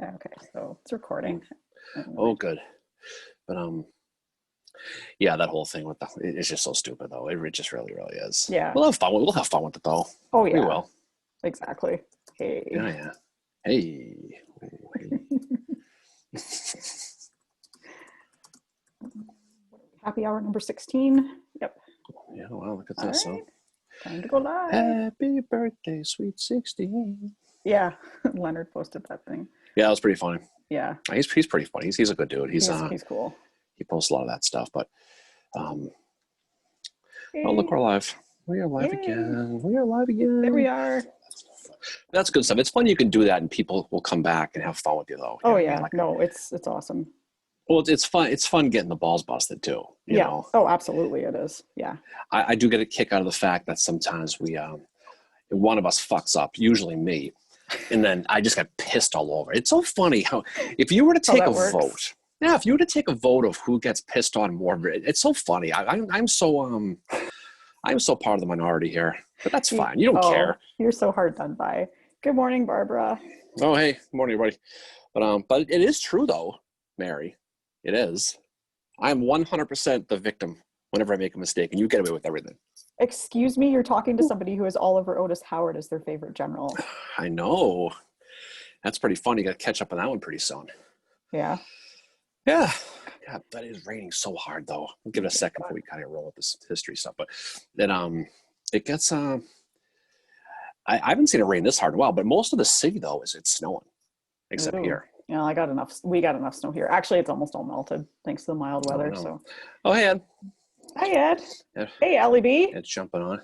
Okay, so it's recording. Oh, good. But yeah, that whole thing with it's just so stupid though. It just really, really is. Yeah. We'll have fun. We'll have fun with it though. Oh yeah. We will. Exactly. Hey. Yeah, yeah. Hey. Ooh, hey. Happy hour number 16. Yep. Yeah, well, look at All this. right. Time to go live. Happy birthday, sweet 16. Yeah. Leonard posted that thing. Yeah, it was pretty funny. Yeah. He's pretty funny. He's a good dude. He's cool. He posts a lot of that stuff, but oh, look, we're live. We are live again. We are live again. There we are. That's good stuff. It's fun you can do that and people will come back and have fun with you though. Oh yeah. No, it's awesome. Well, it's fun. It's fun getting the balls busted too. You know? Oh, absolutely. It is. Yeah. I do get a kick out of the fact that sometimes one of us fucks up, usually me, and then I just get pissed all over. It's so funny how if you were to take a vote, if you were to take a vote of who gets pissed on more, it's so funny. I'm so part of the minority here, but that's fine. You don't care. You're so hard done by. Good morning, Barbara. Oh, hey, good morning, everybody. But it is true though, Mary. It is. I'm 100% the victim whenever I make a mistake, and you get away with everything. Excuse me, you're talking to somebody who has Oliver Otis Howard as their favorite general. I know. That's pretty fun. You got to catch up on that one pretty soon. Yeah. Yeah. Yeah, that is raining so hard, though. We'll give it a second before we kind of roll with this history stuff. But then it gets I haven't seen it rain this hard in a while, but most of the city, though, it's snowing, except here. Yeah, we got enough snow here. Actually, it's almost all melted thanks to the mild weather. Oh, hey, Ed. Hi, Ed. Hey, Ellie B. Ed's jumping on.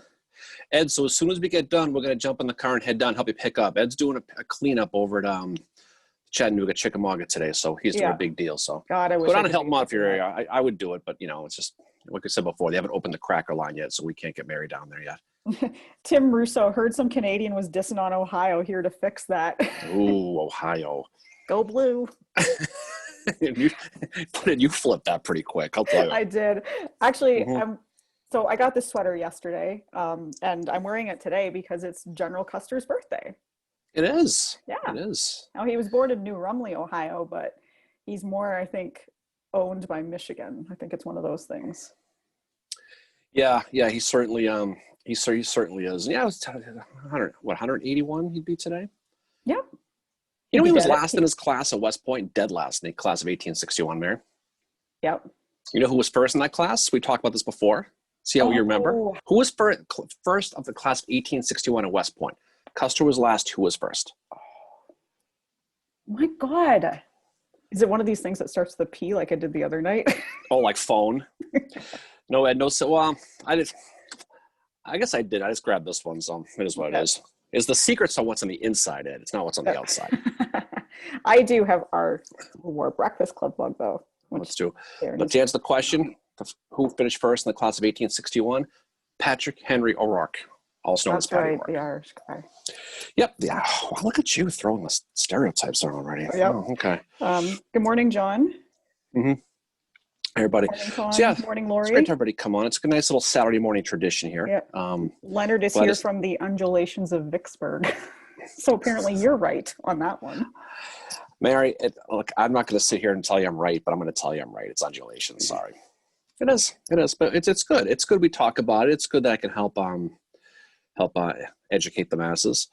Ed, so as soon as we get done, we're going to jump in the car and head down, help you pick up. Ed's doing a cleanup over at Chattanooga, Chickamauga today, so he's doing a big deal. So God, I wish go down and help him out if you're area. I would do it, but it's just like I said before, they haven't opened the cracker line yet, so we can't get married down there yet. Tim Russo heard some Canadian was dissing on Ohio, here to fix that. Ooh, Ohio. Go blue. You flipped that pretty quick, I'll tell you. I did. Actually, so I got this sweater yesterday, and I'm wearing it today because it's General Custer's birthday. It is. Yeah. It is. Now, he was born in New Rumley, Ohio, but he's more, I think, owned by Michigan. I think it's one of those things. Yeah, he certainly he certainly is. Yeah, it was 181 he'd be today? Yep. He was last in his class at West Point, dead last in the class of 1861, Mary. Yep. You know who was first in that class? We talked about this before. See how you remember? Who was first of the class of 1861 at West Point? Custer was last. Who was first? Oh my God. Is it one of these things that starts with a P like I did the other night? Oh, like phone? No, Ed, no. So, well, I guess I did. I just grabbed this one, so it is what it is. Is the secret's on what's on the inside, Ed. It's not what's on the outside. I do have our Breakfast Club mug, though. Let's do. But to answer the question, who finished first in the class of 1861? Patrick Henry O'Rourke, also known as Patty O'Rourke. The Irish guy. Yep. Yeah. Oh, look at you throwing the stereotypes on already. Yep. Oh, okay. Good morning, John. Mm-hmm. Hey, everybody. Morning, Lori. It's great to everybody come on. It's a nice little Saturday morning tradition here. Yep. Leonard is here from the undulations of Vicksburg. So apparently you're right on that one. Mary, look, I'm not going to sit here and tell you I'm right, but I'm going to tell you I'm right. It's undulations. Sorry. It is, but it's good. It's good we talk about it. It's good that I can help educate the masses.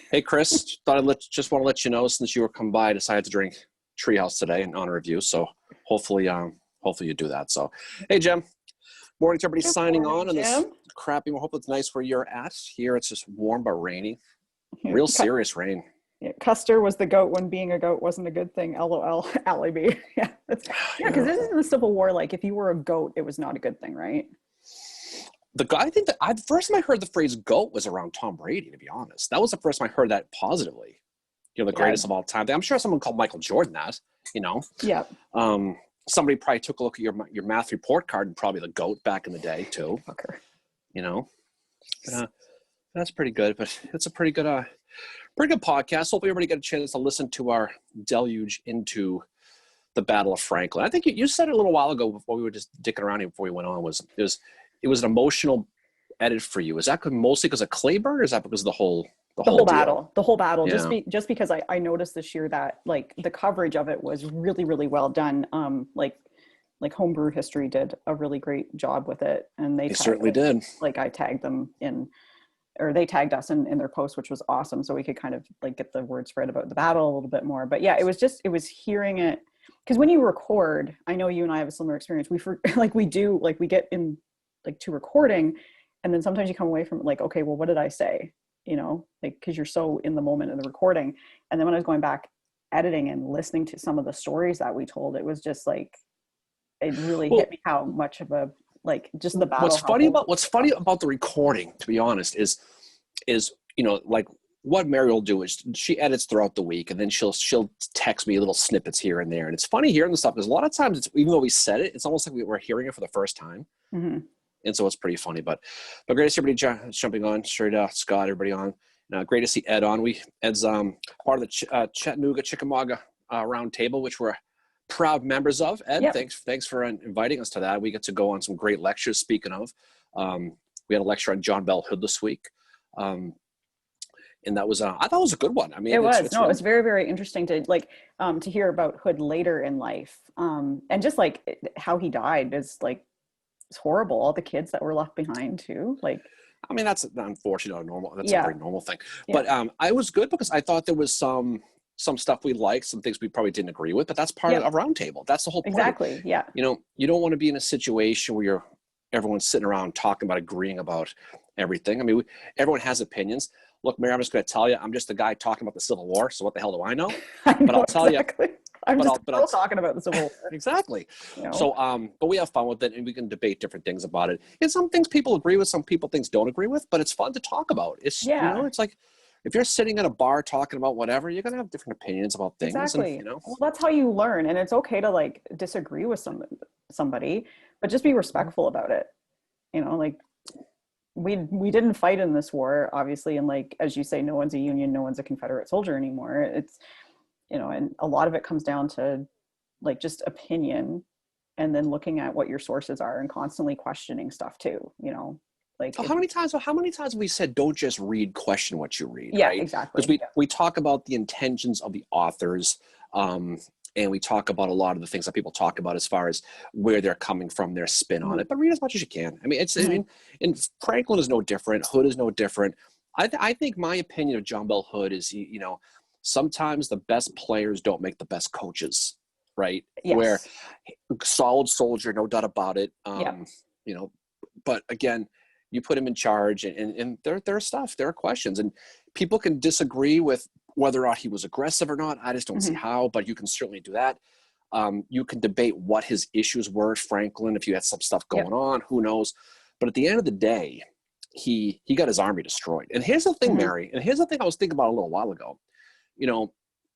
Hey, Chris, thought just want to let you know, since you were come by, I decided to drink Treehouse today in honor of you. So hopefully you do that. So, hey, Jem. Morning to everybody signing on this crappy. Hope it's nice where you're at. Here it's just warm but rainy. Real serious rain. Yeah, Custer was the goat when being a goat wasn't a good thing. LOL. Alibi. Yeah, because this is the Civil War. Like, if you were a goat, it was not a good thing, right? The guy, I think that the first time I heard the phrase "goat" was around Tom Brady. To be honest, that was the first time I heard that positively. The greatest of all time. I'm sure someone called Michael Jordan that. Yeah. Somebody probably took a look at your math report card and probably the GOAT back in the day too. Okay. That's pretty good, but it's a pretty good podcast. Hopefully everybody get a chance to listen to our deluge into the Battle of Franklin. I think you said it a little while ago before we were just dicking around here before we went on it was an emotional edit for you. Is that mostly because of Claiborne, or is that because of the the The whole whole deal. battle, the whole battle, Yeah. just because I noticed this year that like the coverage of it was really, really well done. Like Homebrew History did a really great job with it, and They certainly did. like I tagged them in, or they tagged us in their post, which was awesome. So we could kind of like get the word spread about the battle a little bit more. But yeah, it was hearing it, because when you record, I know you and I have a similar experience. Like we get in like to recording, and then sometimes you come away from it like, okay, well, what did I say? You know, like, because you're so in the moment of the recording. And then when I was going back editing and listening to some of the stories that we told, it was just like, it really hit Well, me how much of a, like, just the what's battle, how funny bold about what's funny about the recording, to be honest, is like what Mary will do is she edits throughout the week, and then she'll text me little snippets here and there, and it's funny hearing the stuff because a lot of times it's, even though we said it, it's almost like we're hearing it for the first time. Mm-hmm. And so it's pretty funny. But great to see everybody jumping on. Sure, Scott, everybody on. Great to see Ed on. Ed's part of the Chattanooga Chickamauga round table, which we're proud members of. Ed, Yep. thanks for inviting us to that. We get to go on some great lectures. Speaking of, we had a lecture on John Bell Hood this week, and that was I thought it was a good one. I mean, It was it's no, it really, was very, very interesting to like to hear about Hood later in life, and just like how he died is like, it's horrible. All the kids that were left behind too. Like, I mean, that's unfortunately normal. That's a yeah, very normal thing. yeah, But I was good because I thought there was some stuff we liked, some things we probably didn't agree with. But that's part of yep, a roundtable. That's the whole point. exactly, yeah, You don't want to be in a situation where everyone's sitting around talking about agreeing about everything. I mean, everyone has opinions. Look, Mary, I'm just going to tell you, I'm just a guy talking about the Civil War. So what the hell do I know? I But I'll know tell you, exactly. I'm just but still talking about the Civil War. exactly. You know, So, but we have fun with it, and we can debate different things about it. And some things people agree with, some people things don't agree with, but it's fun to talk about. It's yeah, it's like if you're sitting at a bar talking about whatever, you're gonna have different opinions about things, and exactly. Well, that's how you learn, and it's okay to like disagree with somebody, but just be respectful about it. You know, like we didn't fight in this war, obviously, and like as you say, no one's a Union, no one's a Confederate soldier anymore. It's, and a lot of it comes down to like just opinion, and then looking at what your sources are and constantly questioning stuff too, like So how many times have we said don't just read, question what you read, yeah, right? Because exactly, we yeah, we talk about the intentions of the authors, and we talk about a lot of the things that people talk about as far as where they're coming from, their spin on mm-hmm. it. But read as much as you can. I mean, I Mm-hmm. mean, and Franklin is no different. Hood is no different. I think my opinion of John Bell Hood is, sometimes the best players don't make the best coaches, right? Where Yes, solid soldier, no doubt about it. yeah, You know, but again, you put him in charge, and there are stuff, there are questions, and people can disagree with whether or not he was aggressive or not. I just don't see mm-hmm. how, but you can certainly do that. You can debate what his issues were, Franklin, if you had some stuff Yep, going on, who knows? But at the end of the day, he got his army destroyed. And here's the thing, mm-hmm. Mary, and here's the thing I was thinking about a little while ago. You know,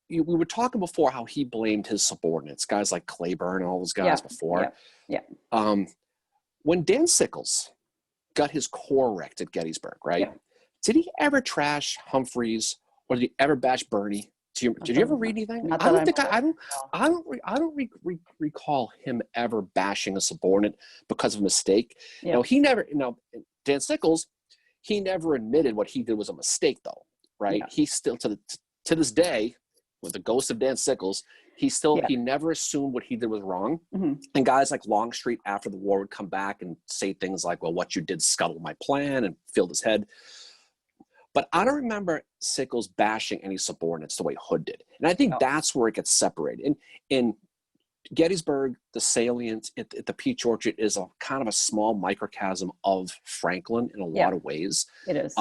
we were talking before how he blamed his subordinates, guys like Claiborne and all those guys Yeah, before. yeah, yeah, Um, when Dan Sickles got his corps wrecked at Gettysburg, right? yeah, Did he ever trash Humphreys, or did he ever bash Birney? Did you ever read anything? not I that don't I'm think aware of. I don't recall him ever bashing a subordinate because of a mistake. Yeah, Now he never. Dan Sickles, he never admitted what he did was a mistake, though, right? yeah, He still to this day, with the ghost of Dan Sickles, yeah, he never assumed what he did was wrong. mm-hmm. And guys like Longstreet after the war would come back and say things like, well, what you did scuttled my plan, and filled his head. But I don't remember Sickles bashing any subordinates the way Hood did. And I think No, that's where it gets separated. In Gettysburg, the salient at the Peach Orchard is a kind of a small microcosm of Franklin in a yeah, lot of ways. it is.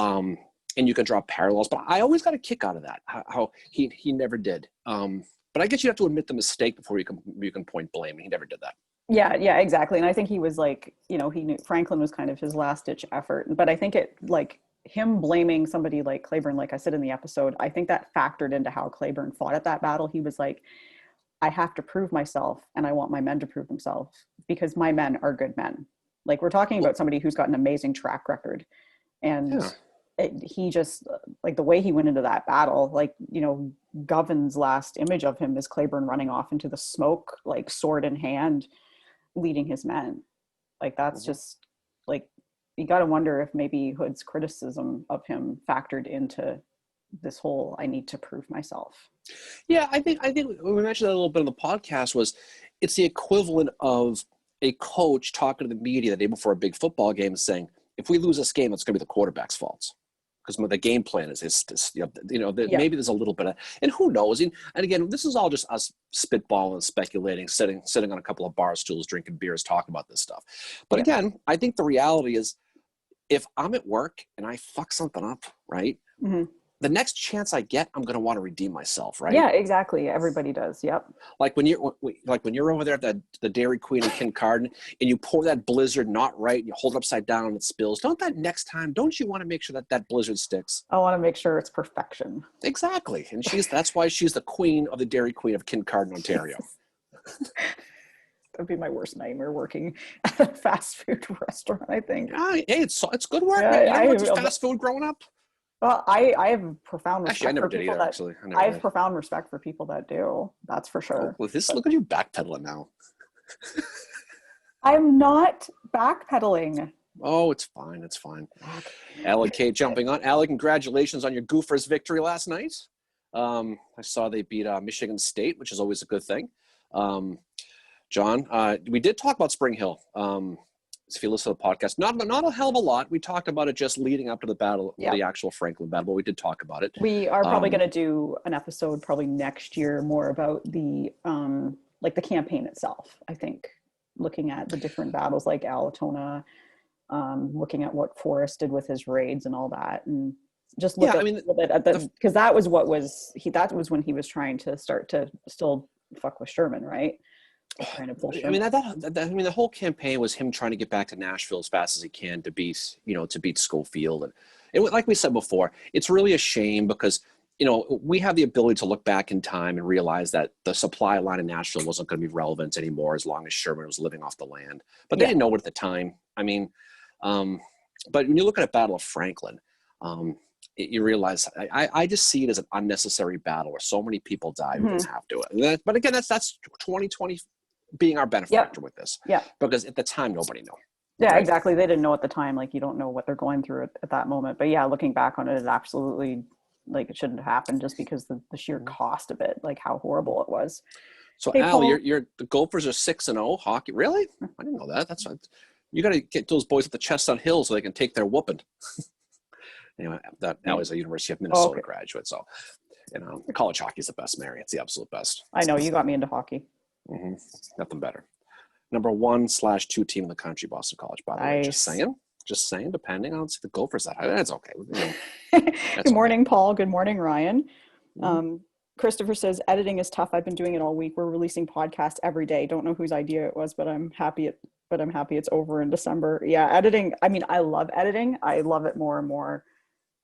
And you can draw parallels, but I always got a kick out of that, how he never did. But I guess you have to admit the mistake before you can point blame. He never did that. Yeah, yeah, exactly. And I think he was like, he knew Franklin was kind of his last ditch effort. But I think it like him blaming somebody like Claiborne, like I said in the episode, I think that factored into how Claiborne fought at that battle. He was like, I have to prove myself, and I want my men to prove themselves because my men are good men. Like we're talking Well, about somebody who's got an amazing track record. And yeah. he just, like the way he went into that battle, like, Govin's last image of him is Claiborne running off into the smoke, like sword in hand, leading his men. Like that's Mhm. just like, you got to wonder if maybe Hood's criticism of him factored into this whole, I need to prove myself. Yeah, I think we mentioned that a little bit on the podcast, was it's the equivalent of a coach talking to the media the day before a big football game and saying, if we lose this game, it's going to be the quarterback's fault. Because the game plan is maybe there's a little bit of, and who knows? And again, this is all just us spitballing and speculating, sitting on a couple of bar stools, drinking beers, talking about this stuff. But again, I think the reality is, if I'm at work and I fuck something up, right? Mm-hmm. The next chance I get, I'm going to want to redeem myself, right? Yeah, exactly. Everybody does. Yep. Like when you're over there at the Dairy Queen in Kincardine and you pour that Blizzard not right and you hold it upside down and it spills. Don't you want to make sure that Blizzard sticks? I want to make sure it's perfection. Exactly. And that's why she's the queen of the Dairy Queen of Kincardine, Ontario. That'd be my worst nightmare, working at a fast food restaurant, I think. Hey, it's good work. Yeah, you went to fast food growing up? Well, I have profound respect. Actually, I never did either. Actually, I have profound respect for people that do. That's for sure. Look at you backpedaling now. I'm not backpedaling. Oh, it's fine. It's fine. Allie K jumping on. Allie, congratulations on your Gophers victory last night. I saw they beat Michigan State, which is always a good thing. John, we did talk about Spring Hill. If you listen to the podcast, not a hell of a lot. We talked about it just leading up to the battle, the actual Franklin battle, but we did talk about it. We are probably going to do an episode probably next year more about the the campaign itself. I think looking at the different battles like Alatona, looking at what Forrest did with his raids and all that, and just look at because that was when he was trying to start to still fuck with Sherman, right? Kind of bullshit. I mean, the whole campaign was him trying to get back to Nashville as fast as he can to beat Schofield. And like we said before, it's really a shame because, we have the ability to look back in time and realize that the supply line in Nashville wasn't going to be relevant anymore as long as Sherman was living off the land. But they didn't know it at the time. I mean, but when you look at a Battle of Franklin, you realize I just see it as an unnecessary battle where so many people died who didn't have to. But again, that's 2020 being our benefactor with this. Yeah. Because at the time, nobody knew. Yeah, exactly. They didn't know at the time. Like, you don't know what they're going through at that moment. But yeah, looking back on it, it absolutely, it shouldn't have happened just because the sheer cost of it, like how horrible it was. So hey, Al, the Gophers are 6-0 hockey. Really? I didn't know that. That's right. You got to get those boys at the Chestnut Hill so they can take their whooping. Anyway, that Al is a University of Minnesota graduate. So, college hockey is the best, Mary. It's the absolute best. I know. You got me into hockey. Mm-hmm. Nothing better. Number 1/2 team in the country, Boston College, by the way. Just saying, depending on the Gophers, that's okay. Good morning, Paul. Good morning, Ryan. Mm-hmm. Christopher says, editing is tough. I've been doing it all week. We're releasing podcasts every day. Don't know whose idea it was, but I'm happy it's over in December. Yeah, editing. I mean, I love editing. I love it more and more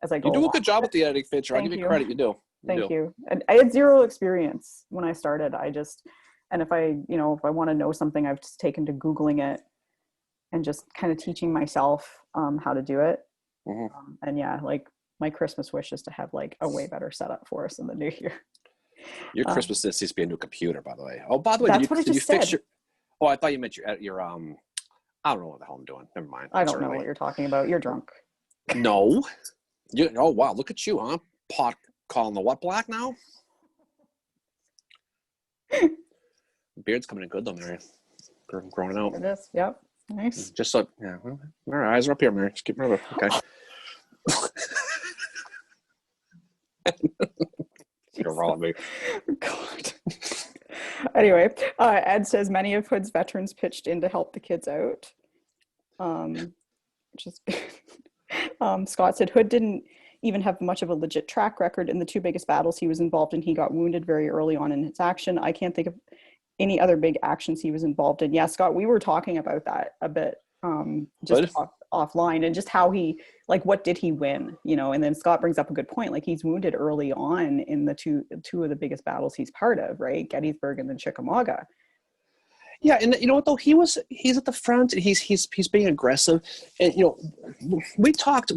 as I go. You do a good job with the editing, Fincher. I'll give you credit. You do. Thank you. And I had zero experience when I started. And if I want to know something, I've just taken to Googling it and just kind of teaching myself how to do it. Mm-hmm. And yeah, my Christmas wish is to have a way better setup for us in the new year. Your Christmas list needs to be a new computer, by the way. Oh, by the way, did you fix your? Oh, I thought you meant your I don't know what the hell I'm doing. Never mind. I don't know what you're talking about. You're drunk. No. Oh wow! Look at you, huh? Pot calling the what black now? Beard's coming in good though, Mary. Growing out. It is. Yep. Nice. Just so yeah. Well, our eyes are up here, Mary. Just keep moving. Okay. You're wrong, me. God. Anyway, Ed says many of Hood's veterans pitched in to help the kids out. Scott said Hood didn't even have much of a legit track record in the two biggest battles he was involved in. He got wounded very early on in his action. I can't think of any other big actions he was involved in. Yeah, Scott, we were talking about that a bit offline and just how he, what did he win, and then Scott brings up a good point. He's wounded early on in the two of the biggest battles he's part of, right? Gettysburg and then Chickamauga. Yeah, and you know what though, he's at the front. He's being aggressive, and we talked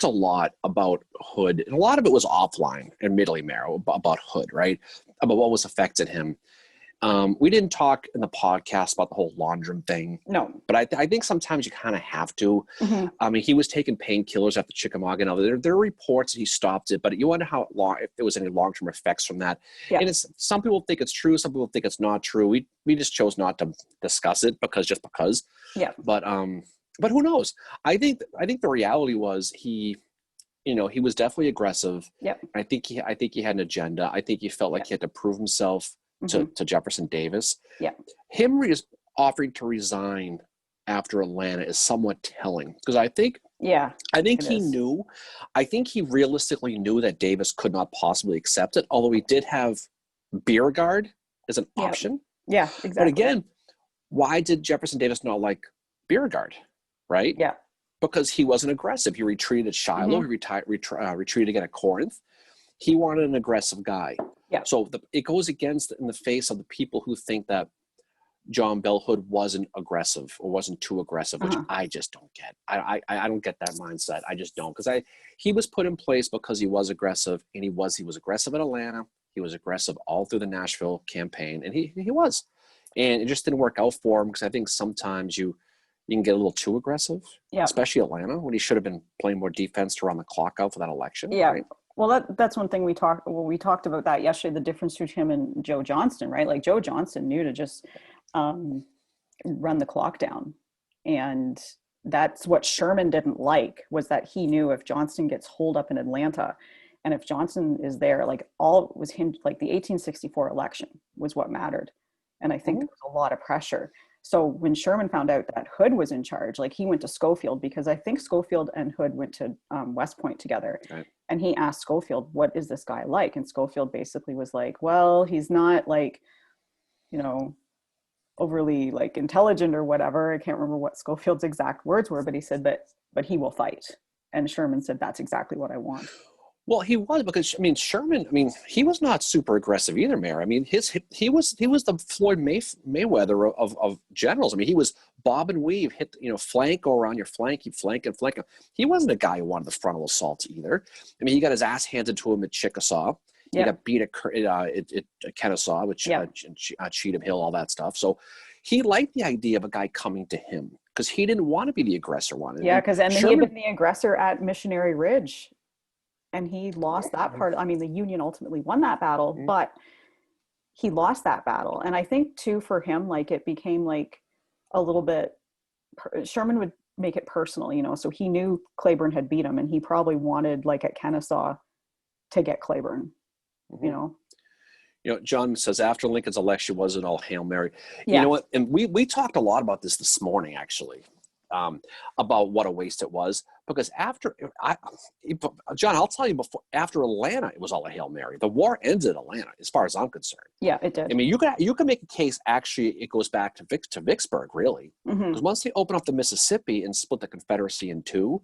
a lot about Hood, and a lot of it was offline, admittedly, Mero, about Hood, right? About what was affecting him, We didn't talk in the podcast about the whole Laundrum thing. No. But I think sometimes you kind of have to. Mm-hmm. I mean, he was taking painkillers after Chickamauga. Now, there are reports that he stopped it, but you wonder if there was any long-term effects from that. Yeah. And some people think it's true. Some people think it's not true. We just chose not to discuss it because. Yeah. But who knows? I think the reality was he was definitely aggressive. Yep. I think he had an agenda. I think he felt like he had to prove himself to Jefferson Davis. Yeah. Him offering to resign after Atlanta is somewhat telling, because I think he knew. I think he realistically knew that Davis could not possibly accept it, although he did have Beauregard as an option. Yeah, exactly. But again, why did Jefferson Davis not like Beauregard? Right? Yeah. Because he wasn't aggressive. He retreated at Shiloh. He retreated again at Corinth. He wanted an aggressive guy. Yeah. So it goes against in the face of the people who think that John Bell Hood wasn't aggressive or wasn't too aggressive, which I just don't get. I don't get that mindset. I just don't, because he was put in place because he was aggressive, and he was aggressive at Atlanta. He was aggressive all through the Nashville campaign, and he was, and it just didn't work out for him, because I think sometimes you can get a little too aggressive, especially Atlanta, when he should have been playing more defense to run the clock out for that election. Yeah. Right? Well, that's one thing we talked about that yesterday, the difference between him and Joe Johnston, right? Like Joe Johnston knew to just run the clock down. And that's what Sherman didn't like, was that he knew if Johnston gets holed up in Atlanta, and if Johnston is there, like all was hinged, like the 1864 election was what mattered. And I think there was a lot of pressure. So when Sherman found out that Hood was in charge, like he went to Schofield, because I think Schofield and Hood went to West Point together. Right. And he asked Schofield, what is this guy like? And Schofield basically was like, well, he's not like, overly like intelligent or whatever. I can't remember what Schofield's exact words were, but he said but he will fight. And Sherman said, that's exactly what I want. Well, he was, because Sherman, he was not super aggressive either, Mayor. He was the Floyd Mayweather of generals. He was bob and weave, hit, flank, go around your flank, keep flanking. He wasn't a guy who wanted the frontal assault either. He got his ass handed to him at Chickasaw. He got beat at Kennesaw, which Cheatham Hill, all that stuff. So he liked the idea of a guy coming to him, because he didn't want to be the aggressor one. Yeah, because he had been the aggressor at Missionary Ridge. And he lost that part. The Union ultimately won that battle, but he lost that battle. And I think too, for him, like it became like a little bit, Sherman would make it personal, so he knew Claiborne had beat him, and he probably wanted, like at Kennesaw, to get Claiborne, John says, after Lincoln's election, wasn't all Hail Mary. Yeah. You know what? And we talked a lot about this morning, actually. About what a waste it was, because John, I'll tell you, after Atlanta, it was all a Hail Mary. The war ended at Atlanta, as far as I'm concerned. Yeah, it did. You can make a case, actually, it goes back to Vicksburg, really. Because once they opened up the Mississippi and split the Confederacy in two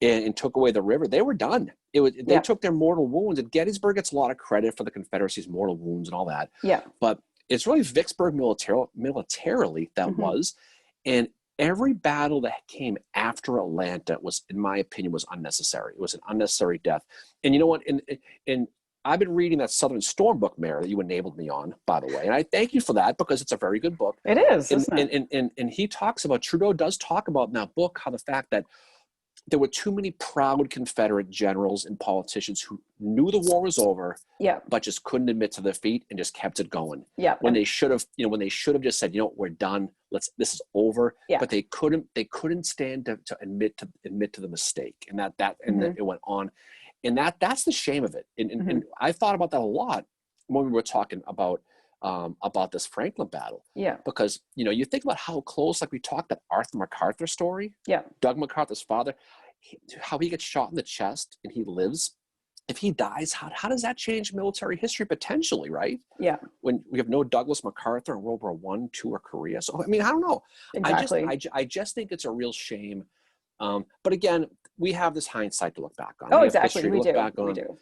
and took away the river, they were done. They took their mortal wounds, and Gettysburg gets a lot of credit for the Confederacy's mortal wounds and all that. Yeah. But it's really Vicksburg militarily that was, and every battle that came after Atlanta was, in my opinion, was unnecessary. It was an unnecessary death. And you know what? And I've been reading that Southern Storm book, Mary, that you enabled me on, by the way. And I thank you for that, because it's a very good book. It is, isn't it? And he talks about, Trudeau does talk about in that book, how the fact that there were too many proud Confederate generals and politicians who knew the war was over, but just couldn't admit to defeat and just kept it going. Yeah. When they should have, just said, we're done. This is over. Yeah. But they couldn't stand to admit to the mistake, and then it went on, and that's the shame of it. And I thought about that a lot when we were talking about this Franklin battle. Yeah. Because, you think about how close, like we talked, that Arthur MacArthur story. Yeah. Doug MacArthur's father, how he gets shot in the chest and he lives. If he dies, how does that change military history potentially, right? Yeah. When we have no Douglas MacArthur in World War I, II, or Korea. So, I don't know. Exactly. I just think it's a real shame. But again, we have this hindsight to look back on. Oh, exactly. We do.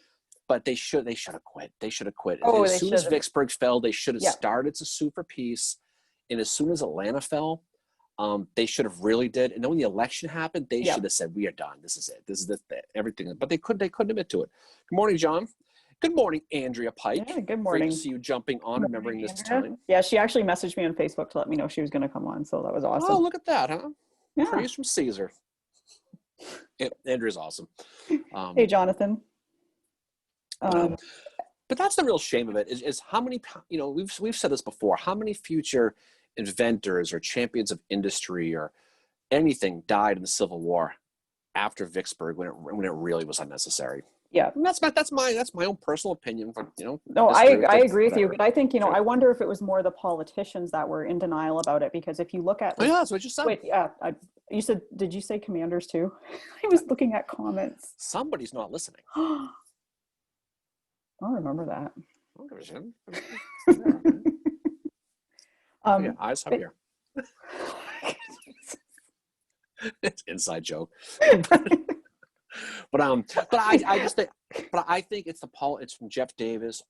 But they should have quit. They should have quit. Oh, as soon as Vicksburg fell, they should have started to sue for peace. And as soon as Atlanta fell, they should have really did. And then when the election happened, they should have said, "We are done. This is it. This is everything." But they couldn't admit to it. Good morning, John. Good morning, Andrea Pike. Yeah, good Great morning. to see you jumping on, remembering this time. Yeah, she actually messaged me on Facebook to let me know she was going to come on, so that was awesome. Oh, look at that, huh? Yeah. Praise from Caesar. Andrea's awesome. Hey, Jonathan. But that's the real shame of it is how many, we've said this before, how many future inventors or champions of industry or anything died in the Civil War after Vicksburg when it really was unnecessary. Yeah, and that's my own personal opinion. But no, I agree with you. But I think I wonder if it was more the politicians that were in denial about it, because if you look at yeah, that's what you said. Wait, yeah, you said, did you say commanders too? I was looking at comments. Somebody's not listening. I'll remember that. Yeah, eyes up here. It's an inside joke. But I just think, but I think it's it's from Jeff Davis,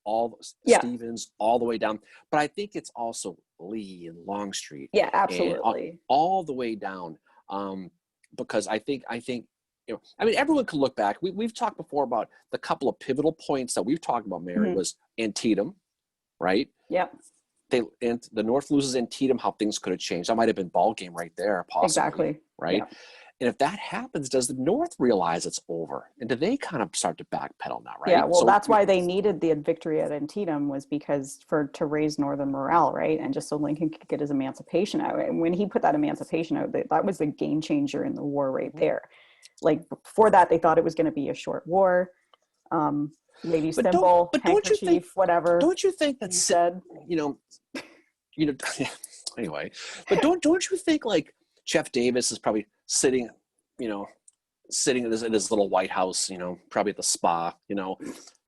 Stevens, all the way down. But I think it's also Lee and Longstreet. Yeah, absolutely. All the way down. Because I think everyone can look back. We've talked before about the couple of pivotal points that we've talked about, Mary, was Antietam, right? Yeah. The North loses Antietam, how things could have changed. That might have been ball game right there, possibly. Exactly. Right? Yeah. And if that happens, does the North realize it's over? And do they kind of start to backpedal now, right? Yeah, well, that's why they needed the victory at Antietam, was because to raise Northern morale, right? And just so Lincoln could get his emancipation out. And when he put that emancipation out, that was the game changer in the war right there. Like before that, they thought it was going to be a short war. Lady symbol, handkerchief, whatever. Don't you think that said, anyway, but don't you think like Jeff Davis is probably sitting in his little White House, probably at the spa,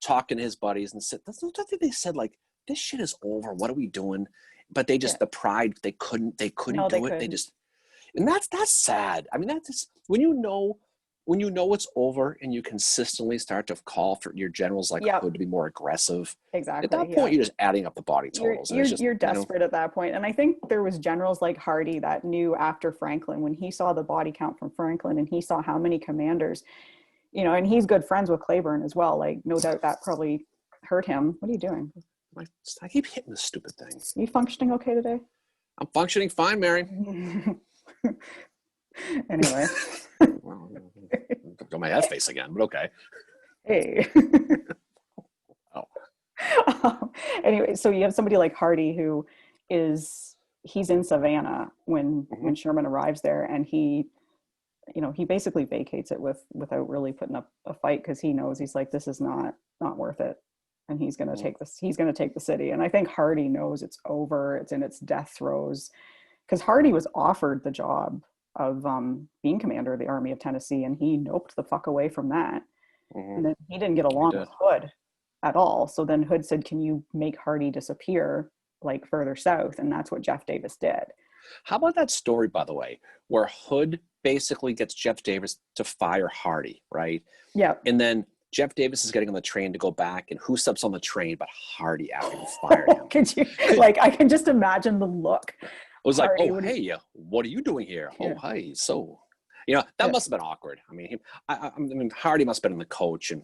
talking to his buddies, and don't think they said like, this shit is over, what are we doing? But they just, the pride, they couldn't do it. They just, and that's sad. I mean, that's just, when you know it's over and you consistently start to call for your generals like Hood to be more aggressive. Exactly. At that point, you're just adding up the body totals. You're desperate at that point. And I think there was generals like Hardee that knew after Franklin, when he saw the body count from Franklin and he saw how many commanders, and he's good friends with Claiborne as well. Like, no doubt that probably hurt him. What are you doing? I keep hitting this stupid thing. Are you functioning okay today? I'm functioning fine, Mary. Anyway. Got my ass face again, but okay. Hey. Anyway, so you have somebody like Hardee who he's in Savannah when Sherman arrives there, and he basically vacates it without really putting up a fight, because he knows, he's like, this is not worth it, and he's going to take this. He's going to take the city. And I think Hardee knows it's over. It's in its death throes, because Hardee was offered the job of being commander of the Army of Tennessee, and he noped the fuck away from that. And then he didn't get along with Hood at all. So then Hood said, can you make Hardee disappear like further south? And that's what Jeff Davis did. How about that story, by the way, where Hood basically gets Jeff Davis to fire Hardee, right? Yeah. And then Jeff Davis is getting on the train to go back, and who steps on the train but Hardee after he fired him? Could you, I can just imagine the look. It was Hardee, like, oh, hey, what are you doing here? Yeah. Oh, hey, so, that must have been awkward. I mean, Hardee must have been the coach, and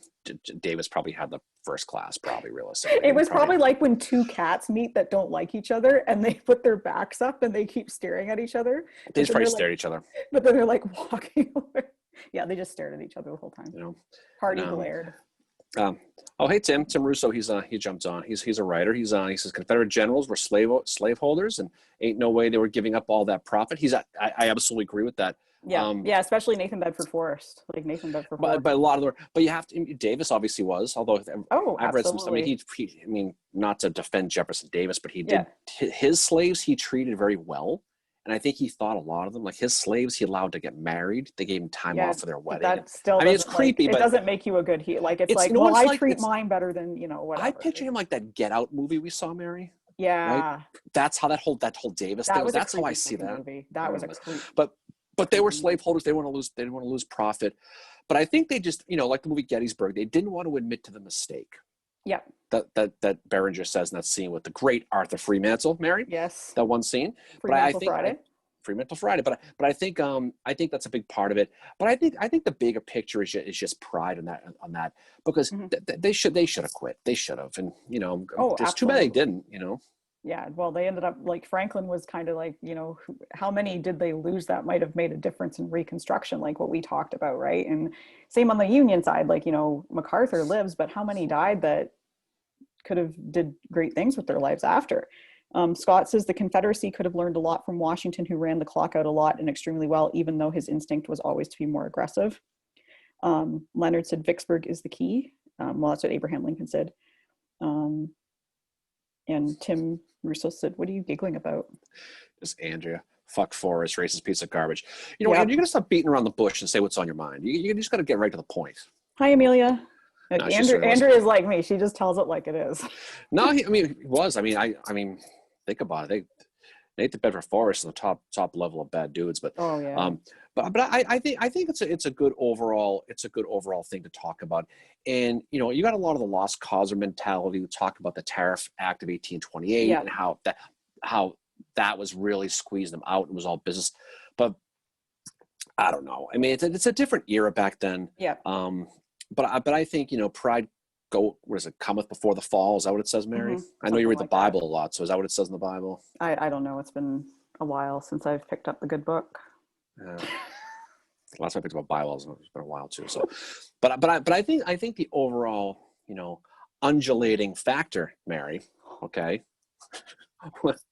Davis probably had the first class, probably, realistically. It was probably like when two cats meet that don't like each other, and they put their backs up and they keep staring at each other. They just probably stare at each other. But then they're like walking away. Yeah, they just stared at each other the whole time. Hardee glared. Hey, Tim Russo, he jumped on. He's a writer. He says Confederate generals were slaveholders, and ain't no way they were giving up all that profit. I absolutely agree with that. Yeah, especially Nathan Bedford Forrest, like Nathan Bedford Forrest. But a lot of but you have to. Davis obviously was, although I've read some. I mean, he not to defend Jefferson Davis, but he did his slaves. He treated very well. And I think he thought a lot of them, like his slaves, he allowed to get married. They gave him time off for their wedding. That still, it's creepy, but it doesn't make you a good heel. Like, it's like, I treat mine better than, whatever. I picture him like that Get Out movie we saw, Mary. Yeah. Right? That's how that whole Davis thing was. That's how I see that. Movie. That was a creep. But they were slaveholders. They didn't want to lose profit. But I think they just, like the movie Gettysburg, they didn't want to admit to the mistake. Yeah. That Berenger says in that scene with the great Arthur Fremantle, Mary. Yes. That one scene. Fremantle Friday. Free Mental Friday. But I think that's a big part of it. But I think the bigger picture is just pride on that because they should have quit. They should have, and there's too bad they didn't. Yeah, well, they ended up, like, Franklin was kind of like, how many did they lose that might have made a difference in Reconstruction, like what we talked about, right? And same on the Union side, like, MacArthur lives, but how many died that could have did great things with their lives after? Scott says the Confederacy could have learned a lot from Washington, who ran the clock out a lot and extremely well, even though his instinct was always to be more aggressive. Leonard said Vicksburg is the key. Well, that's what Abraham Lincoln said. And Tim Russo said, what are you giggling about? It's Andrea. Fuck Forrest, racist piece of garbage. You're going to stop beating around the bush and say what's on your mind. You just got to get right to the point. Hi, Amelia. No, Andrea is like me. She just tells it like it is. No, he was. I mean, think about it. Nate the Bedford Forrest is the top level of bad dudes. But oh yeah. But I think it's a good overall thing to talk about. And you got a lot of the lost causer mentality. We talk about the Tariff Act of 1828 and how that was really squeezing them out and was all business. But I don't know. I mean, it's a different era back then. Yeah. But I think pride cometh before the fall. Is that what it says, Mary? Mm-hmm. I know you read the Bible a lot, so is that what it says in the Bible? I don't know. It's been a while since I've picked up the good book. Last time I picked up a Bible, it's been a while too. So, but I think the overall undulating factor, Mary, okay,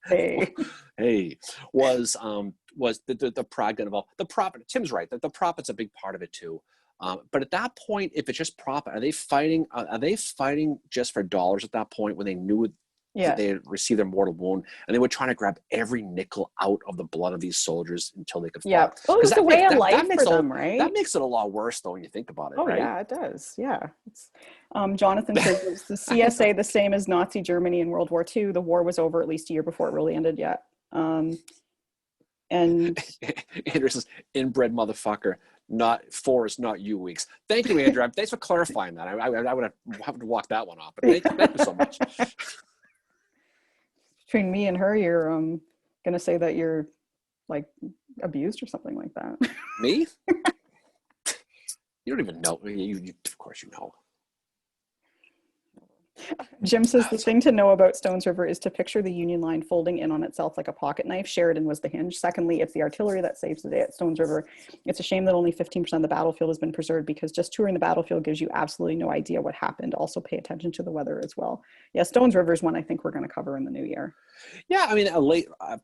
hey, was the pride got involved. The profit. Tim's right. The profit's a big part of it too. But at that point, if it's just profit, are they fighting just for dollars at that point when they knew that they had received their mortal wound and they were trying to grab every nickel out of the blood of these soldiers until they could fight? Yeah. Well, it's a way of life for them, right? That makes it a lot worse though when you think about it. Oh, right? Yeah, it does. Yeah. It's, Jonathan says, is the CSA the same as Nazi Germany in World War II? The war was over at least a year before it really ended yet. And Andrew says, inbred motherfucker. Not Forrest, not you, Weeks. Thank you, Andrew. Thanks for clarifying that. I would have to walk that one off, but thank you so much. Between me and her, you're gonna say that you're like abused or something like that. Me? You don't even know. You of course you know. Jim says the thing to know about Stones River is to picture the Union line folding in on itself like a pocket knife. Sheridan was the hinge. Secondly, it's the artillery that saves the day at Stones River. It's a shame that only 15% of the battlefield has been preserved because just touring the battlefield gives you absolutely no idea what happened. Also pay attention to the weather as well. Yeah, Stones River is one I think we're going to cover in the new year. Yeah, I mean,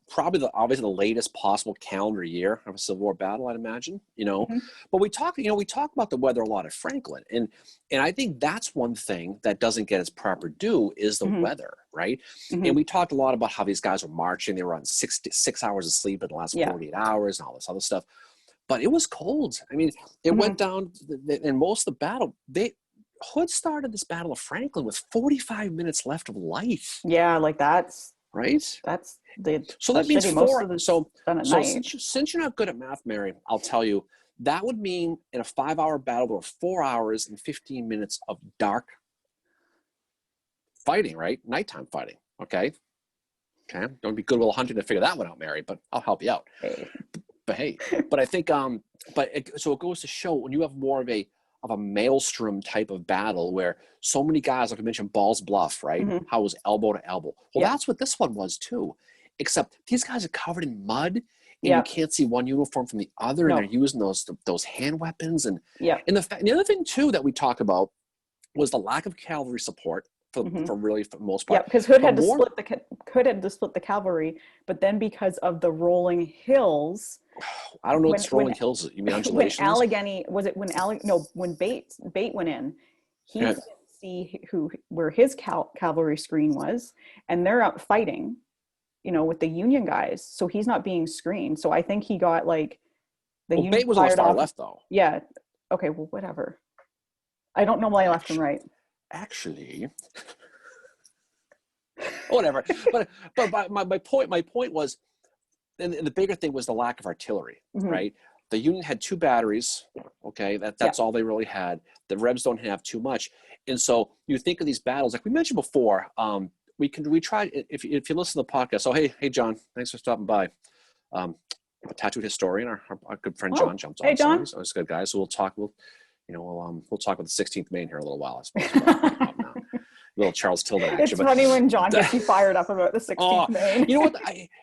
probably obviously the latest possible calendar year of a Civil War battle, I'd imagine. But we talk about the weather a lot at Franklin, and I think that's one thing that doesn't get its proper due is the weather, right? And we talked a lot about how these guys were marching; they were on 6 hours of sleep in the last 48 hours, and all this other stuff. But it was cold. I mean, it went down, and most of the battle, Hood started this Battle of Franklin with 45 minutes left of life. Yeah, like that's. Right. That means 4. So night. Since you're not good at math, Mary, I'll tell you that would mean in a 5-hour battle there were 4 hours and 15 minutes of dark fighting, right? Nighttime fighting. Okay. Don't be good Will Hunting to figure that one out, Mary, but I'll help you out. But I think so it goes to show when you have more of a maelstrom type of battle where so many guys, like I mentioned, Ball's Bluff, right? How it was elbow to elbow. Well, that's what this one was too, except these guys are covered in mud and you can't see one uniform from the other, and they're using those hand weapons. And the other thing too that we talked about was the lack of cavalry support for the most part. Yeah, because Hood had to split the cavalry, but then because of the rolling hills. I don't know what rolling hills. You mean undulations? When Allegheny when Bate went in, he couldn't see where his cavalry screen was, and they're out fighting, with the Union guys. So he's not being screened. So I think he got like the Union. Bate was on the far left though. Yeah. Okay. Well, whatever. I don't know why left and right. Actually. Whatever. But my point was. And the bigger thing was the lack of artillery, right? The Union had 2 batteries. Okay, that's all they really had. The Rebs don't have too much, and so you think of these battles like we mentioned before. We tried if you listen to the podcast. So hey John, thanks for stopping by. a tattooed historian, our good friend Oh, John jumps on. hey, John. So he's a good guy. So we'll talk. We'll talk about the 16th Maine here in a little while, I suppose. Little Charles Tilden action. It's funny when John gets you fired up about the 16th Maine. You know what?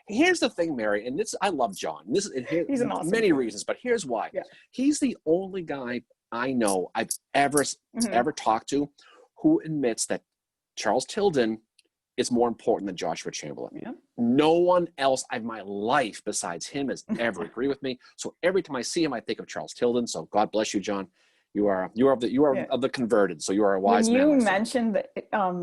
Here's the thing, Mary, and I love John. He's an awesome many reasons, but here's why. Yeah. He's the only guy I know I've ever talked to who admits that Charles Tilden is more important than Joshua Chamberlain. Yeah. No one else in my life besides him has ever agreed with me. So every time I see him, I think of Charles Tilden. So God bless you, John. You are of the converted, so you are a wise man.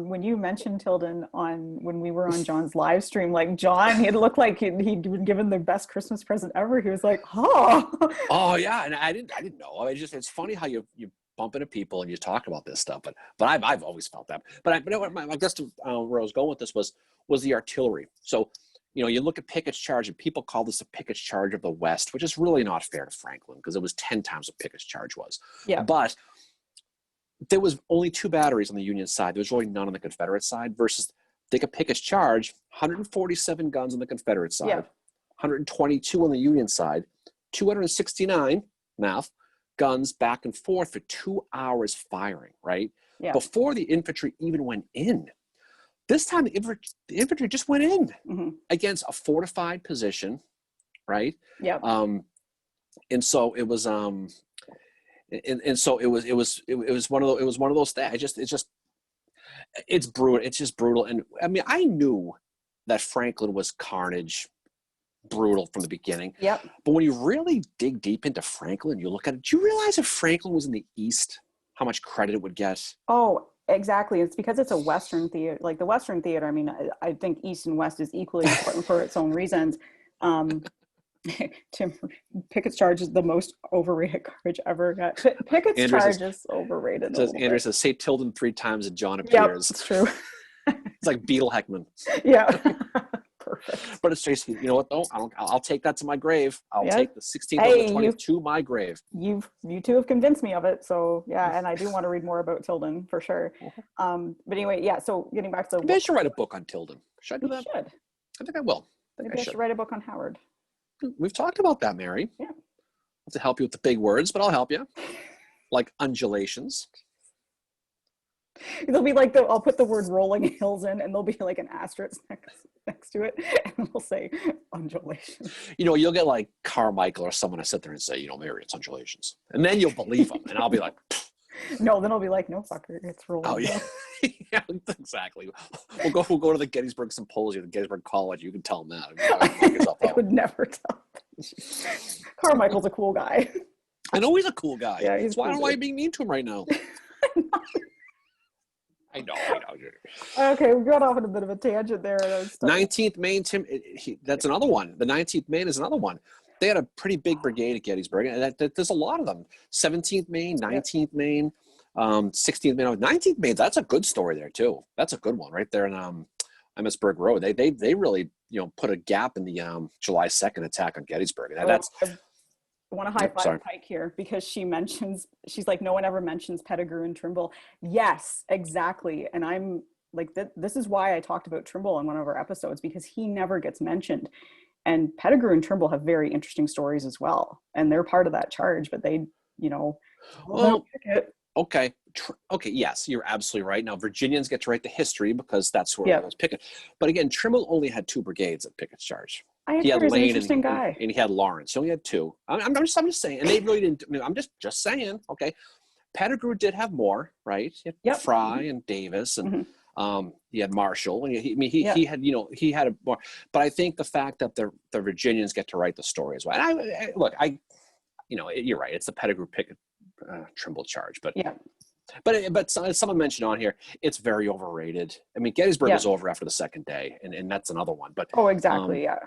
When you mentioned Tilden when we were on John's live stream, like John, it looked like he'd been given the best Christmas present ever. He was like, oh yeah, and I didn't know. It's funny how you bump into people and you talk about this stuff, but I've always felt that. But I guess where I was going with this was the artillery. So. You look at Pickett's charge, and people call this a Pickett's charge of the West, which is really not fair to Franklin because it was 10 times what Pickett's charge was. Yeah. But there was only 2 batteries on the Union side. There was really none on the Confederate side versus think of Pickett's charge, 147 guns on the Confederate side, 122 on the Union side, 269 guns back and forth for 2 hours firing, right? Yeah. Before the infantry even went in. This time, the infantry just went in against a fortified position, right? Yeah. And so it was, and so it was one of those things. It's brutal. It's just brutal. And I mean, I knew that Franklin was carnage, brutal from the beginning. Yep. But when you really dig deep into Franklin, you look at it. Do you realize if Franklin was in the East, how much credit it would get? Oh. Exactly. It's because it's a Western theater, like the Western theater. I mean, I think East and West is equally important for its own reasons. Tim Pickett's charge is the most overrated courage ever got. Pickett's charge is overrated. Andrew says, say Tilden 3 times and John appears. Yep, it's true. It's like Beetle Heckman. Yeah. Perfect. But it's Tracy, you know what though? I'll take that to my grave. I'll take the 16th and the 20th to my grave. You two have convinced me of it. So yeah, and I do want to read more about Tilden for sure. But anyway, yeah. So getting back to maybe I should write a book on Tilden. Should I do that? Should. I think I will. Maybe I should write a book on Howard. We've talked about that, Mary. Yeah. I'll have to help you with the big words, but I'll help you. Like undulations. There'll be like I'll put the word rolling hills in, and there'll be like an asterisk next to it, and it'll say undulations. You'll get like Carmichael or someone to sit there and say, Mary, it's undulations, and then you'll believe them, and I'll be like, no, then I'll be like, no, fucker, it's rolling. Oh yeah, yeah, exactly. We'll go to the Gettysburg Symposium, the Gettysburg College. You can tell them that. I would never tell. Carmichael's a cool guy. I know he's a cool guy. Yeah, that's why I don't know why you're being mean to him right now. I know. Okay, we got off on a bit of a tangent there. 19th Maine, Tim, that's another one. The 19th Maine is another one. They had a pretty big brigade at Gettysburg, and there's a lot of them. 17th Maine, 19th Maine, 16th Maine, 19th Maine. That's a good story there too. That's a good one right there in Emmitsburg Road. They really put a gap in the July 2nd attack on Gettysburg. And that's. I want to high five Pike here because she's like, no one ever mentions Pettigrew and Trimble. Yes, exactly. And I'm like, this is why I talked about Trimble on one of our episodes, because he never gets mentioned. And Pettigrew and Trimble have very interesting stories as well. And they're part of that charge, but they, okay. Okay. Yes, you're absolutely right. Now, Virginians get to write the history because that's where it was Pickett. But again, Trimble only had 2 brigades at Pickett's charge. He had Lane and he had Lawrence. So he had 2. I'm just saying, and they really didn't. I'm just saying. Okay, Pettigrew did have more, right? He had Fry and Davis, and he had Marshall, and he had he had a more. But I think the fact that the Virginians get to write the story as well. And you're right. It's the Pettigrew Pickett Trimble charge, but But someone mentioned on here, it's very overrated. I mean, Gettysburg was over after the second day, and that's another one. But exactly, yeah.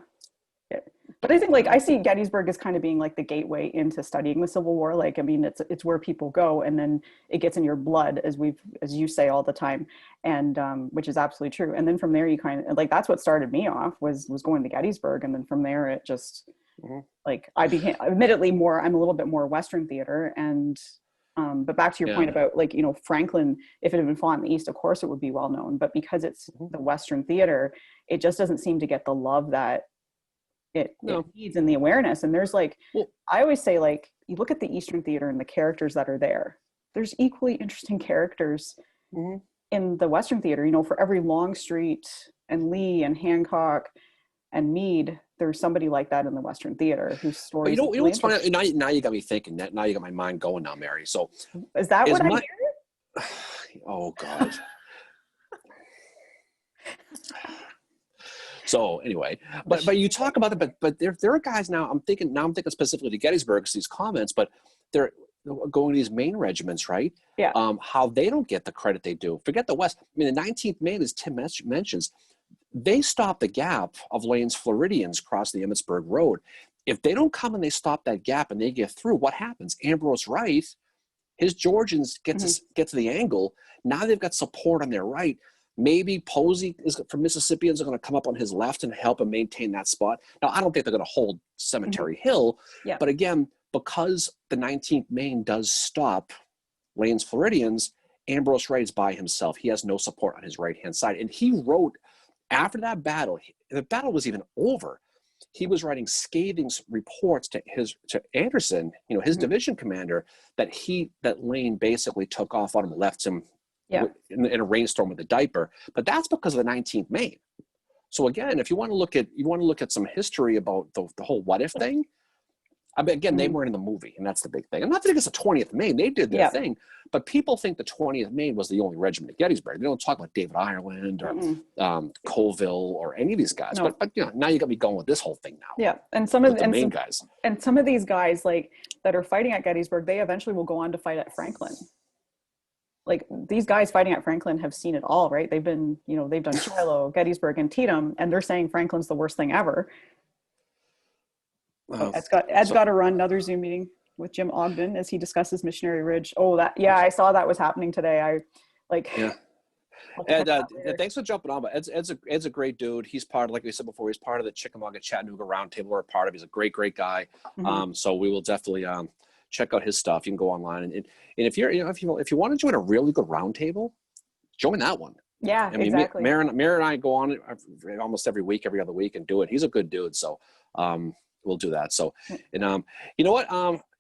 But I think I see Gettysburg as kind of being like the gateway into studying the Civil War. Like, I mean, it's where people go, and then it gets in your blood, as you say all the time, and which is absolutely true. And then from there, you kind of like that's what started me off was going to Gettysburg, and then from there it just like I became admittedly I'm a little bit more Western theater and. But back to your point about Franklin, if it had been fought in the East, of course it would be well known, but because it's the Western theater, it just doesn't seem to get the love that it needs in the awareness. And there's like, I always say, like, you look at the Eastern Theater and the characters that are there, there's equally interesting characters in the Western Theater. You know, for every Longstreet and Lee and Hancock and Meade, there's somebody like that in the Western Theater whose story. You know what's funny? Now you got me thinking. Now you got my mind going now, Mary. So is that what I hear? Oh God. So anyway, but you talk about it, but there are guys now. I'm thinking specifically to Gettysburg, these comments, but they're going to these Maine regiments, right? Yeah. How they don't get the credit they do. Forget the West. I mean, the 19th Maine, as Tim mentions, they stop the gap of Lane's Floridians across the Emmitsburg Road. If they don't come and they stop that gap and they get through, what happens? Ambrose Wright, his Georgians get to the angle. Now they've got support on their right. Maybe Posey from Mississippians are going to come up on his left and help him maintain that spot. Now, I don't think they're going to hold Cemetery Hill, but again, because the 19th Maine does stop Lane's Floridians, Ambrose Wright is by himself. He has no support on his right-hand side. And he wrote, after that battle, the battle was even over, he was writing scathing reports to Anderson, you know, his division commander, that Lane basically took off on him and left him in a rainstorm with a diaper. But that's because of the 19th Maine. So again, if you want to look at some history about the whole what if thing, I mean, again, they weren't in the movie, and that's the big thing. I'm not thinking it's the 20th Maine. They did their thing, but people think the 20th Maine was the only regiment at Gettysburg. They don't talk about David Ireland or Colville or any of these guys. No. But you know, now you got me going with this whole thing now. Yeah, and some of these guys like that are fighting at Gettysburg, they eventually will go on to fight at Franklin. Like these guys fighting at Franklin have seen it all, right? They've done Shiloh, Gettysburg, and Antietam, and they're saying Franklin's the worst thing ever. Ed's got to run another Zoom meeting with Jim Ogden as he discusses Missionary Ridge. I saw that was happening today. Ed, thanks for jumping on. But Ed's a great dude. He's part of, like we said before, he's part of the Chickamauga Chattanooga Roundtable we're a part of. He's a great guy. So we will definitely check out his stuff. You can go online and if you want to join a really good roundtable, join that one. Yeah, I mean, exactly. Mayor and I go on almost every other week and do it. He's a good dude. So we'll do that. So, and you know what?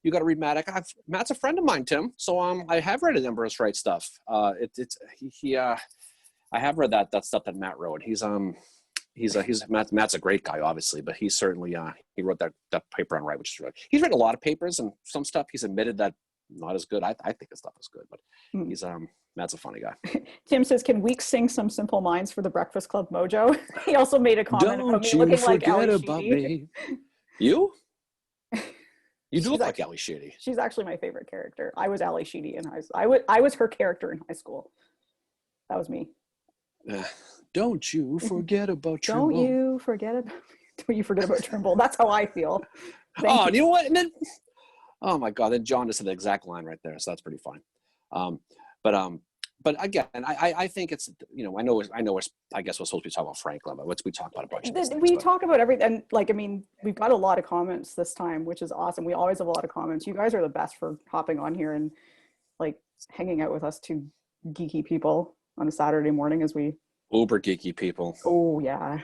You got to read Matt. Matt's a friend of mine, Tim. So I have read Ambrose Wright stuff. I have read that stuff that Matt wrote. Matt's a great guy, obviously, but he certainly he wrote that paper on Wright, which is really, he's written a lot of papers, and some stuff he's admitted that not as good. I think his stuff is good, but he's Matt's a funny guy. Tim says, can Weeks sing some Simple Minds for the Breakfast Club Mojo? He also made a comment about me looking like Ali Sheedy. You do look like Ali Sheedy. She's actually my favorite character. I was Ali Sheedy in high school. I was her character in high school. That was me. Don't you forget about Trimble. Don't you forget about Trimble. That's how I feel. You know what? And then, oh my God, then John just said the exact line right there. So that's pretty fine. But again, I think it's, you know, I know. I guess we're supposed to be talking about Franklin, but we talk about a bunch of things. We talk about everything, and like, I mean, we've got a lot of comments this time, which is awesome. We always have a lot of comments. You guys are the best for hopping on here and like hanging out with us two geeky people on a Saturday morning as we uber geeky people. Oh yeah,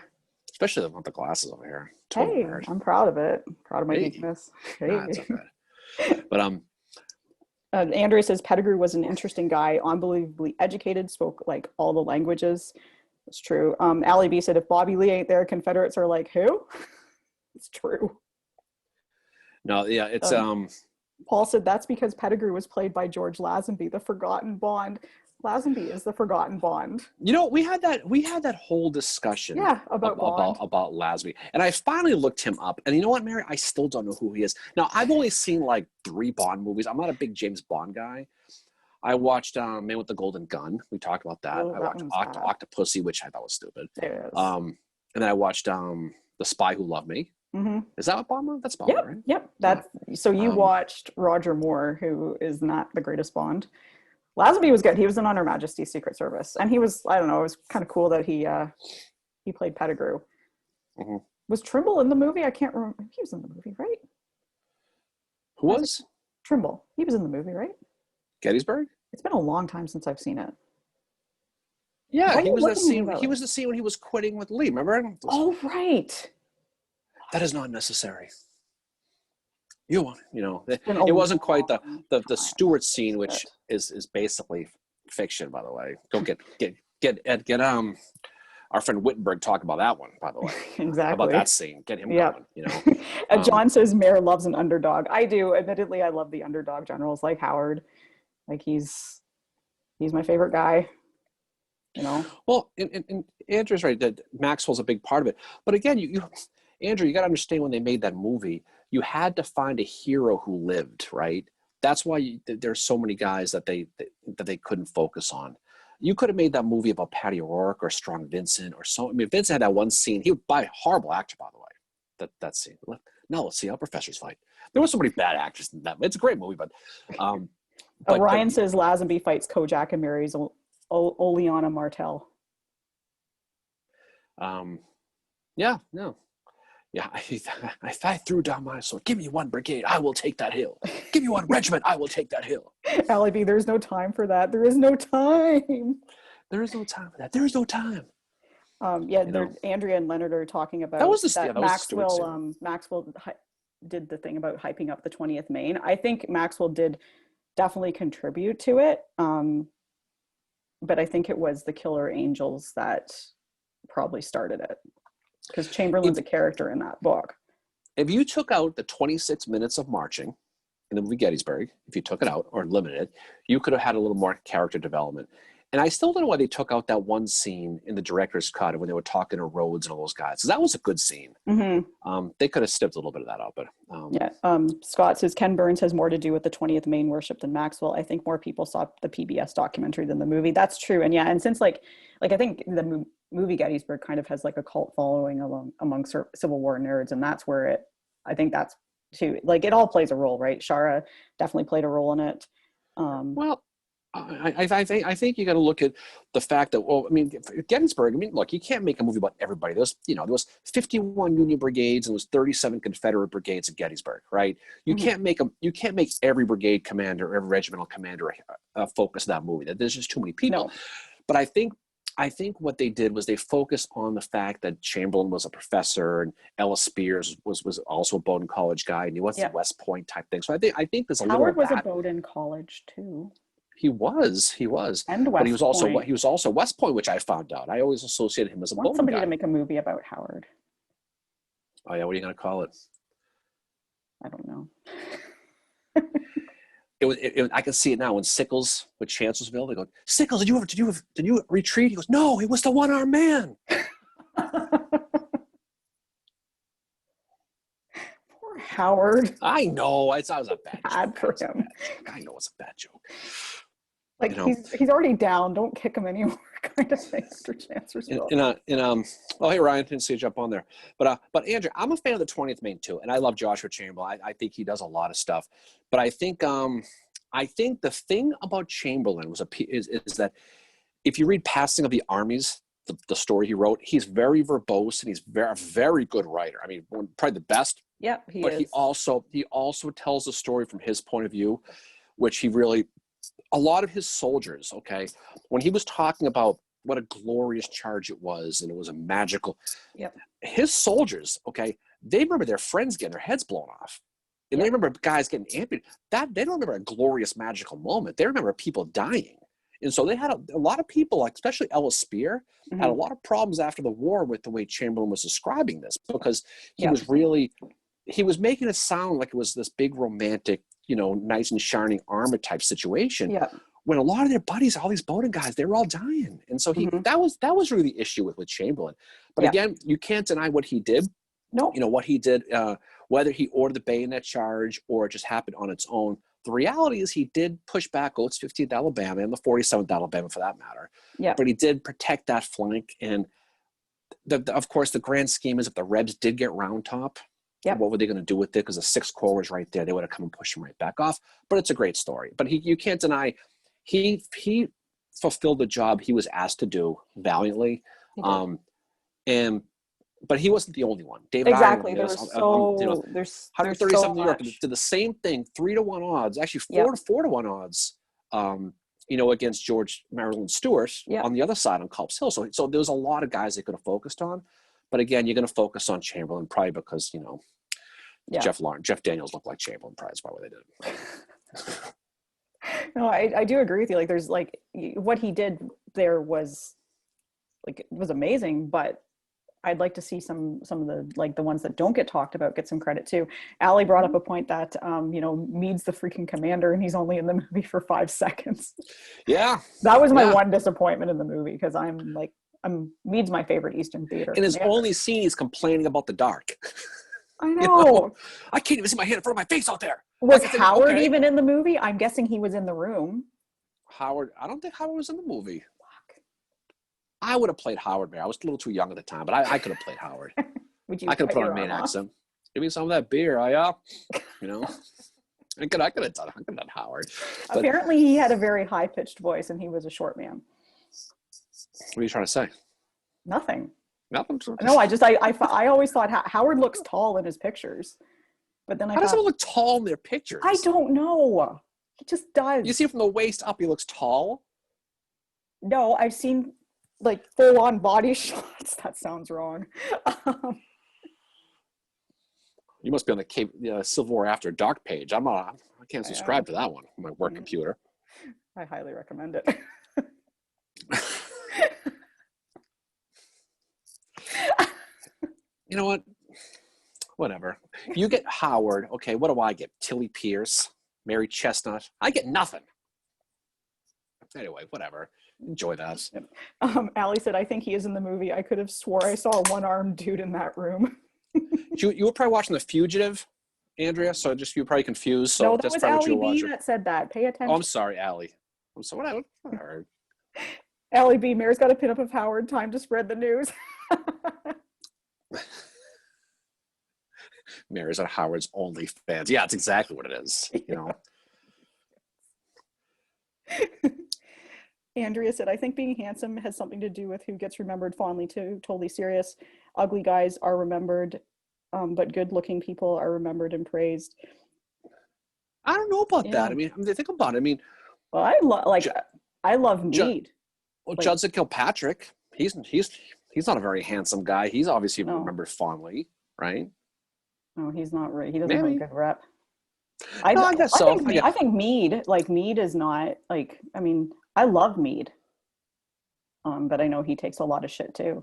especially the one with the glasses over here. Hey, I'm proud of it. Proud of my geekiness. Hey. Nah, it's okay. But Andrea says Pettigrew was an interesting guy, unbelievably educated, spoke like all the languages. It's true. Allie B said, if Bobby Lee ain't there, Confederates are like, who? It's true. No, yeah, it's Paul said that's because Pettigrew was played by George Lazenby, the forgotten Bond. Lazenby is the forgotten Bond. You know, we had that whole discussion about Lazenby. And I finally looked him up. And you know what, Mary? I still don't know who he is. Now, I've only seen like 3 Bond movies. I'm not a big James Bond guy. I watched Man with the Golden Gun. We talked about that. I watched Octopussy, which I thought was stupid. And then I watched The Spy Who Loved Me. Mm-hmm. Is that what Bond? That's Bond, right? Yep. So you watched Roger Moore, who is not the greatest Bond. Lazenby was good. He was in On Her Majesty's Secret Service, and he was, I don't know, it was kind of cool that he played Pettigrew. Mm-hmm. Was Trimble in the movie? I can't remember. He was in the movie, right? Who was? Trimble. He was in the movie, right? Gettysburg? It's been a long time since I've seen it. Yeah, he was the scene when he was quitting with Lee. Remember? Oh, right. That is not necessary. You know, it Been a wasn't quite the long Stewart scene, time. which is basically fiction, by the way. Go get our friend Wittenberg talk about that one, by the way. Exactly. How about that scene? Get him Yeah. going, you know. John says Mayor loves an underdog. I do. Admittedly, I love the underdog generals like Howard. Like he's my favorite guy. You know. Well, and Andrew's right that Maxwell's a big part of it. But again, you Andrew, you got to understand when they made that movie, you had to find a hero who lived, right? That's why there's so many guys that they couldn't focus on. You could have made that movie about Patty O'Rourke or Strong Vincent or so. I mean, Vincent had that one scene. He would buy a horrible actor, by the way. That scene. Now let's see how professors fight. There were so many bad actors in that. It's a great movie, but Ryan says Lazenby fights Kojak and marries Oleana Martell. Yeah, no. Yeah, if I threw down my sword, give me one brigade, I will take that hill. Give me one regiment, I will take that hill. Allie B, there's no time for that. There is no time. There is no time for that. There is no time. Andrea and Leonard are talking about Maxwell did the thing about hyping up the 20th Maine. I think Maxwell did definitely contribute to it. But I think it was the Killer Angels that probably started it. Because Chamberlain's a character in that book. If you took out the 26 minutes of marching in the movie Gettysburg, if you took it out or limited it, you could have had a little more character development. And I still don't know why they took out that one scene in the director's cut when they were talking to Rhodes and all those guys. So that was a good scene. Mm-hmm. They could have snipped a little bit of that out. But Scott says Ken Burns has more to do with the 20th Maine worship than Maxwell. I think more people saw the PBS documentary than the movie. That's true. And and since I think the movie Gettysburg kind of has like a cult following among Civil War nerds, and that's where I think that's too, like it all plays a role, right? Shara definitely played a role in it. I think you got to look at the fact that, well, I mean, Gettysburg, I mean, look, you can't make a movie about everybody. There was 51 Union brigades and there was 37 Confederate brigades at Gettysburg, right? You can't make every brigade commander, every regimental commander focus that movie. There's just too many people. No. But I think what they did was they focused on the fact that Chamberlain was a professor and Ellis Spears was also a Bowdoin College guy and he was a West Point type thing. So I think there's a little Howard of was that. a Bowdoin College too. He was, and West but he was Point. also West Point, which I found out. I always associated him as a Bowdoin guy. Somebody to make a movie about Howard. Oh yeah, what are you going to call it? I don't know. I can see it now when Sickles with Chancellorsville. They go, Sickles, did you retreat? He goes, no, it was the one-armed man. Poor Howard. I know. It was a bad joke. For him. I know it's a bad joke. Like he's already down. Don't kick him anymore, kind of thing after Chancellorsville. Hey Ryan, didn't see you jump on there, but Andrew, I'm a fan of the 20th Maine too, and I love Joshua Chamberlain. I think he does a lot of stuff, but I think the thing about Chamberlain is that if you read Passing of the Armies, the story he wrote, he's very verbose and he's a very good writer. I mean, probably the best. Yeah, he is. He also tells the story from his point of view, which he really. A lot of his soldiers, okay, when he was talking about what a glorious charge it was and it was a magical, his soldiers, okay, they remember their friends getting their heads blown off. And they remember guys getting amputated. They don't remember a glorious magical moment. They remember people dying. And so they had a lot of people, like especially Ellis Spear, had a lot of problems after the war with the way Chamberlain was describing this because he was making it sound like it was this big romantic, nice and shining armor type situation. Yeah. When a lot of their buddies, all these Bowdoin guys, they were all dying. And so that was really the issue with Chamberlain. But again, you can't deny what he did. No. What he did, whether he ordered the bayonet charge or it just happened on its own. The reality is he did push back Oates 15th Alabama and the 47th Alabama for that matter. Yeah. But he did protect that flank. And of course, the grand scheme is if the Rebs did get Round Top, what were they going to do with it? Because the 6th Corps was right there. They would have come and pushed him right back off. But it's a great story. But you can't deny he fulfilled the job he was asked to do valiantly. But he wasn't the only one. David exactly. Iron, there's 137 New York did the same thing, 3-1 odds, actually 4-1 odds. Against George Maryland Stewart on the other side on Culp's Hill. So there was a lot of guys they could have focused on. But again, you're going to focus on Chamberlain probably because, Yeah. Jeff Daniels looked like Chamberlain. Probably that's why they did it. No, I do agree with you. Like, there's like what he did there was like, it was amazing, but I'd like to see some of the, like, the ones that don't get talked about get some credit too. Allie brought up a point that, Meade's the freaking commander and he's only in the movie for 5 seconds. Yeah. That was my one disappointment in the movie, because Meade's my favorite Eastern Theater In his commander. only scene, he's complaining about the dark. I know. I can't even see my hand in front of my face out there. Was Howard even in the movie? I'm guessing he was in the room. Howard, I don't think Howard was in the movie. Fuck. I would have played Howard, man. I was a little too young at the time, but I could have played Howard. I could have put on a Maine accent. Give me some of that beer, I could have done Howard. But apparently he had a very high-pitched voice and he was a short man. What are you trying to say? Nothing. Nothing. No, I always thought Howard looks tall in his pictures, but then how does he look tall in their pictures? I don't know. He just does. You see from the waist up, he looks tall. No, I've seen like full-on body shots. That sounds wrong. You must be on the Civil War After Dark page. I can't subscribe to that one on my work computer. I highly recommend it. You know what? Whatever. You get Howard. Okay, what do I get? Tilly Pierce, Mary Chestnut. I get nothing. Anyway, whatever. Enjoy that. Allie said, I think he is in the movie. I could have swore I saw a one-armed dude in that room. You were probably watching The Fugitive, Andrea, so you were probably confused. So no, that was Allie B that said that. Pay attention. Oh, I'm sorry, Allie. I'm sorry. Whatever. Allie B, Mayor's got a pin-up of Howard. Time to spread the news. Mary's on Howard's OnlyFans. Yeah, that's exactly what it is. Andrea said, I think being handsome has something to do with who gets remembered fondly too. Totally serious. Ugly guys are remembered, but good-looking people are remembered and praised. I don't know about that. I mean, think about it. Well, I love Meade. Judson Kilpatrick. He's not a very handsome guy. He's obviously remembered fondly, right? No, he's not right. He doesn't have a good rep. I guess so. I think Meade is not like. I mean, I love Meade, but I know he takes a lot of shit too.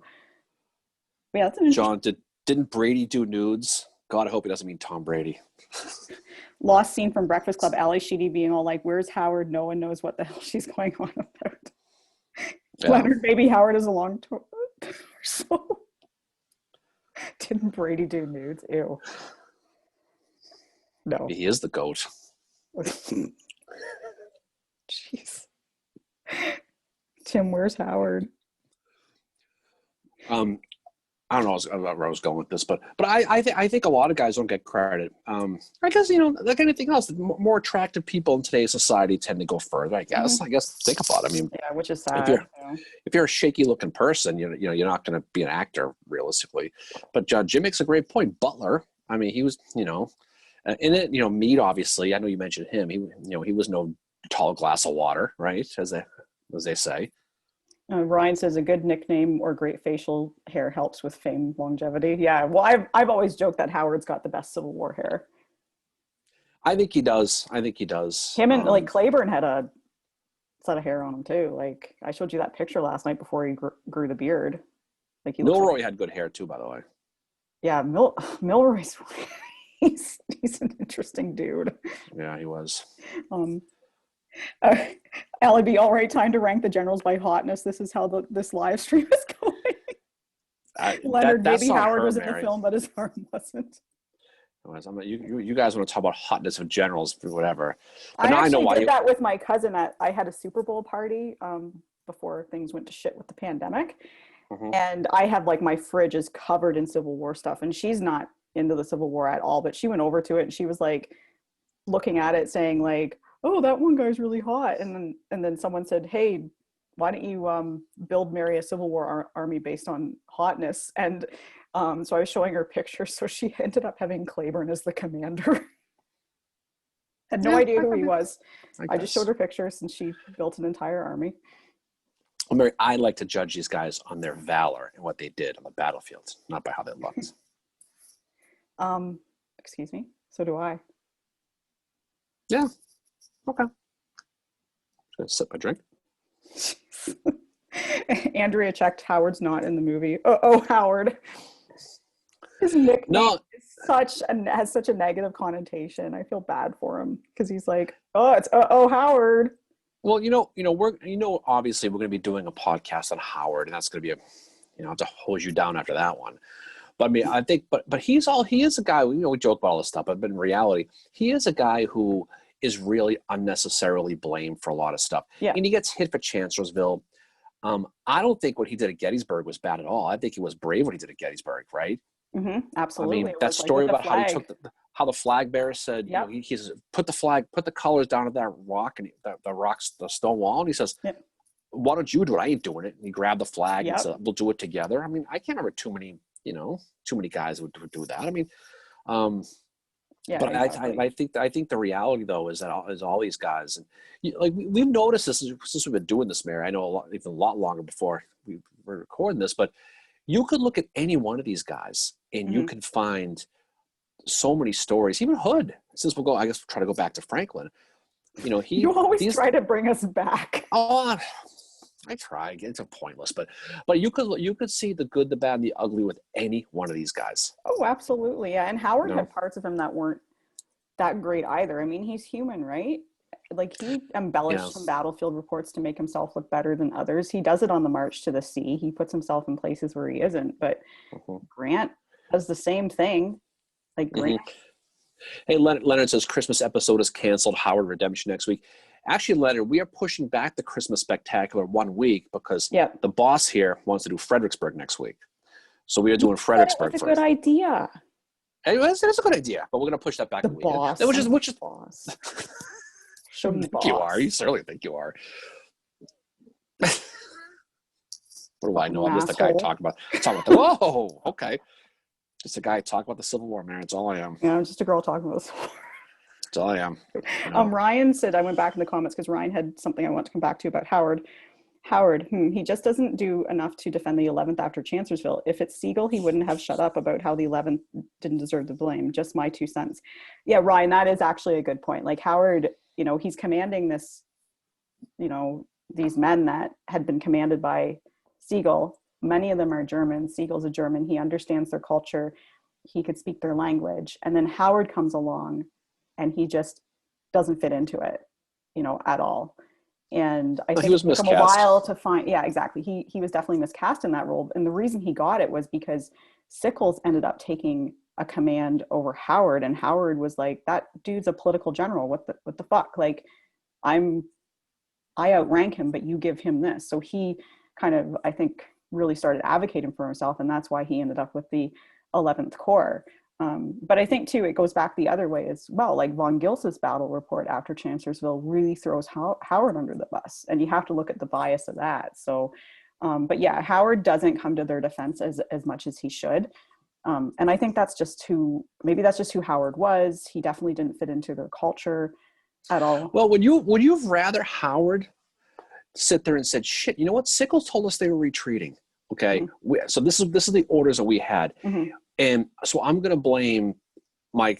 But yeah, that's an John, didn't Brady do nudes? God, I hope he doesn't mean Tom Brady. Lost scene from Breakfast Club. Ali Sheedy being all like, "Where's Howard? No one knows what the hell she's going on about." Yeah. Leonard, baby Howard is a long torso. Didn't Brady do nudes? Ew. No. He is the GOAT. Jeez. Tim, where's Howard? I don't know where I was going with this, but I think a lot of guys don't get credit. I guess, like anything else, more attractive people in today's society tend to go further, I guess. I guess think about it. I mean, yeah, which is sad. If you're a shaky looking person, you're not going to be an actor realistically. But Jim makes a great point. Butler, I mean, he was, in it, Meade, obviously, I know you mentioned him. He was no tall glass of water, right? As they say. Ryan says a good nickname or great facial hair helps with fame longevity. Yeah, well, I've always joked that Howard's got the best Civil War hair. I think he does. Him and Claiborne had a set of hair on him too. Like I showed you that picture last night before he grew the beard. Like Milroy had good hair too, by the way. Yeah, Milroy's he's an interesting dude. Yeah, he was. Allie B, all right, time to rank the generals by hotness. This is how this live stream is going. Leonard, maybe Howard was in the film, but his arm wasn't. You guys want to talk about hotness of generals, whatever. But I know why did that with my cousin. I had a Super Bowl party before things went to shit with the pandemic. And I have my fridge is covered in Civil War stuff, and she's not into the Civil War at all, but she went over to it and she was looking at it saying oh, that one guy's really hot. And then someone said, hey, why don't you marry a Civil War army based on hotness? And so I was showing her pictures. So she ended up having Claiborne as the commander. Had no idea who he was. I just showed her pictures and she built an entire army. Well, Mary, I like to judge these guys on their valor and what they did on the battlefield, not by how they looked. Excuse me. So do I. Yeah. Okay. Just gonna sip my drink. Andrea checked. Howard's not in the movie. Oh, Howard. His nickname has such a negative connotation. I feel bad for him because he's like, oh, it's Howard. Well, obviously we're going to be doing a podcast on Howard, and that's going to be I have to hose you down after that one. But I mean, I think, but he is a guy. We joke about all this stuff, but in reality, he is a guy who is really unnecessarily blamed for a lot of stuff. Yeah. And he gets hit for Chancellorsville. I don't think what he did at Gettysburg was bad at all. I think he was brave what he did at Gettysburg, right? Mm-hmm, absolutely. I mean, that story about how the flag bearer said, yep. He says, put the colors down to that rock, and the stone wall, and he says, yep. Why don't you do it? I ain't doing it. And he grabbed the flag and said, we'll do it together. I mean, I can't remember too many guys would do that. I mean, but exactly. I think the reality though is that all these guys, and we've noticed this since we've been doing this, Mary. I know even a lot longer before we were recording this, but you could look at any one of these guys and you can find so many stories. Even Hood, since I guess we'll try to go back to Franklin. You always try to bring us back. Oh, I try. It's pointless, but you could see the good, the bad, and the ugly with any one of these guys. Oh, absolutely, yeah. And Howard had parts of him that weren't that great either. I mean, he's human, right? Like he embellished some battlefield reports to make himself look better than others. He does it on the march to the sea. He puts himself in places where he isn't. But Grant does the same thing. Like Grant. Hey, Leonard says Christmas episode is canceled. Howard redemption next week. Actually, Leonard, we are pushing back the Christmas Spectacular 1 week because the boss here wants to do Fredericksburg next week. So we are doing Fredericksburg first. That's a good idea. Anyways, it's a good idea, but we're going to push that back a week. Which is boss. You are. You certainly think you are. What do I know? I'm just a guy talking about whoa, okay. Just a guy talking about the Civil War, man. It's all I am. Yeah, I'm just a girl talking about the Civil War. That's all I am. Ryan said, I went back in the comments because Ryan had something I want to come back to about Howard. He just doesn't do enough to defend the 11th after Chancellorsville. If it's Sigel, he wouldn't have shut up about how the 11th didn't deserve the blame. Just my 2 cents. Yeah, Ryan, that is actually a good point. Like Howard, he's commanding this, these men that had been commanded by Sigel. Many of them are German. Siegel's a German. He understands their culture. He could speak their language. And then Howard comes along and he just doesn't fit into it, at all. And I think it took him a while to find, exactly. He was definitely miscast in that role. And the reason he got it was because Sickles ended up taking a command over Howard, and Howard was like, that dude's a political general. What the fuck? Like, I outrank him, but you give him this. So he kind of, I think, really started advocating for himself, and that's why he ended up with the 11th Corps. But I think too, it goes back the other way as well. Like von Gilsa's battle report after Chancellorsville really throws Howard under the bus, and you have to look at the bias of that. So, but yeah, Howard doesn't come to their defense as much as he should. And I think that's just who Howard was. He definitely didn't fit into their culture at all. Well, would you have rather Howard sit there and said, shit, you know what? Sickles told us they were retreating. Okay. Mm-hmm. So this is the orders that we had. Mm-hmm. And so I'm going to blame my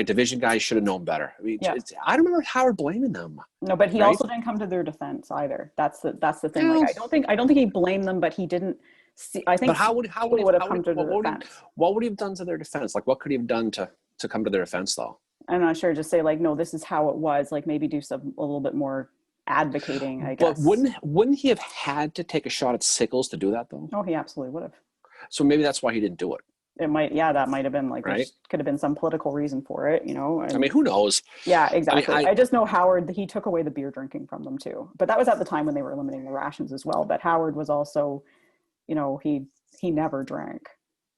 division guys should have known better. I mean, I don't remember Howard blaming them. No, but he also didn't come to their defense either. That's the thing. Like, I don't think he blamed them, but he didn't see, I think. But how would he have come to their defense? What would he have done to their defense? Like, what could he have done to come to their defense though? I'm not sure. Just say like, no, this is how it was. Like maybe do a little bit more advocating, I guess. But wouldn't he have had to take a shot at Sickles to do that though? Oh, he absolutely would have. So maybe that's why he didn't do it. It might, that might have been like, there could have been some political reason for it, And, I mean, who knows? Yeah, exactly. I just know Howard, he took away the beer drinking from them too. But that was at the time when they were limiting the rations as well. But Howard was also, he never drank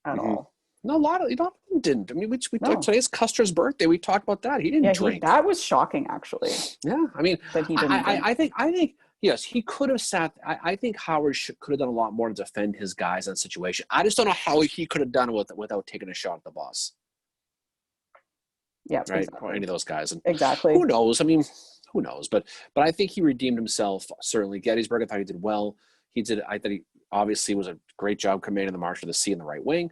at all. No, a lot of them didn't. I mean, today's Custer's birthday. We talked about that. He didn't drink. That was shocking, actually. Yeah, I mean, that he didn't. I think yes, he could have sat. I think Howard could have done a lot more to defend his guys in that situation. I just don't know how he could have done it without taking a shot at the boss. Yeah, right. Exactly. Or any of those guys. And exactly. Who knows? I mean, who knows? But I think he redeemed himself. Certainly, Gettysburg. I thought he did well. I thought he obviously was a great job commanding the March of the Sea in the right wing.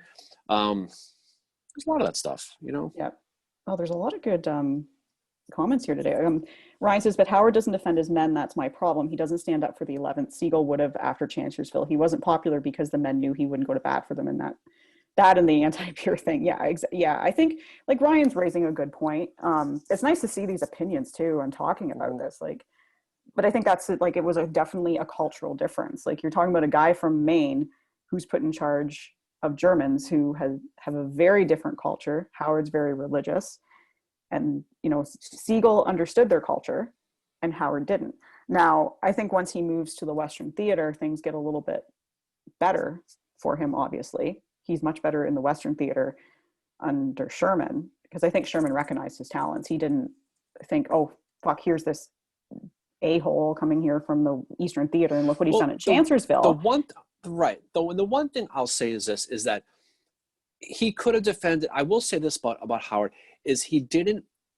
There's a lot of that stuff, you know? Yeah. Oh, there's a lot of good comments here today. Ryan says, but Howard doesn't defend his men. That's my problem. He doesn't stand up for the 11th. Sigel would have after Chancellorsville. He wasn't popular because the men knew he wouldn't go to bat for them, and that and the anti-peer thing. Yeah, yeah. I think like Ryan's raising a good point. It's nice to see these opinions too and talking about this. Like, but I think that's like, it was definitely a cultural difference. Like you're talking about a guy from Maine who's put in charge of Germans who have a very different culture. Howard's very religious. And, you know, Sigel understood their culture and Howard didn't. Now, I think once he moves to the Western Theater, things get a little bit better for him, obviously. He's much better in the Western Theater under Sherman, because I think Sherman recognized his talents. He didn't think, oh, fuck, here's this a-hole coming here from the Eastern Theater, and look what he's done at Chancellorsville. The one thing I'll say is this, is that he could have defended, I will say this about Howard, is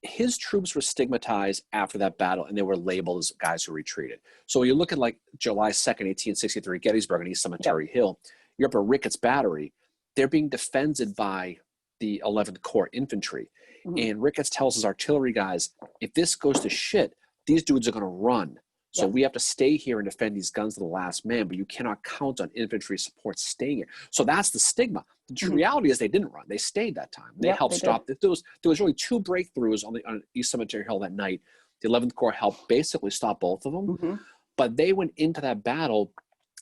his troops were stigmatized after that battle, and they were labeled as guys who retreated. So you look at like July 2nd, 1863, Gettysburg and East Cemetery Hill, you're up at Ricketts Battery, they're being defended by the 11th Corps infantry. Mm-hmm. And Ricketts tells his artillery guys, if this goes to shit, these dudes are going to run. So we have to stay here and defend these guns to the last man, but you cannot count on infantry support staying here. So that's the stigma. The reality is they didn't run. They stayed that time. They helped stop. There was really two breakthroughs on East Cemetery Hill that night. The 11th Corps helped basically stop both of them. But they went into that battle.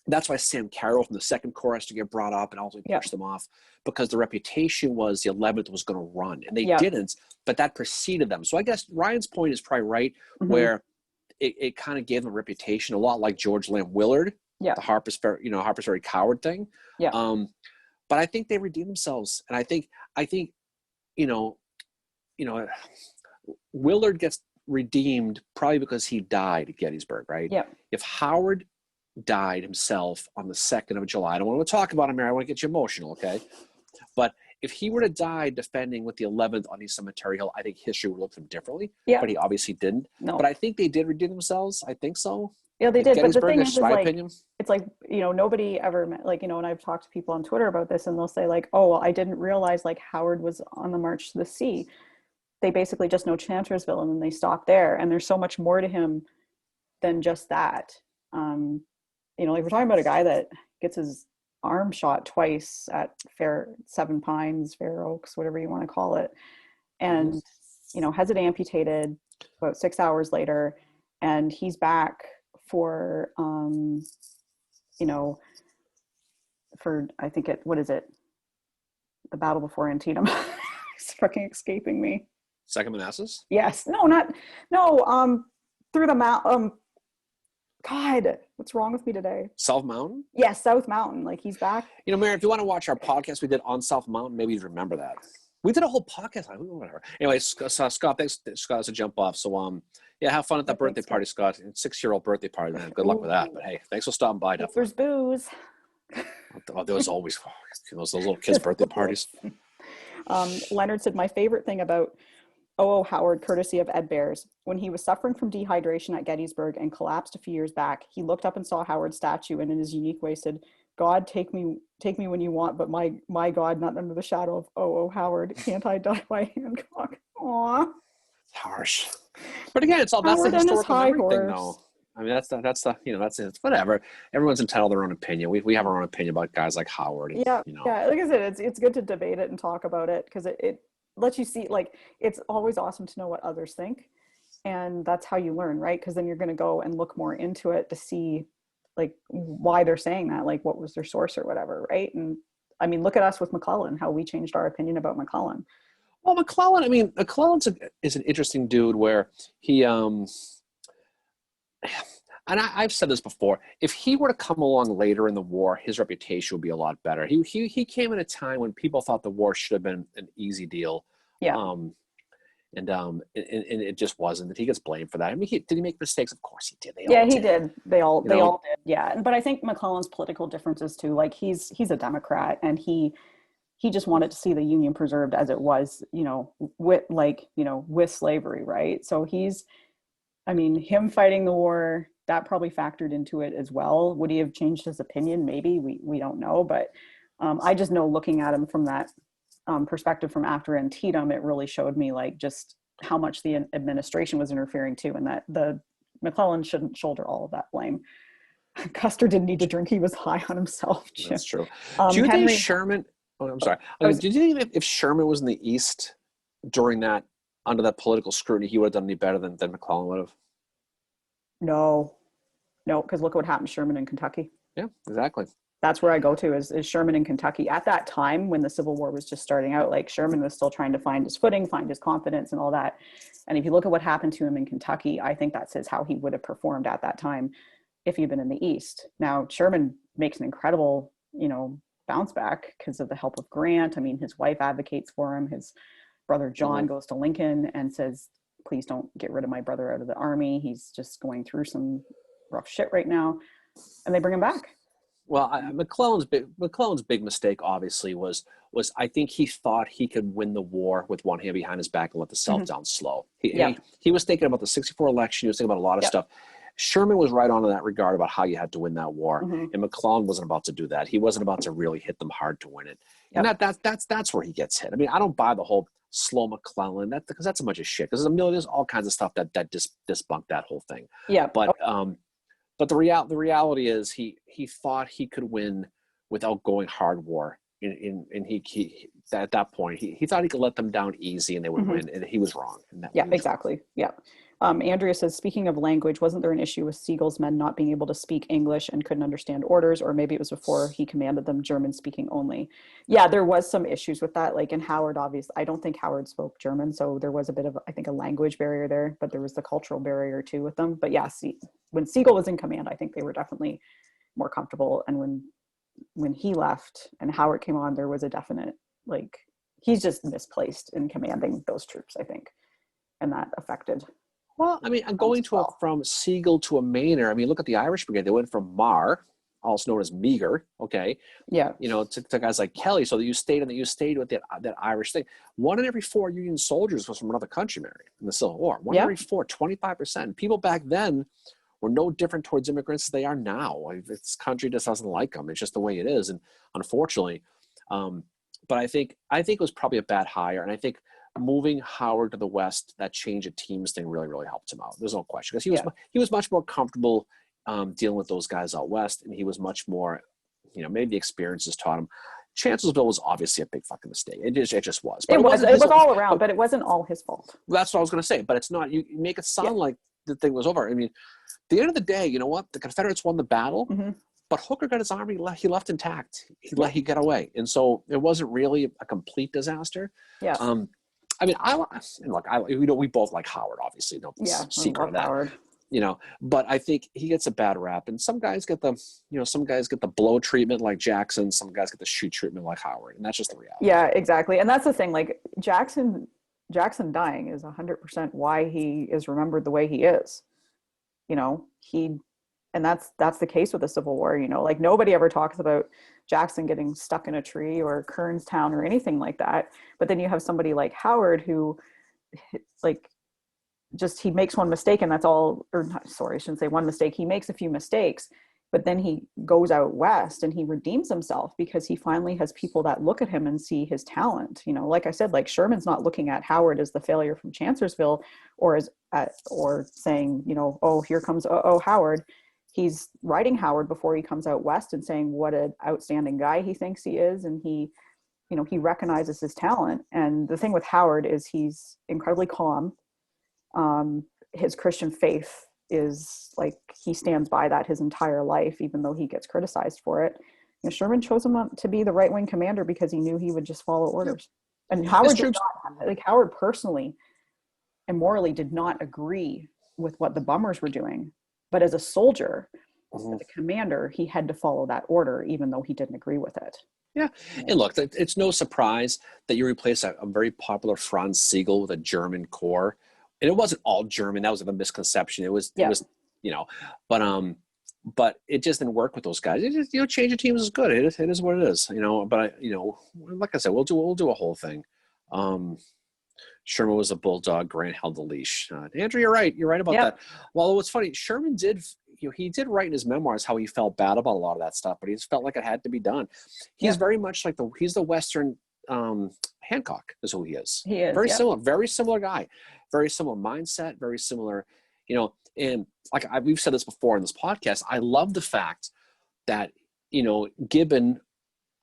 That's why Sam Carroll from the 2nd Corps has to get brought up and also push them off, because the reputation was the 11th was going to run. And they didn't, but that preceded them. So I guess Ryan's point is probably right, where it kind of gave them a reputation, a lot like George Lamb Willard, the Harper's Ferry coward thing. But I think they redeemed themselves, and I think Willard gets redeemed probably because he died at Gettysburg, right? If Howard died himself on the 2nd of July, I don't want to talk about him here. I want to get you emotional, okay? But if he were to die defending with the 11th on East Cemetery Hill, I think history would look at him differently. But he obviously didn't. No. But I think they did redeem themselves. I think so. Yeah, they did. But the thing is like, it's like, you know, nobody ever, like, you know, and I've talked to people on Twitter about this, and they'll say like, oh, well, I didn't realize like Howard was on the march to the sea. They basically just know Chancellorsville, and then they stop there. And there's so much more to him than just that. You know, like we're talking about a guy that gets his arm shot twice at Seven Pines, Fair Oaks, whatever you want to call it, and you know, has it amputated about 6 hours later, and he's back for you know, for I think the battle before Antietam. It's fucking escaping me. Second Manassas? Yes. Through the God, what's wrong with me today? South Mountain? Yes, South Mountain. Like he's back. You know, Mary, if you want to watch our podcast we did on South Mountain, maybe you'd remember that. We did a whole podcast on it. Whatever. Anyway, Scott, thanks. Scott has to jump off. So, have fun at that birthday party, Scott. 6-year-old birthday party, man. Good luck with that. But hey, thanks for stopping by. If there's booze. Oh, there was always those little kids' birthday parties. Leonard said, my favorite thing about O.O. Howard, courtesy of Ed Bears, when he was suffering from dehydration at Gettysburg and collapsed a few years back, he looked up and saw Howard's statue, and in his unique way said, God, take me when you want, but my God, not under the shadow of O.O. Howard. Can't I die by Hancock? Aw. It's harsh. But again, that's the historical memory thing, though. I mean, that's it. Whatever. Everyone's entitled to their own opinion. We have our own opinion about guys like Howard. And, yeah. Like I said, it's good to debate it and talk about it, because it lets you see, like, it's always awesome to know what others think, and that's how you learn, right? Because then you're going to go and look more into it to see like why they're saying that, like what was their source or whatever, right? And I mean, look at us with McClellan, how we changed our opinion about McClellan. Well, McClellan is an interesting dude, where he and I've said this before, if he were to come along later in the war, his reputation would be a lot better. He came at a time when people thought the war should have been an easy deal. And it just wasn't. That he gets blamed for that. I mean, did he make mistakes? Of course he did. He did. They all did. Yeah. But I think McClellan's political differences too, like he's a Democrat, and he just wanted to see the Union preserved as it was, with slavery, right? So him fighting the war that probably factored into it as well. Would he have changed his opinion? Maybe. We don't know. But I just know, looking at him from that perspective from after Antietam, it really showed me like just how much the administration was interfering too, and that the McClellan shouldn't shoulder all of that blame. Custer didn't need to drink. He was high on himself. That's true. Do you think Sherman, I'm sorry. Do you think if Sherman was in the East during that, under that political scrutiny, he would have done any better than McClellan would have? No, because look what happened to Sherman in Kentucky. Yeah, exactly. That's where I go to is Sherman in Kentucky. At that time, when the Civil War was just starting out, like Sherman was still trying to find his footing, find his confidence and all that. And if you look at what happened to him in Kentucky, I think that says how he would have performed at that time if he'd been in the East. Now, Sherman makes an incredible, bounce back because of the help of Grant. I mean, his wife advocates for him. His brother John goes to Lincoln and says, please don't get rid of my brother out of the army. He's just going through some rough shit right now. And they bring him back. Well, McClellan's big mistake obviously was I think he thought he could win the war with one hand behind his back and let the South down slow. He was thinking about the 64 election. He was thinking about a lot of stuff. Sherman was right on in that regard about how you had to win that war, and McClellan wasn't about to do that. He wasn't about to really hit them hard to win it, and that's where he gets hit. I mean, I don't buy the whole slow McClellan because that's a bunch of shit. Because there's all kinds of stuff that disbunked that whole thing. Yeah, but the reality is he thought he could win without going hard war. And he at that point he thought he could let them down easy and they would win, and he was wrong. Exactly. Yeah. Andrea says, speaking of language, wasn't there an issue with Sigel's men not being able to speak English and couldn't understand orders? Or maybe it was before he commanded them German speaking only. Yeah, there was some issues with that. Like in Howard, obviously, I don't think Howard spoke German. So there was a bit of, I think, a language barrier there, but there was the cultural barrier too with them. But yeah, when Sigel was in command, I think they were definitely more comfortable. And when he left and Howard came on, there was a definite, like, he's just misplaced in commanding those troops, I think. And that affected. Well, I mean, going from Sigel to a Maynard, I mean, look at the Irish Brigade. They went from Mar, also known as Meagher, okay? Yeah. To guys like Kelly, so that you stayed with that Irish thing. 1 in every 4 Union soldiers was from another country, Mary, in the Civil War. 1 in every 4, 25%. People back then were no different towards immigrants as they are now. This country just doesn't like them. It's just the way it is, and unfortunately. But I think it was probably a bad hire, and I think moving Howard to the West, that change of teams thing really, really helped him out. There's no question, because he was much more comfortable dealing with those guys out West, and he was much more, maybe the experiences taught him. Chancellorsville was obviously a big fucking mistake. It just was. But it was all around, but it wasn't all his fault. That's what I was going to say. But it's not. You make it sound like the thing was over. I mean, at the end of the day, you know what? The Confederates won the battle. But Hooker got his army. He left intact. He got away, and so it wasn't really a complete disaster. Yeah. I mean, we both like Howard, obviously. No secret of that. Howard. But I think he gets a bad rap, and some guys get the blow treatment like Jackson. Some guys get the shoot treatment like Howard, and that's just the reality. Yeah, exactly. And that's the thing. Like Jackson dying is 100% why he is remembered the way he is. And that's the case with the Civil War. Like nobody ever talks about Jackson getting stuck in a tree or Kernstown or anything like that. But then you have somebody like Howard who, like, just he makes one mistake and that's all. Or sorry, I shouldn't say one mistake. He makes a few mistakes, but then he goes out West and he redeems himself because he finally has people that look at him and see his talent. Like I said, like Sherman's not looking at Howard as the failure from Chancellorsville or saying, oh, here comes Howard. He's writing Howard before he comes out West and saying what an outstanding guy he thinks he is. And he recognizes his talent. And the thing with Howard is he's incredibly calm. His Christian faith is like, he stands by that his entire life, even though he gets criticized for it. Sherman chose him to be the right wing commander because he knew he would just follow orders. And Howard personally and morally did not agree with what the bummers were doing. But as a soldier, as a commander, he had to follow that order, even though he didn't agree with it. Yeah. And look, it's no surprise that you replace a very popular Franz Sigel with a German corps. And it wasn't all German. That was a misconception. It was, but it just didn't work with those guys. It just, change of teams is good. It is what it is, but like I said, we'll do a whole thing. Sherman was a bulldog. Grant held the leash. Andrew, you're right. You're right about that. Well, what's funny, Sherman did, he did write in his memoirs how he felt bad about a lot of that stuff, but he just felt like it had to be done. He's very much like he's the Western Hancock is who he is. He is very similar guy, very similar mindset, very similar, and like we've said this before in this podcast, I love the fact that, Gibbon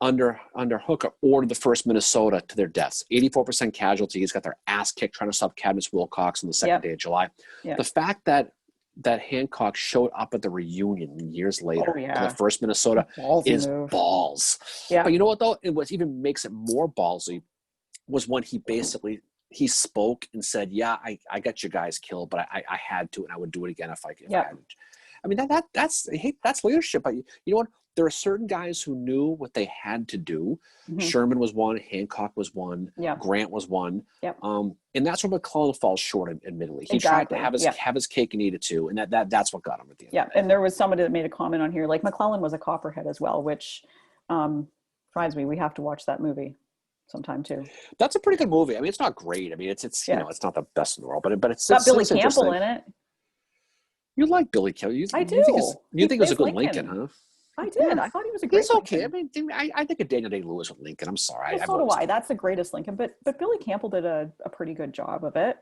under Hooker ordered the 1st Minnesota to their deaths. 84% casualties, got their ass kicked trying to stop Cadmus Wilcox on the 2nd day of July. The fact that Hancock showed up at the reunion years later to the 1st Minnesota is balls. Yeah. But you know what though? What even makes it more ballsy was when he spoke and said, "Yeah, I got you guys killed, but I had to, and I would do it again if I had to." I mean, that's leadership. But you know what? There are certain guys who knew what they had to do. Sherman was one. Hancock was one. Grant was one. And that's where McClellan falls short, admittedly. He tried to have his cake and eat it too. And that's what got him at the end. Yeah. And there was somebody that made a comment on here, like McClellan was a copperhead as well, which reminds me, we have to watch that movie sometime too. That's a pretty good movie. I mean, it's not great. I mean, it's it's not the best in the world, but it's got Billy Campbell in it. You like Billy Campbell? I do. You think it was a good Lincoln, huh? I did. I thought he was a great He's okay. Lincoln. I mean, I think of Daniel Day-Lewis with Lincoln. I'm sorry. Well, so do I. That's the greatest Lincoln. But Billy Campbell did a pretty good job of it.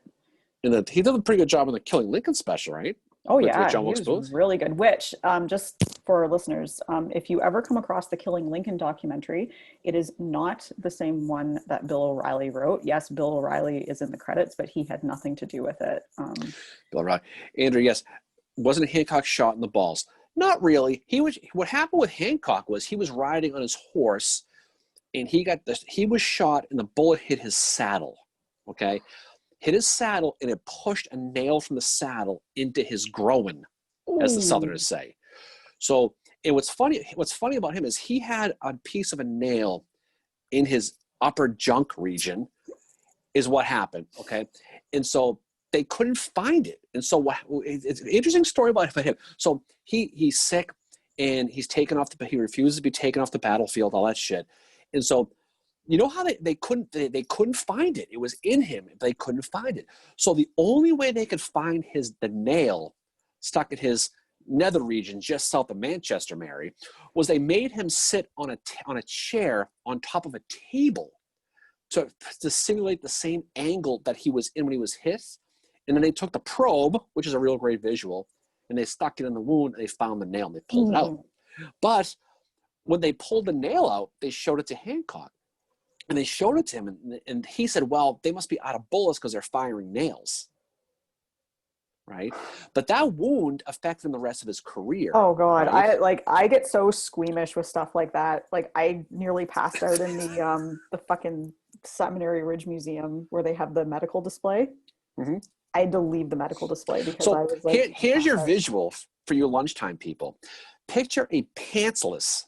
And he did a pretty good job in the Killing Lincoln special, right? Oh, yeah. He was really good. Which, just for our listeners, if you ever come across the Killing Lincoln documentary, it is not the same one that Bill O'Reilly wrote. Yes, Bill O'Reilly is in the credits, but he had nothing to do with it. Bill O'Reilly. Andrew, yes. Wasn't Hancock shot in the balls? Not really. What happened with Hancock was he was riding on his horse, and he was shot, and the bullet hit his saddle. Okay, hit his saddle, and it pushed a nail from the saddle into his groin, as the Southerners say. So, and what's funny about him is he had a piece of a nail in his upper junk region, is what happened. Okay, and so they couldn't find it. And so it's an interesting story about him. So he's sick, and he refuses to be taken off the battlefield, all that shit. And so, you know how they couldn't find it. It was in him. They couldn't find it. So the only way they could find the nail stuck in his nether region just south of Manchester, Mary, was they made him sit on a chair on top of a table to simulate the same angle that he was in when he was hit. And then they took the probe, which is a real great visual, and they stuck it in the wound, and they found the nail, and they pulled it out. But when they pulled the nail out, they showed it to Hancock. And they showed it to him, and he said, well, they must be out of bullets because they're firing nails. Right? But that wound affected him the rest of his career. Oh, God. Right? I get so squeamish with stuff like that. Like, I nearly passed out in the fucking Seminary Ridge Museum where they have the medical display. I had to leave the medical display because I was like, here's your visual for you lunchtime people. Picture a pantsless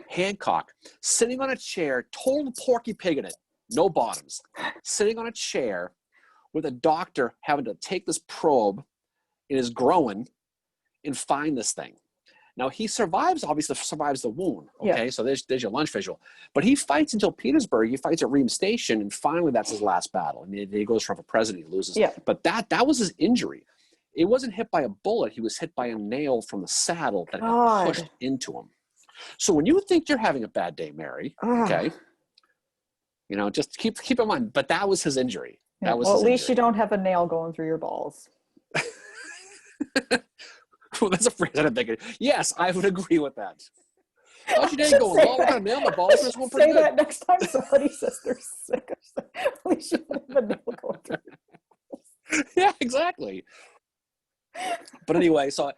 Hancock sitting on a chair, total Porky Pig in it, no bottoms, sitting on a chair with a doctor having to take this probe in his groin and find this thing. Now he obviously survives the wound. Okay, so there's your lunch visual. But he fights until Petersburg. He fights at Ream Station, and finally that's his last battle. And he goes for president. He loses. But that was his injury. It wasn't hit by a bullet. He was hit by a nail from the saddle that got pushed into him. So when you think you're having a bad day, Mary, okay, just keep in mind. But that was his injury. That was. Well, at least you don't have a nail going through your balls. Well, that's a phrase I didn't think of. Yes, I would agree with that. How's your day going? Well, I got a nail in the balls. This one pretty good. Say that next time somebody says they're sick. At least you don't have a nail going through your balls. Yeah, exactly. But anyway, so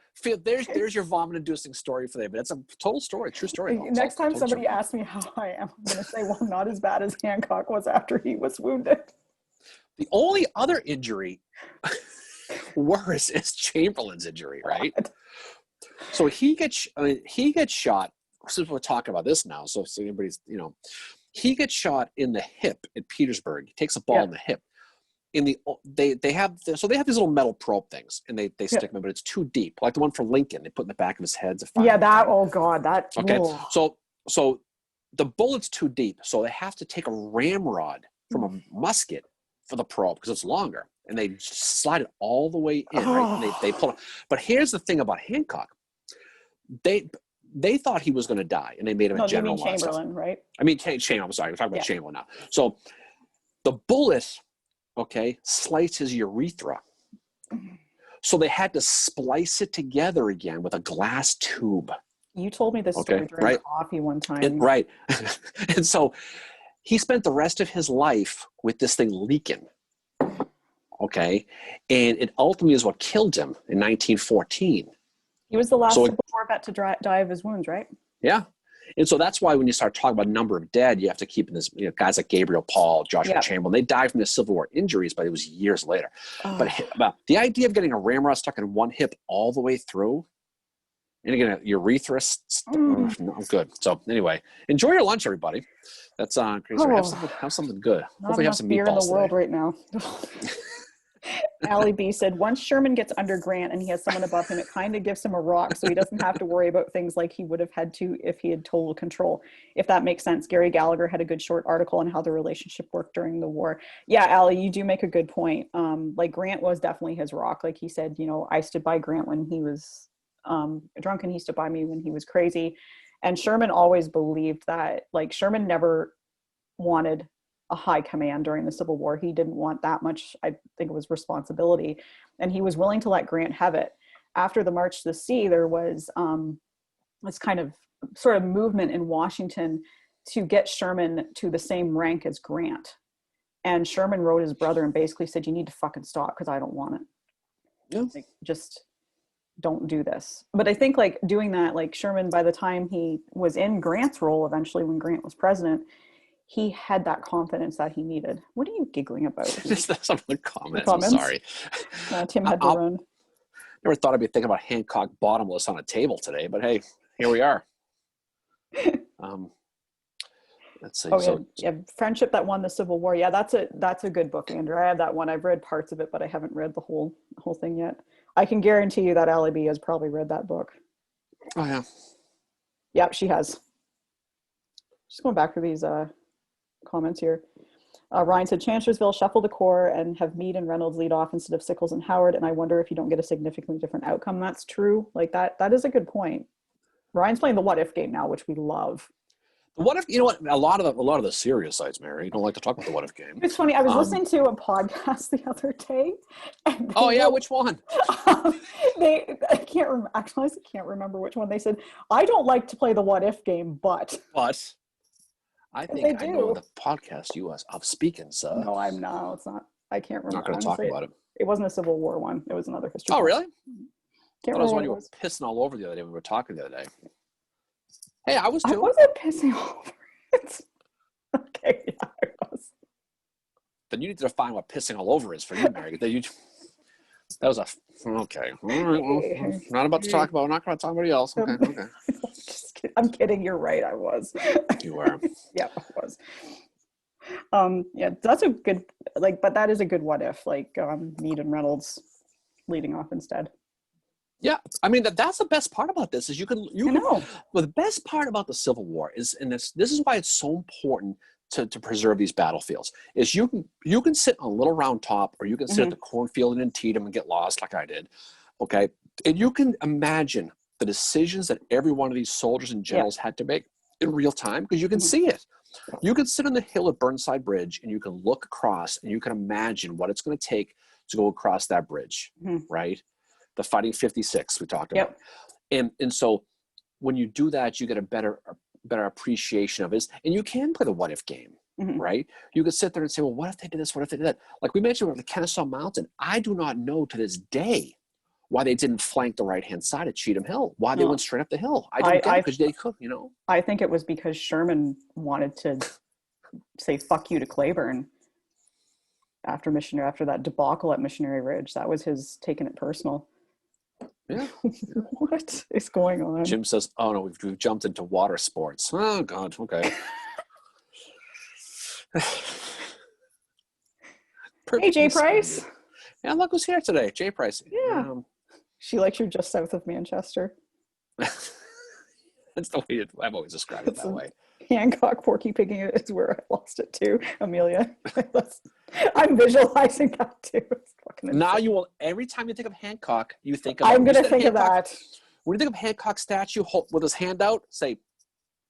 there's your vomit-inducing story for them. But it's a total story, true story. Next time somebody asks me how I am, I'm going to say, well, not as bad as Hancock was after he was wounded. The only other injury worse is Chamberlain's injury, right? So he gets shot. Since we're talking about this now, so everybody's, he gets shot in the hip at Petersburg. He takes a ball in the hip. They have these little metal probe things, and they stick them in, but it's too deep, like the one for Lincoln. They put in the back of his head to find. Oh God, that. Okay, so the bullet's too deep, so they have to take a ramrod from a musket for the probe because it's longer. and they slide it all the way in, right? And they pull it. But here's the thing about Hancock. They thought he was going to die, and they made him a general. You mean Chamberlain, right? I mean, Chamberlain. I'm sorry. We're talking about Chamberlain now. So the bullet, okay, sliced his urethra. So they had to splice it together again with a glass tube. You told me this story during coffee one time. Right. And so he spent the rest of his life with this thing leaking. Okay. And it ultimately is what killed him in 1914. He was the last Civil War vet to die of his wounds, right? Yeah. And so that's why when you start talking about number of dead, you have to keep in this, guys like Gabriel Paul, Joshua Chamberlain, they died from the Civil War injuries, but it was years later. But the idea of getting a ramrod stuck in one hip all the way through, and again, a urethra, no, good. So anyway, enjoy your lunch, everybody. That's crazy. Have something good. Hopefully have some beer in the world today. right now. Allie B said, once Sherman gets under Grant and he has someone above him, it kind of gives him a rock so he doesn't have to worry about things like he would have had to if he had total control, if that makes sense. Gary Gallagher had a good short article on how the relationship worked during the war. Yeah, Allie, you do make a good point. Like Grant was definitely his rock. Like he said, I stood by Grant when he was drunk and he stood by me when he was crazy. And Sherman always believed that, like, Sherman never wanted a high command during the Civil War. He didn't want that much, I think it was responsibility, and he was willing to let Grant have it. After the March to the Sea, there was this kind of sort of movement in Washington to get Sherman to the same rank as Grant. And Sherman wrote his brother and basically said, you need to fucking stop because I don't want it. Yeah. Like, just don't do this. But I think like doing that, like Sherman, by the time he was in Grant's role, eventually when Grant was president, he had that confidence that he needed. What are you giggling about? Just some of the comments. I'm sorry. Tim had to run. Never thought I'd be thinking about Hancock bottomless on a table today, but hey, here we are. Let's see. Friendship That Won the Civil War. Yeah, that's a good book, Andrew. I have that one. I've read parts of it, but I haven't read the whole thing yet. I can guarantee you that Allie B has probably read that book. Oh yeah. Yep, she has. Just going back to these comments here. Ryan said, Chancellorsville shuffle the core and have Meade and Reynolds lead off instead of Sickles and Howard, and I wonder if you don't get a significantly different outcome. That's true. Like that is a good point. Ryan's playing the what if game now, which we love. What if, what, a lot of the serious sites, Mary, you don't like to talk about the what if game. It's funny. I was listening to a podcast the other day. Which one? I can't remember which one. They said, I don't like to play the what if game, but I think I know the podcast you are speaking, sir. No, I'm not. It's not. I can't remember. I'm not going to talk about it. It wasn't a Civil War one. It was another history. Oh, really? Can't remember. I was when you were pissing all over the other day when we were talking the other day. Hey, I was too. I wasn't pissing all over it. Okay, yeah, I was. Then you need to define what pissing all over is for you, Mary. That was okay. Not about to talk about. We're not going to talk about anybody else. Okay. Just kidding. I'm kidding. You're right. I was. You were. Yeah, I was. Yeah, that's a good but that is a good what if, like Meade and Reynolds leading off instead. Yeah, I mean that's the best part about this is you can know. Well, the best part about the Civil War is, and this is why it's so important to preserve these battlefields, is you can sit on a little round top, or you can sit at the cornfield in Antietam and get lost like I did, okay? And you can imagine the decisions that every one of these soldiers and generals had to make in real time, because you can see it. You can sit on the hill at Burnside Bridge and you can look across and you can imagine what it's going to take to go across that bridge, right? The Fighting 56 we talked about. And so when you do that, you get a better appreciation of it. And you can play the what if game, right? You could sit there and say, well, what if they did this? What if they did that? Like we mentioned with the Kennesaw Mountain, I do not know to this day why they didn't flank the right-hand side at Cheatham Hill, why they went straight up the hill. I don't get it, because they could, I think it was because Sherman wanted to say fuck you to Claiborne after that debacle at Missionary Ridge. That was his taking it personal. Yeah. What is going on? Jim says, oh no, we've jumped into water sports. Oh God, okay. Hey, Jay Price. Splendid. Yeah, look who's here today. Jay Price. Yeah. She likes you just south of Manchester. That's the way I've always described it that way. Hancock, Porky Picking is where I lost it too. Amelia. I'm visualizing that too. It's fucking Now insane. you will, every time you think of Hancock, you think of, I'm going to think of that. When you think of Hancock statue with his hand out, say,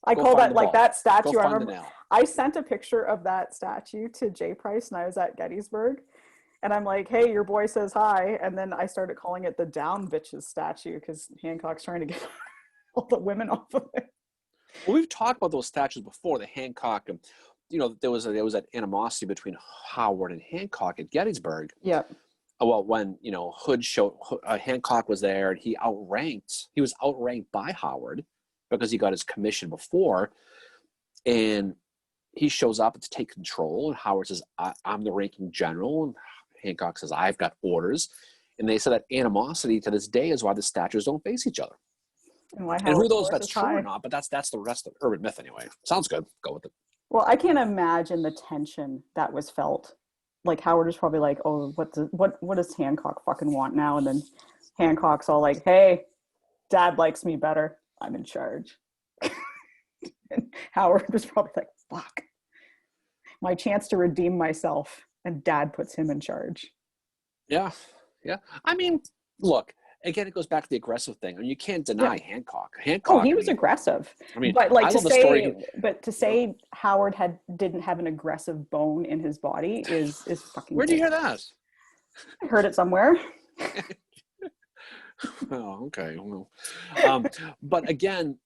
I go call find that the like ball. that statue. Go I find the remember nail. I sent a picture of that statue to Jay Price and I was at Gettysburg. And I'm like, hey, your boy says hi. And then I started calling it the Down Bitches statue because Hancock's trying to get all the women off of it. Well, we've talked about those statues before, the Hancock. You know, there was that animosity between Howard and Hancock at Gettysburg. Yeah. Well, when, you know, Hancock was there and he was outranked by Howard because he got his commission before. And he shows up to take control. And Howard says, I'm the ranking general. And Hancock says, I've got orders. And they said that animosity to this day is why the statues don't face each other. And who knows if that's true or not, but that's the rest of urban myth anyway. Sounds good. Go with it. Well, I can't imagine the tension that was felt. Like Howard was probably like, oh, what does Hancock fucking want now? And then Hancock's all like, hey, Dad likes me better. I'm in charge. And Howard was probably like, fuck. My chance to redeem myself. And Dad puts him in charge. Yeah. Yeah. I mean, look, again, it goes back to the aggressive thing. I mean, you can't deny Hancock. Oh, he was aggressive. I mean, but like to say Howard didn't have an aggressive bone in his body is fucking. Where'd you hear that? I heard it somewhere. Oh, okay. Well, but again,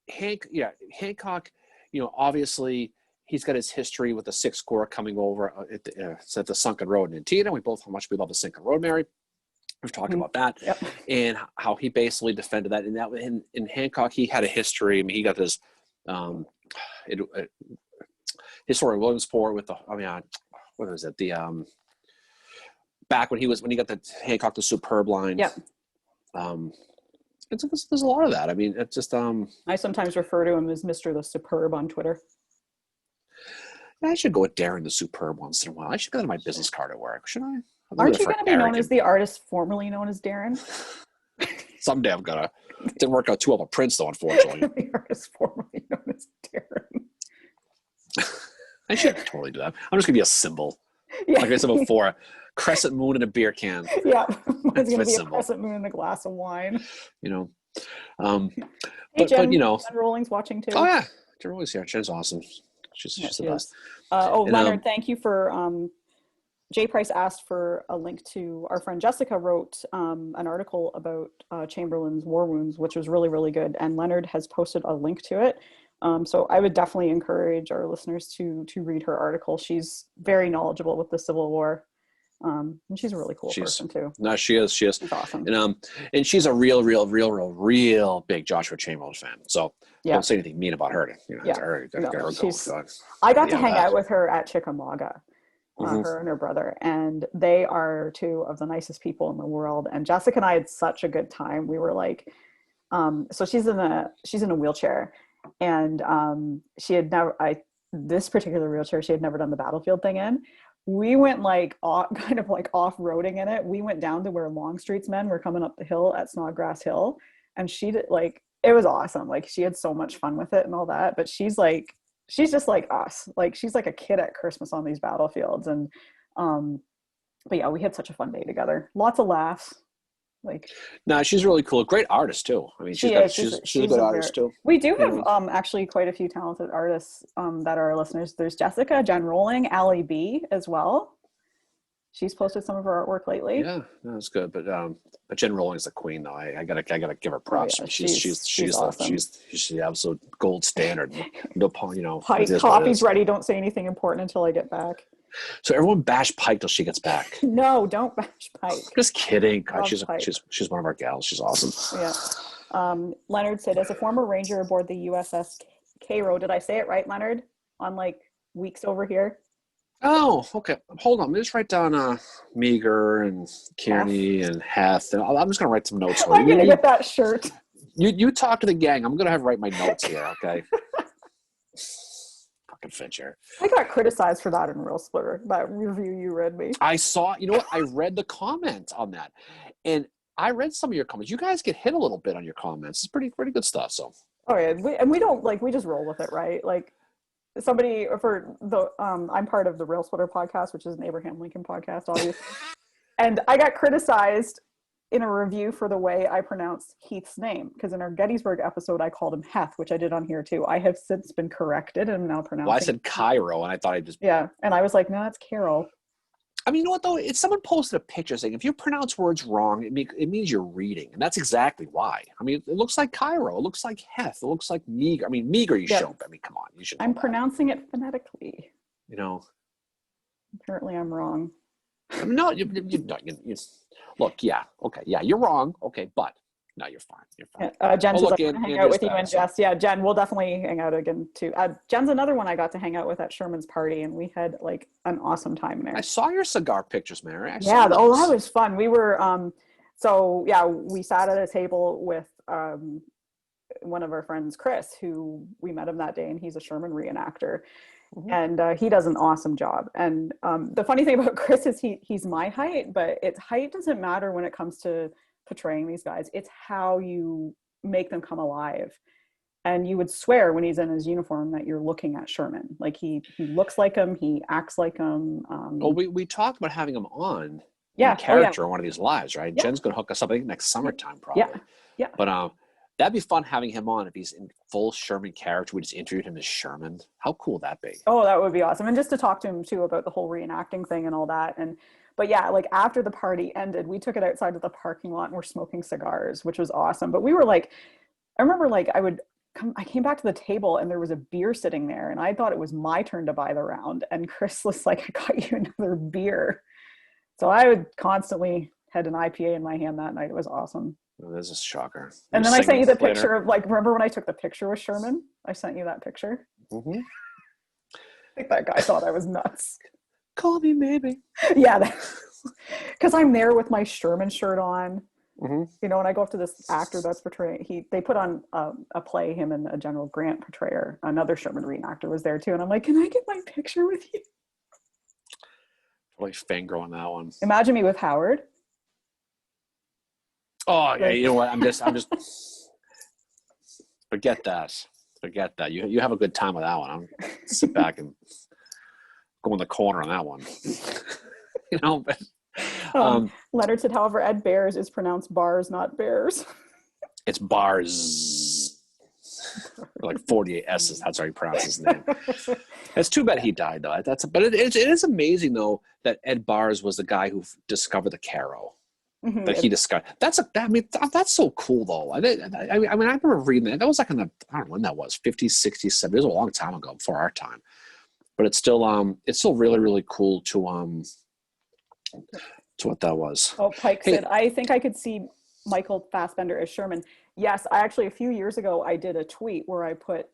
Hancock, you know, obviously he's got his history with the Sixth Corps coming over at the Sunken Road in Antietam. We both how much we love the Sunken Road, Mary. We've talked about that. Yep. And how he basically defended that. And that in Hancock, he had a history. I mean, he got this history of Williamsport with what was it? The back when he got the Hancock the Superb line. Yep. There's a lot of that. I mean, it's just I sometimes refer to him as Mr. the Superb on Twitter. I should go with Darren the Superb once in a while. I should get that on my business card at work. Should I? Aren't you going to be known as the artist formerly known as Darren? Someday I'm gonna. Didn't work out too well with Prince though, unfortunately. The artist formerly known as Darren. I should totally do that. I'm just gonna be a symbol. Yeah. Like I said before, a crescent moon in a beer can. Yeah, it's gonna be symbol. A crescent moon in a glass of wine. You know. Hey, Jen, but you know, Jen Rowling's watching too. Oh yeah, Jen Rowling's here. Jen's awesome. She's the best. Leonard, thank you for. Jay Price asked for a link to our friend Jessica wrote an article about Chamberlain's war wounds, which was really, really good. And Leonard has posted a link to it. So I would definitely encourage our listeners to read her article. She's very knowledgeable with the Civil War. And she's a really cool person too. No, she is. She's awesome. And she's a real big Joshua Chamberlain fan. So don't say anything mean about her. You know, I got to hang out with her at Chickamauga. Her and her brother, and they are two of the nicest people in the world. And Jessica and I had such a good time. We were like, so she's in a wheelchair, and she had never this particular wheelchair she had never done the battlefield thing in. We went like kind of like off-roading in it. We went down to where Longstreet's men were coming up the hill at Snodgrass Hill, and she did it was awesome. Like she had so much fun with it and all that. But she's just like us. Like she's like a kid at Christmas on these battlefields. And but yeah, we had such a fun day together. Lots of laughs. She's really cool. Great artist too. I mean, she's a good artist too. We do have actually quite a few talented artists that are our listeners. There's Jessica, Jen Rowling, Allie B as well. She's posted some of her artwork lately. Yeah, that's good. But Jen Rowling is the queen, though. I gotta give her props. Oh, yeah, she's awesome. She's the absolute gold standard. No, Pike, coffee's ready. Don't say anything important until I get back. So everyone bash Pike till she gets back. No, don't bash Pike. Just kidding. God, she's one of our gals. She's awesome. Yeah. Leonard said, as a former ranger aboard the USS Cairo, did I say it right, Leonard? On weeks over here. Oh, okay. Hold on. Let me just write down Meager and Kearney and Heth. And I'm just going to write some notes. I'm going to get that shirt. You talk to the gang. I'm going to write my notes here, okay? Fucking Fincher. I got criticized for that in Real Splitter, that review you read me. I saw, you know what? I read the comment on that. And I read some of your comments. You guys get hit a little bit on your comments. It's pretty good stuff, so. Oh, yeah. We don't, we just roll with it, right? somebody for the I'm part of the Rail Splitter podcast, which is an Abraham Lincoln podcast, obviously. And I got criticized in a review for the way I pronounced Heath's name, because in our Gettysburg episode I called him Heth, which I did on here too. I have since been corrected and I'm now pronouncing. Well, I said Cairo, and I thought I just and I was like, no, that's Carol. I mean, you know what though? If someone posted a picture saying if you pronounce words wrong, it means you're reading, and that's exactly why. I mean, it looks like Cairo, it looks like Heth, it looks like meager. I mean, meager you shouldn't. I mean, come on, you should. I'm pronouncing it phonetically. You know. Apparently, I'm wrong. No, you look, yeah, okay, yeah, you're wrong, okay, but no, you're fine. You're fine. Jen says, I'm going to hang out with you and Jess. Yeah, Jen, we'll definitely hang out again too. Jen's another one I got to hang out with at Sherman's party, and we had like an awesome time there. I saw your cigar pictures, Mary. That was fun. We were, we sat at a table with one of our friends, Chris, who we met him that day, and he's a Sherman reenactor. Mm-hmm. And he does an awesome job. And the funny thing about Chris is he's my height, but height doesn't matter when it comes to portraying these guys. It's how you make them come alive. And you would swear when he's in his uniform that you're looking at Sherman. Like he looks like him, he acts like him. We talked about having him on in character on one of these lives, right? Yeah. Jen's going to hook us up, I think, next summertime probably. Yeah. But that'd be fun having him on if he's in full Sherman character. We just interviewed him as Sherman. How cool would that be? Oh, that would be awesome. And just to talk to him too about the whole reenacting thing and all that. But yeah, like after the party ended, we took it outside of the parking lot and we're smoking cigars, which was awesome. But we were like, I remember like I came back to the table and there was a beer sitting there and I thought it was my turn to buy the round. And Chris was like, I got you another beer. So I would constantly had an IPA in my hand that night. It was awesome. Oh, this is a shocker. And then I sent you the picture of like, remember when I took the picture with Sherman? I sent you that picture. Mm-hmm. I think that guy thought I was nuts. Call me maybe. Yeah, because I'm there with my Sherman shirt on. Mm-hmm. You know, when I go up to this actor that's portraying, they put on a play, him and a General Grant portrayer, another Sherman reenactor was there too. And I'm like, can I get my picture with you? Totally fangirl on that one. Imagine me with Howard. Oh, yeah, you know what? I'm just forget that. Forget that. You have a good time with that one. I'm sit back and go in the corner on that one. You know, but Leonard said, however, Ed Bears is pronounced bars, not bears. It's bars. Like 48 S's. That's how he pronounced his name. It's too bad he died though. But it is amazing though that Ed Bars was the guy who discovered the Caro. Mm-hmm. That he discovered. That's so cool though. I mean, I remember reading that. That was like I don't know when that was, 50s, 60s, 70s. It was a long time ago, before our time. But it's still really, really cool to what that was. Oh, Pike said, I think I could see Michael Fassbender as Sherman. Yes, I actually, a few years ago, I did a tweet where I put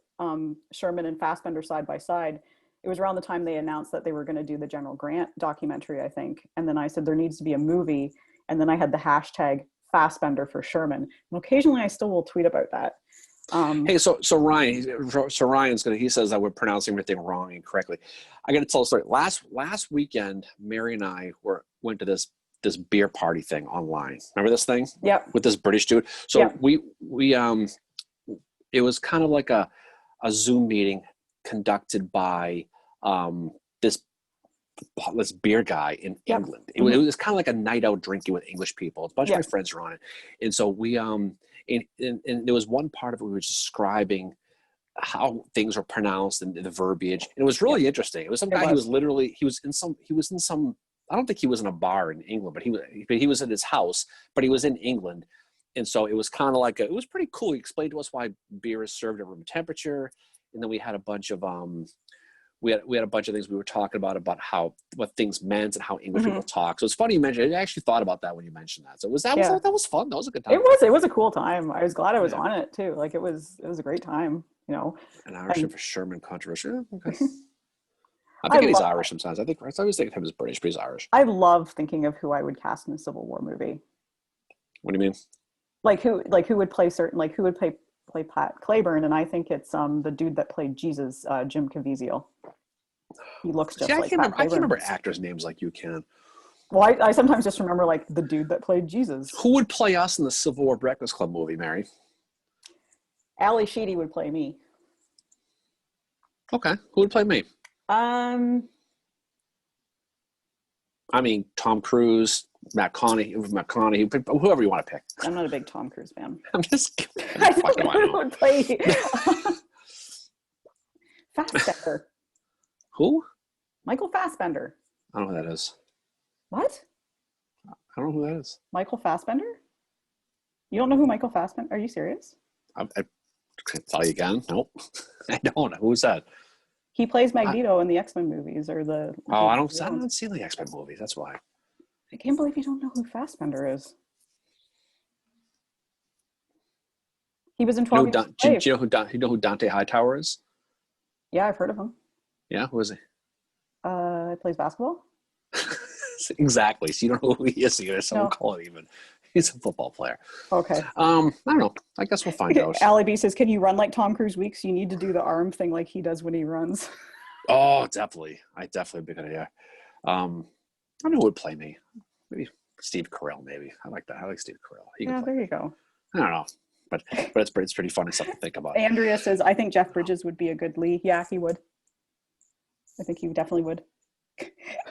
Sherman and Fassbender side by side. It was around the time they announced that they were going to do the General Grant documentary, I think. And then I said, there needs to be a movie. And then I had the hashtag Fassbender for Sherman. And occasionally I still will tweet about that. Hey, so Ryan's he says that we're pronouncing everything wrong and correctly. I got to tell a story. Last weekend, Mary and I went to this beer party thing online. Remember this thing? Yeah. With this British dude. So we it was kind of like a Zoom meeting conducted by this beer guy in England. It was kind of like a night out drinking with English people. A bunch of my friends were on it. And so we and there was one part of it we were describing how things were pronounced and the verbiage. And it was really interesting. It was some guy he was in some I don't think he was in a bar in England, but he was in his house, but he was in England. And so it was kind of like it was pretty cool. He explained to us why beer is served at room temperature. And then we had a bunch of we had a bunch of things we were talking about what things meant and how English people talk. So it's funny you mentioned it. I actually thought about that when you mentioned that. So that was fun. That was a good time. It was a cool time. I was glad I was on it too. Like it was a great time, you know. An Irishman for Sherman controversy. Okay. I'm thinking he's Irish sometimes. I always think of him as British, but he's Irish. I love thinking of who I would cast in a Civil War movie. What do you mean? Who would play who would play Pat Claiborne, and I think it's the dude that played Jesus, Jim Caviezel. He looks just like Pat Claiborne. I can't remember actors' names like you can. Well, I sometimes just remember like the dude that played Jesus. Who would play us in the Civil War Breakfast Club movie, Mary? Ali Sheedy would play me. Okay. Who would play me? Um, I mean, Tom Cruise, McConaughey, whoever you want to pick. I'm not a big Tom Cruise fan. I'm just kidding. I don't know who would play Fassbender. Who? Michael Fassbender. I don't know who that is. What? I don't know who that is. Michael Fassbender? You don't know who Michael Fassbender? Are you serious? I can't tell you again. Nope. I don't know. Who's that? He plays Magneto in the X-Men movies or the. Oh, I don't see the X-Men movies. That's why. I can't believe you don't know who Fassbender is. He was in 12 Years a Slave. Do you know who Dante Hightower is? Yeah, I've heard of him. Yeah, who is he? He plays basketball. Exactly. So you don't know who he is either. So we'll call it even. He's a football player. Okay. I don't know. I guess we'll find out. Allie B says, "Can you run like Tom Cruise Weeks? You need to do the arm thing like he does when he runs." Oh, definitely. I definitely be good idea. I don't know who would play me. Maybe Steve Carell. Maybe I like that. I like Steve Carell. Yeah, there you go. I don't know, but it's pretty funny stuff to think about. Andrea says, "I think Jeff Bridges would be a good Lee." Yeah, he would. I think he definitely would.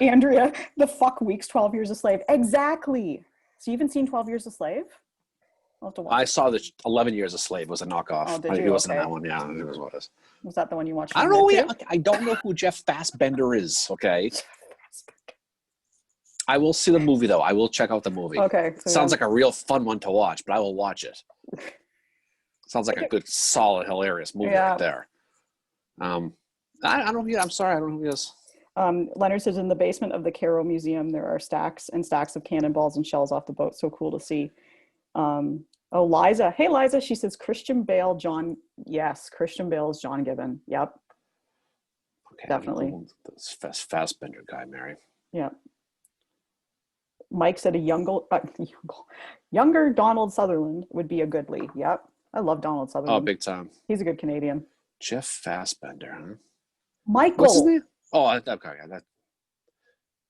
Andrea, the fuck Weeks 12 Years a Slave. Exactly. So you haven't seen 12 Years a Slave? I'll have to watch I saw the 11 Years a Slave was a knockoff. Oh, did you? He wasn't in that one. Yeah, it was what it is. Was that the one you watched? I don't know. I don't know who Jeff Fassbender is. Okay. I will see the movie though. I will check out the movie. Okay. So sounds like a real fun one to watch, but I will watch it. Sounds like a good, solid, hilarious movie right there. I don't know who he is. I'm sorry, I don't know who he is. Leonard says, in the basement of the Cairo Museum, there are stacks and stacks of cannonballs and shells off the boat. So cool to see. Liza. Hey, Liza. She says, Christian Bale, John. Yes, Christian Bale is John Gibbon. Yep. Okay, definitely. This Fassbender guy, Mary. Yep. Mike said younger Donald Sutherland would be a good Lee. Yep. I love Donald Sutherland. Oh, big time. He's a good Canadian. Jeff Fassbender, huh? Michael. What's his name? Oh, okay.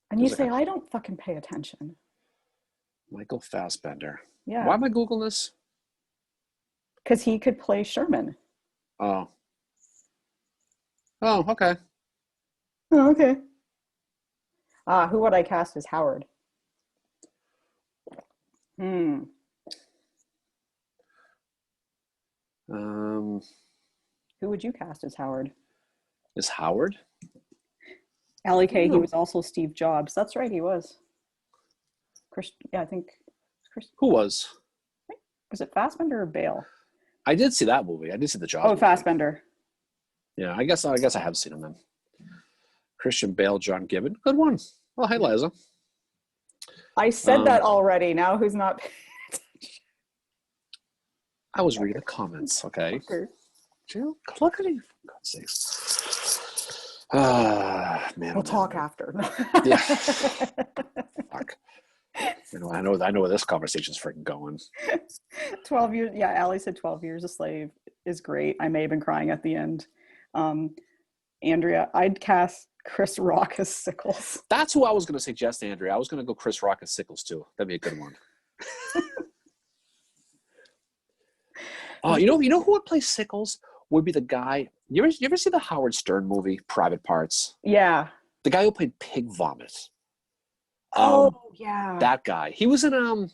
And you say, I don't fucking pay attention. Michael Fassbender. Yeah. Why am I Googling this? Because he could play Sherman. Oh. Oh, okay. Oh, okay. Who would I cast as Howard? Who would you cast as Howard? Is Howard? Allie K. He was also Steve Jobs. That's right, he was. I think. Who was? Was it Fassbender or Bale? I did see that movie. I did see the Jobs. Oh, Fassbender. Yeah, I guess I have seen him then. Christian Bale, John Gibbon. Good one. Well, hey, Liza. I said that already. Now who's not paying attention? I was reading the comments, okay? Jill, look at you, for God's sakes. Man. We'll talk after. Yeah. Fuck. I know where this conversation's freaking going. 12 years. Yeah, Allie said 12 Years a Slave is great. I may have been crying at the end. Andrea, I'd cast Chris Rock as Sickles. That's who I was going to suggest, Andrea. I was going to go Chris Rock as Sickles too. That'd be a good one. You know who would play Sickles? Would be the guy. You ever see the Howard Stern movie Private Parts? Yeah. The guy who played Pig Vomit. Yeah. That guy. He was in Is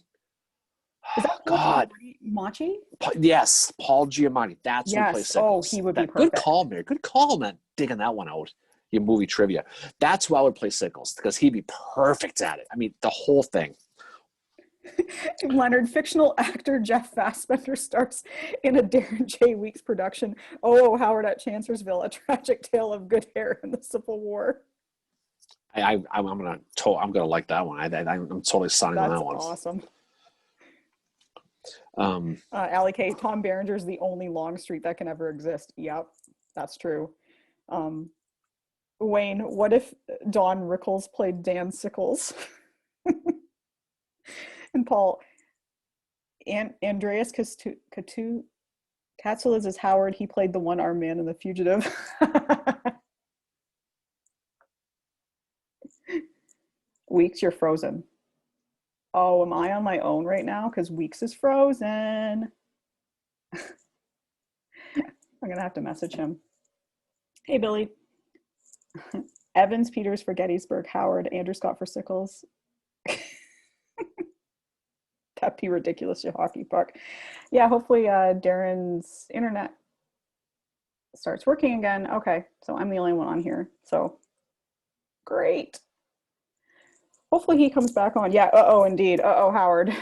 that God. Machi? Yes, Paul Giamatti. That's who plays Sickles. Oh, he would be perfect. Good call, Mary. Good call, man. Digging that one out. Your movie trivia. That's who I would play Sickles because he'd be perfect at it. I mean, the whole thing. Leonard, fictional actor Jeff Fassbender stars in a Darren J. Weeks production. Oh, Howard at Chancellorsville, a tragic tale of good hair in the Civil War. I'm gonna like that one. I'm totally signing on that one. That's awesome. Allie K. Tom Berenger is the only Longstreet that can ever exist. Yep, that's true. Wayne, what if Don Rickles played Dan Sickles? And Paul, Andreas Katsulas is Howard. He played the one-armed man in The Fugitive. Weeks, you're frozen. Oh, am I on my own right now? Because Weeks is frozen. I'm going to have to message him. Hey, Billy. Evans, Peters for Gettysburg, Howard, Andrew Scott for Sickles. That'd be ridiculous, your hockey puck. Yeah, hopefully Darren's internet starts working again. Okay, so I'm the only one on here. So great. Hopefully he comes back on. Yeah, uh-oh, indeed. Uh-oh, Howard.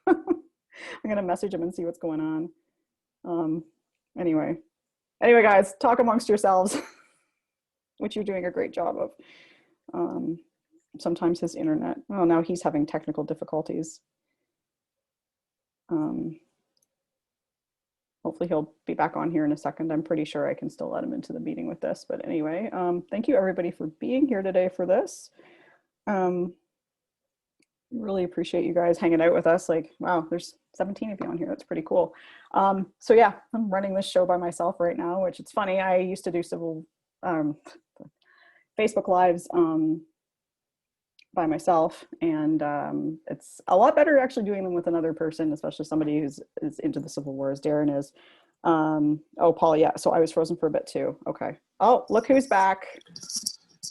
I'm going to message him and see what's going on. Anyway, guys, talk amongst yourselves, which you're doing a great job of. Sometimes his internet. Oh, now he's having technical difficulties. Hopefully he'll be back on here in a second. I'm pretty sure I can still let him into the meeting with this. But anyway, thank you everybody for being here today for this. Really appreciate you guys hanging out with us. Like, wow, there's 17 of you on here. That's pretty cool. So yeah, I'm running this show by myself right now, which it's funny. I used to do Facebook Lives by myself, and it's a lot better actually doing them with another person, especially somebody who's into the Civil War, as Darren is. Oh, Paul, yeah, so I was frozen for a bit too. Okay. Oh, look who's back.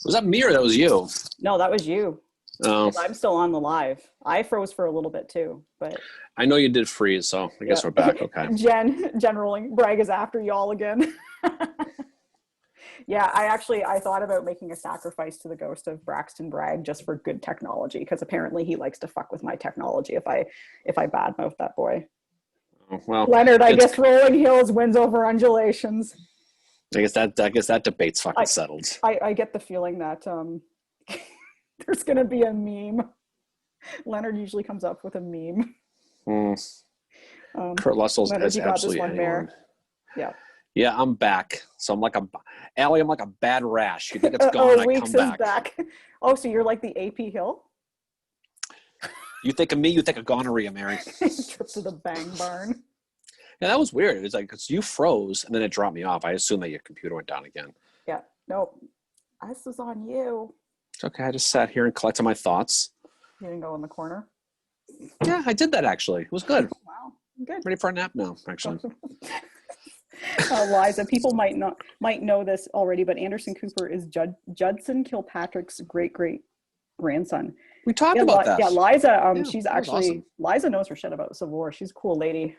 Was that me or that was you? No, that was you. Oh. I'm still on the live. I froze for a little bit too, but I know you did freeze, so I guess we're back. Okay. Jen rolling. Bragg is after y'all again. Yeah, I thought about making a sacrifice to the ghost of Braxton Bragg just for good technology, because apparently he likes to fuck with my technology if I badmouth that boy. Well, Leonard, I guess Rolling Hills wins over Undulations. I guess that debate's fucking settled. I get the feeling that there's gonna be a meme. Leonard usually comes up with a meme. Kurt Russell has absolutely anyone. Yeah. Yeah, I'm back. So I'm like Allie, I'm like a bad rash. You think it's gone, I come back. Back. Oh, so you're like the AP Hill? You think of me, you think of gonorrhea, Mary. Trip to the bang barn. Yeah, that was weird. It was like, because you froze and then it dropped me off. I assume that your computer went down again. Yeah, nope. This is on you. It's okay. I just sat here and collected my thoughts. You didn't go in the corner? Yeah, I did that actually. It was good. Wow, good. Ready for a nap now, actually. Liza, people might know this already, but Anderson Cooper is Judson Kilpatrick's great grandson. We talked about that. Yeah, Liza. Yeah, she's actually awesome. Liza knows her shit about the Civil War. She's a cool lady.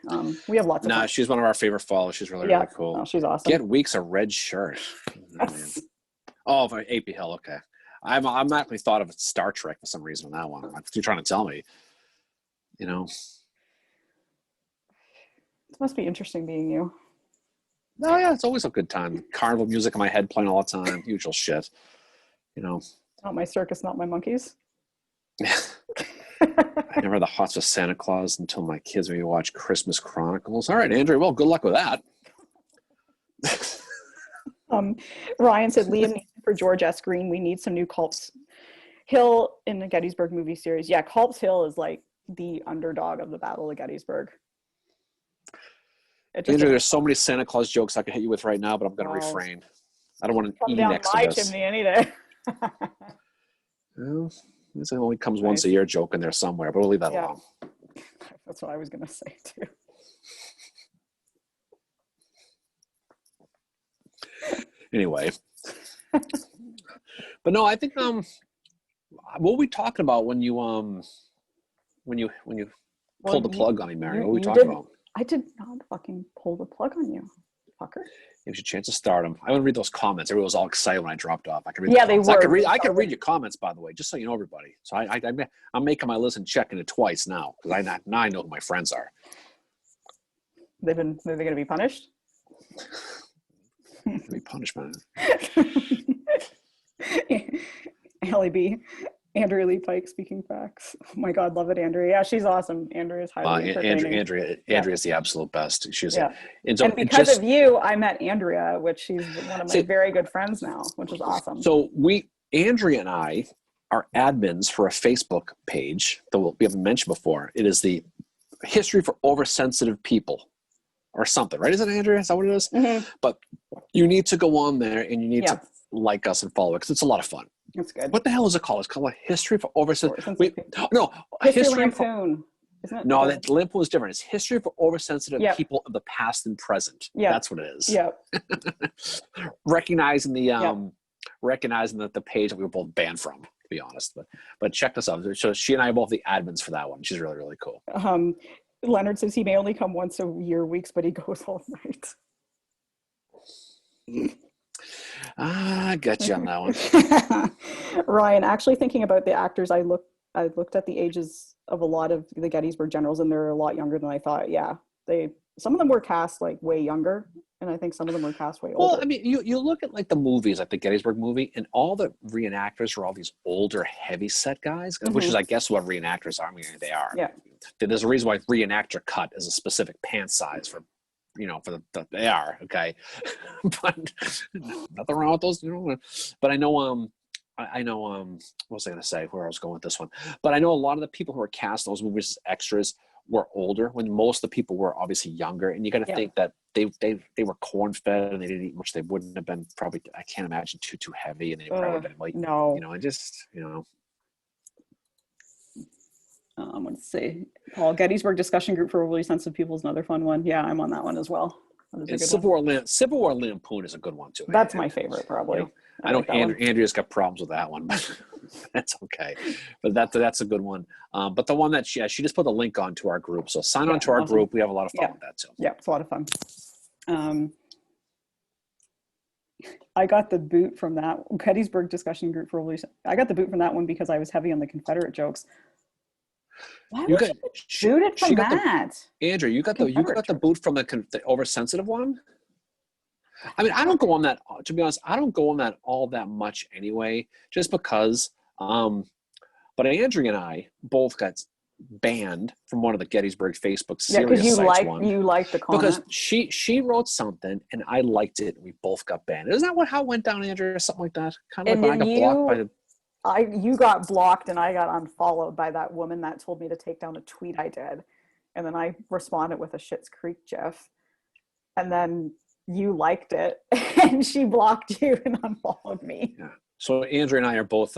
We have lots of. Nah, she's one of our favorite followers. She's really cool. Oh, she's awesome. Get Weeks a red shirt. Yes. Oh, for AP Hill. Okay, I'm actually thought of Star Trek for some reason on that one. What you're trying to tell me? You know. It must be interesting being you. Oh yeah, it's always a good time. Carnival music in my head playing all the time. Usual shit. You know. Not my circus, not my monkeys. I never had the hots with Santa Claus until my kids made me watch Christmas Chronicles. All right, Andrew. Well, good luck with that. Ryan said, Liam needs for George S. Green. We need some new Culps Hill in the Gettysburg movie series. Yeah, Culps Hill is like the underdog of the Battle of Gettysburg. Andrew, there's so many Santa Claus jokes I could hit you with right now, but I'm going to refrain. I don't want to eat next to this. Chimney any day. Well, this only comes once a year joke in there somewhere, but we'll leave that alone. That's what I was going to say too. Anyway. But no, I think what were we talking about when you pulled the plug on me, Mary? What were we talking about? I did not fucking pull the plug on you, fucker. It was your chance to start them. I want to read those comments. Everyone was all excited when I dropped off. I could read. Yeah, they were. I can read your comments, by the way, just so you know, everybody. So I'm making my list and checking it twice now because now I know who my friends are. They're going to be punished. Be punishment. Allie B. Andrea Lee Pike speaking facts. Oh my God, love it, Andrea. Yeah, she's awesome. Andrea's highly entertaining. Andrea is the absolute best. She's and because of you, I met Andrea, which she's one of my very good friends now, which is awesome. So Andrea and I are admins for a Facebook page that we haven't mentioned before. It is the History for Oversensitive People or something, right? Is it, Andrea? Is that what it is? Mm-hmm. But you need to go on there and you need to like us and follow it because it's a lot of fun. That's good. What the hell is it called? It's called a History for Oversensitive. No, History Lampoon. Isn't it? No, that Lampoon is different. It's history for oversensitive Yep. people of the past and present. Yep. That's what it is. Yep. Recognizing the Yep. recognizing that the page that we were both banned from, to be honest. But check this out. So she and I are both the admins for that one. She's really, really cool. Leonard says he may only come once a year, weeks, but he goes all night. I got you on that one. Ryan, actually thinking about the actors, I looked at the ages of a lot of the Gettysburg generals, and they're a lot younger than I thought. Yeah, some of them were cast like way younger, and I think some of them were cast way older. Well, I mean, you look at like the movies, like the Gettysburg movie, and all the reenactors are all these older, heavy-set guys, which is, I guess, what reenactors are. I mean, they are. Yeah. There's a reason why reenactor cut is a specific pant size for they are, okay. But nothing wrong with those, But I know, what was I going to say? Where I was going with this one? But I know a lot of the people who are cast in those movies as extras were older, when most of the people were obviously younger. And you got to think that they were corn fed and they didn't eat much. They wouldn't have been probably, I can't imagine, too heavy, and they probably would have been like, no. I just, Let's see. Paul, Gettysburg discussion group for overly sensitive people is another fun one. Yeah, I'm on that one as well. And Civil War Lampoon is a good one too. That's my favorite, probably. I know Andrea's got problems with that one, but that's okay. But that's a good one. But the one that she just put the link on to our group. So sign on to our group. We have a lot of fun with that too. Yeah, it's a lot of fun. I got the boot from that Gettysburg discussion group for overly. I got the boot from that one because I was heavy on the Confederate jokes. Why would you boot it from that? Andrew, you got the boot from the oversensitive one? I mean, I don't go on that, to be honest, I don't go on that all that much anyway, just because, but Andrea and I both got banned from one of the Gettysburg Facebook serious sites one. You liked the comment. Because she wrote something and I liked it and we both got banned. Isn't that how it went down, Andrea, or something like that? Kind of like when I got blocked by the... You got blocked and I got unfollowed by that woman that told me to take down a tweet I did. And then I responded with a Schitt's Creek gif. And then you liked it and she blocked you and unfollowed me. Yeah. So Andrea and I are both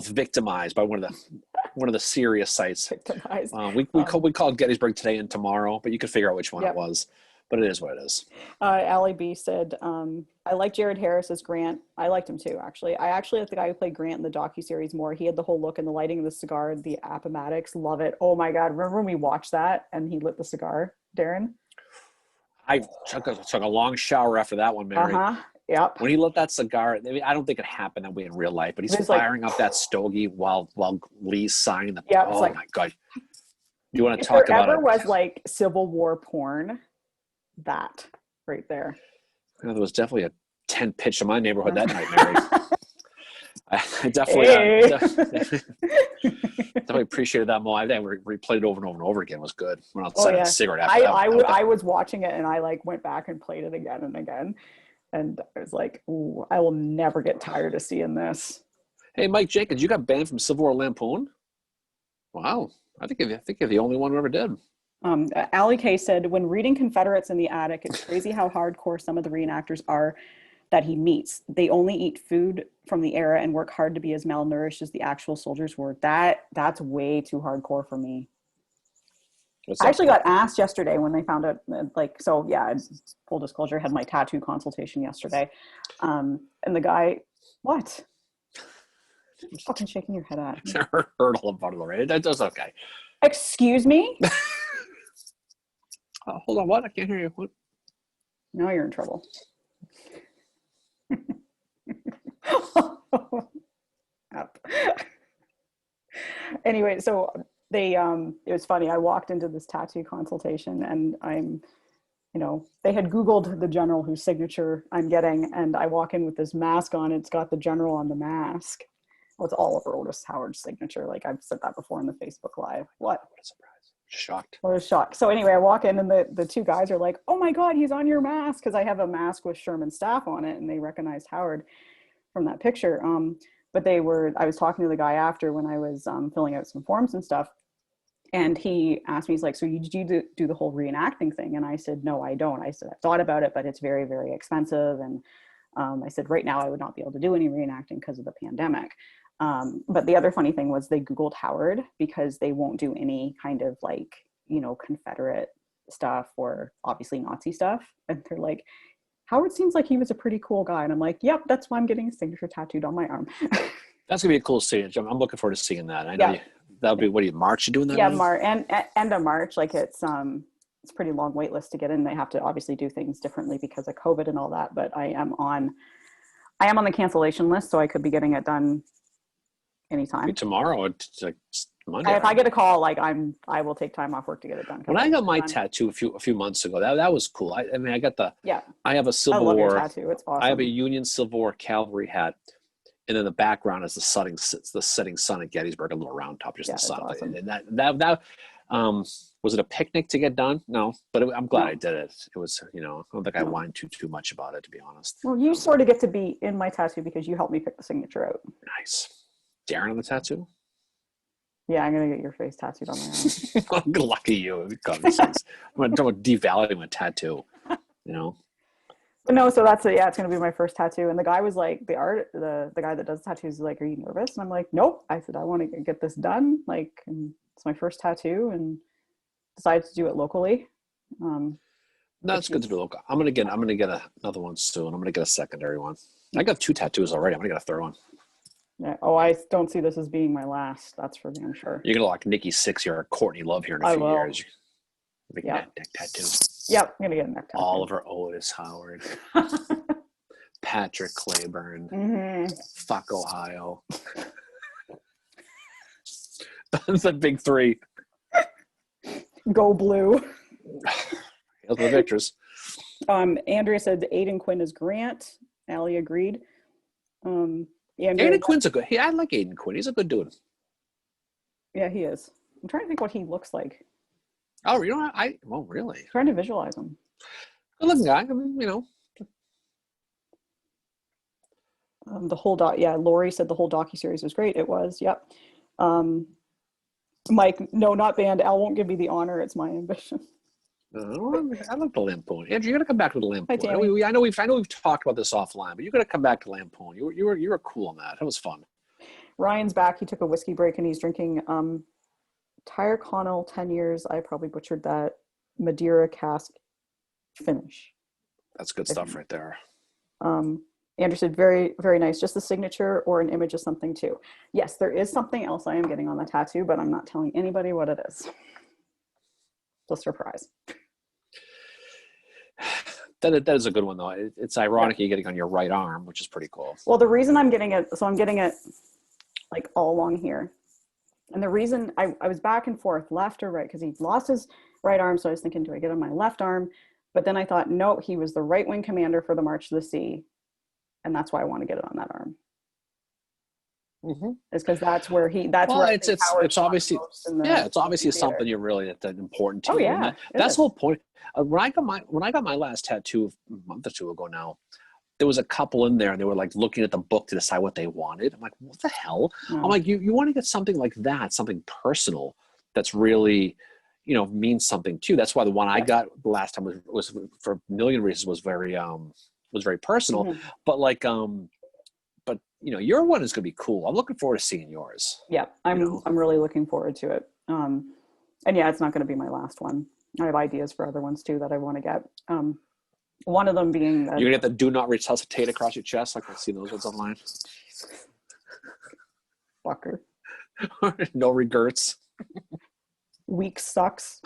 victimized by one of the serious sites. Victimized. We called Gettysburg Today and Tomorrow, but you could figure out which one it was. But it is what it is. Allie B said, I like Jared Harris as Grant. I liked him too, actually. I actually like the guy who played Grant in the docuseries more. He had the whole look and the lighting of the cigar, the Appomattox. Love it. Oh my God. Remember when we watched that and he lit the cigar, Darren? I took a long shower after that one, Mary. Yep. When he lit that cigar, I don't think it happened that way in real life, but he's firing up that stogie while Lee's signing the... Yeah, oh my God. You want to talk about it? If there ever was like Civil War porn, that right there. There was definitely a 10 pitch in my neighborhood that night, Mary. I definitely appreciated that more. I replayed it over and over and over again. It was good. Went outside a cigarette after that. I was watching it and I like went back and played it again and again. And I was like, ooh, I will never get tired of seeing this. Hey, Mike Jenkins, you got banned from Civil War Lampoon? Wow. I think you're the only one who ever did. Allie K said, when reading Confederates in the Attic, it's crazy how hardcore some of the reenactors are that he meets. They only eat food from the era and work hard to be as malnourished as the actual soldiers were. That's way too hardcore for me. I actually got asked yesterday when they found out, full disclosure, I had my tattoo consultation yesterday. And the guy, what? What are you fucking shaking your head at? I heard all about it already. That's okay. Excuse me? Hold on, what? I can't hear you. What? Now you're in trouble. Anyway, so they it was funny. I walked into this tattoo consultation and they had Googled the general whose signature I'm getting, and I walk in with this mask on. It's got the general on the mask. Well, it's Oliver Otis Howard's signature. Like I've said that before in the Facebook Live. What a surprise. Shocked. I was shocked. So anyway, I walk in and the two guys are like, oh my God, he's on your mask. Because I have a mask with Sherman staff on it, and they recognized Howard from that picture. But I was talking to the guy after when I was filling out some forms and stuff. And he asked me, he's like, so did you do the whole reenacting thing? And I said, no, I don't. I said, I've thought about it, but it's very, very expensive. And I said, right now I would not be able to do any reenacting because of the pandemic. But the other funny thing was they Googled Howard because they won't do any kind of like, Confederate stuff or obviously Nazi stuff. And they're like, Howard seems like he was a pretty cool guy. And I'm like, yep, that's why I'm getting a signature tattooed on my arm. That's gonna be a cool signature. I'm looking forward to seeing that. I know that'll be, what are you, March you doing that? Yeah, end of March. Like it's pretty long wait list to get in. They have to obviously do things differently because of COVID and all that. But I am on the cancellation list, so I could be getting it done anytime. Tomorrow, it's like Monday. If I get a call, like I will take time off work to get it done. When I got my tattoo a few months ago, that was cool. I mean, I got I have a Civil War tattoo. It's awesome. I have a Union Civil War cavalry hat, and in the background is the setting sun at Gettysburg, a little round top, just the sun. Awesome. And that was it a picnic to get done? No, but I'm glad I did it. It was, I don't think I whined too much about it, to be honest. Well, you sort of get to be in my tattoo because you helped me pick the signature out. Nice. Darren on the tattoo? Yeah, I'm gonna get your face tattooed on my arm. Lucky you. I'm gonna devalue a tattoo. But no, so that's it. Yeah, it's gonna be my first tattoo. And the guy was like, the guy that does tattoos is like, "Are you nervous?" And I'm like, "Nope." I said, "I want to get this done. Like, and it's my first tattoo," and decided to do it locally. That's good to do local. I'm gonna get another one soon. I'm gonna get a secondary one. I got 2 tattoos already. I'm gonna get a 3rd one. Yeah. Oh, I don't see this as being my last. That's for damn sure. You're gonna like Nikki Sixx or Courtney Love here in a few years. Big neck tattoos. Yep, I'm gonna get a neck tattoo. Oliver Otis Howard. Patrick Claiborne. Mm-hmm. Fuck Ohio. That's the big 3. Go blue. Those are the victors. Andrea said Aidan Quinn is Grant. Allie agreed. Aidan Quinn's a good. I like Aidan Quinn. He's a good dude. Yeah, he is. I'm trying to think what he looks like. Oh, well, really? I'm trying to visualize him. Good looking guy. I mean, The whole Lori said the whole docuseries was great. It was. Yep. Mike, no, not banned. Al won't give me the honor. It's my ambition. I like the Lampoon. Andrew, you got to come back to the Lampoon. Hi, I know we've talked about this offline, but you got to come back to Lampoon. You were cool on that. It was fun. Ryan's back. He took a whiskey break and he's drinking Tyre Connell 10 years. I probably butchered that. Madeira cask finish. That's good stuff right there. Andrew said, very, very nice. Just the signature or an image of something too. Yes, there is something else I am getting on the tattoo, but I'm not telling anybody what it is. It's a surprise. That is a good one, though. It's ironic you're getting on your right arm, which is pretty cool. Well, the reason I'm getting it, so I'm getting it like all along here. And the reason I was back and forth, left or right, because he lost his right arm. So I was thinking, do I get on my left arm? But then I thought, no, he was the right wing commander for the March to the Sea. And that's why I want to get it on that arm. Mm-hmm. It's because that's where it's obviously it's obviously something you're really that's important to you. Yeah, that's the whole point. When I got my last tattoo a month or 2 ago now, there was a couple in there and they were like looking at the book to decide what they wanted. I'm like, what the hell? No. I'm like, you want to get something like that, something personal that's really, means something to you. That's why the one I got the last time was for a million reasons was very personal. Mm-hmm. But your one is going to be cool. I'm looking forward to seeing yours. Yeah, I'm really looking forward to it. And yeah, it's not going to be my last one. I have ideas for other ones too that I want to get. One of them being you're gonna get the "do not resuscitate" across your chest, like I've seen those ones online. Fucker. No regrets. Weak sucks.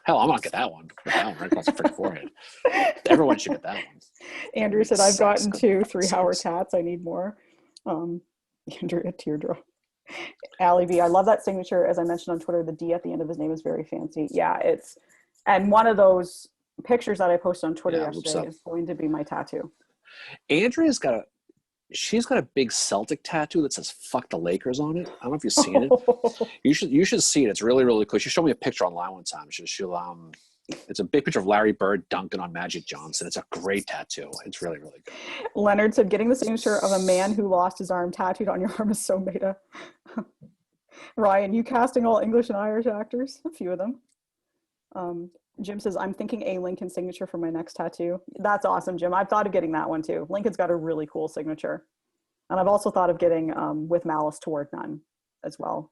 Hell, I'm gonna get that one. Right across the freaking forehead. Everyone should get that one. Andrew said, "I've gotten 2 3-hour tats. I need more." Andrew, a teardrop. Allie B, I love that signature. As I mentioned on Twitter, the D at the end of his name is very fancy. Yeah, and one of those pictures that I posted on Twitter yesterday is going to be my tattoo. Andrea's got a big Celtic tattoo that says "fuck the Lakers" on it. I don't know if you've seen it. You should see it. It's really, really cool. She showed me a picture online one time. It's a big picture of Larry Bird dunking on Magic Johnson. It's a great tattoo. It's really, really good. Leonard said, getting the signature of a man who lost his arm tattooed on your arm is so meta. Ryan, you casting all English and Irish actors? A few of them. Jim says, I'm thinking a Lincoln signature for my next tattoo. That's awesome, Jim. I've thought of getting that one too. Lincoln's got a really cool signature. And I've also thought of getting With Malice Toward None as well.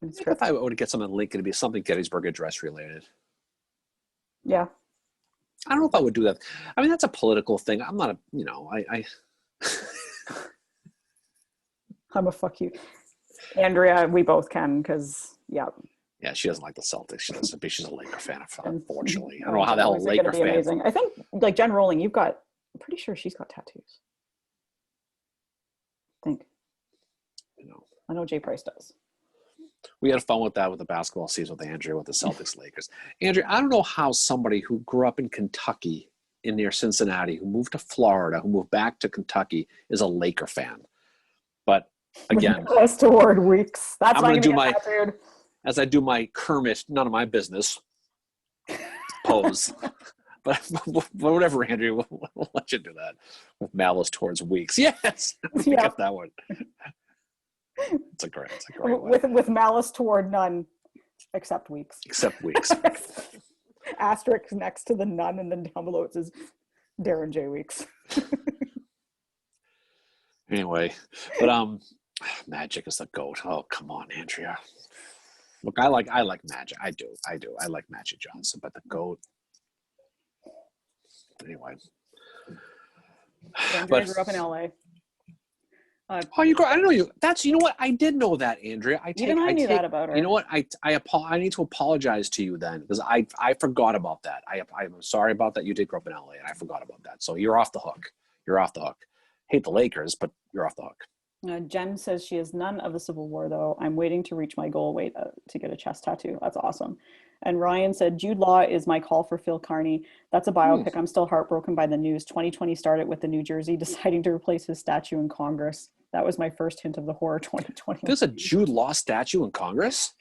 I thought I would get something linked. It'd be something Gettysburg Address related. Yeah. I don't know if I would do that. I mean, that's a political thing. I'm not I'm a fuck you. Andrea, we both can, because, yeah. Yeah, she doesn't like the Celtics. She doesn't, but she's a Laker fan, unfortunately. I don't Oh, know how the hell a it's Laker gonna be fan. amazing. I think, like, Jen Rowling, I'm pretty sure she's got tattoos. I think. I know Jay Price does. We had fun with that with the basketball season with Andrea with the Celtics Lakers. Andrea, I don't know how somebody who grew up in Kentucky near Cincinnati, who moved to Florida, who moved back to Kentucky, is a Laker fan. But again, Nicholas Toward Weeks. That's I'm going going to to do tattooed. as I do my Kermit, none of my business pose. But whatever, Andrea, we'll let you do that with Malice Towards Weeks. Yes, we got that one. It's a great one. With Malice Toward None, except Weeks. Except Weeks. Asterisk next to the none, and then down below it says Darren J. Weeks. Anyway, but Magic is the GOAT. Oh, come on, Andrea. Look, I like Magic. I do. I like Magic Johnson, but the GOAT. Anyway. Andrea grew up in LA. I don't know you. You know what? I did know that, Andrea. I knew that about her. You know what? I need to apologize to you then, because I forgot about that. I'm sorry about that. You did grow up in LA, and I forgot about that. So you're off the hook. Hate the Lakers, but you're off the hook. Jen says she has none of the Civil War, though. I'm waiting to reach my goal weight to get a chest tattoo. That's awesome. And Ryan said, Jude Law is my call for Phil Carney. That's a biopic. I'm still heartbroken by the news. 2020 started with the New Jersey deciding to replace his statue in Congress. That was my first hint of the horror 2020. There's a Jude Law statue in Congress?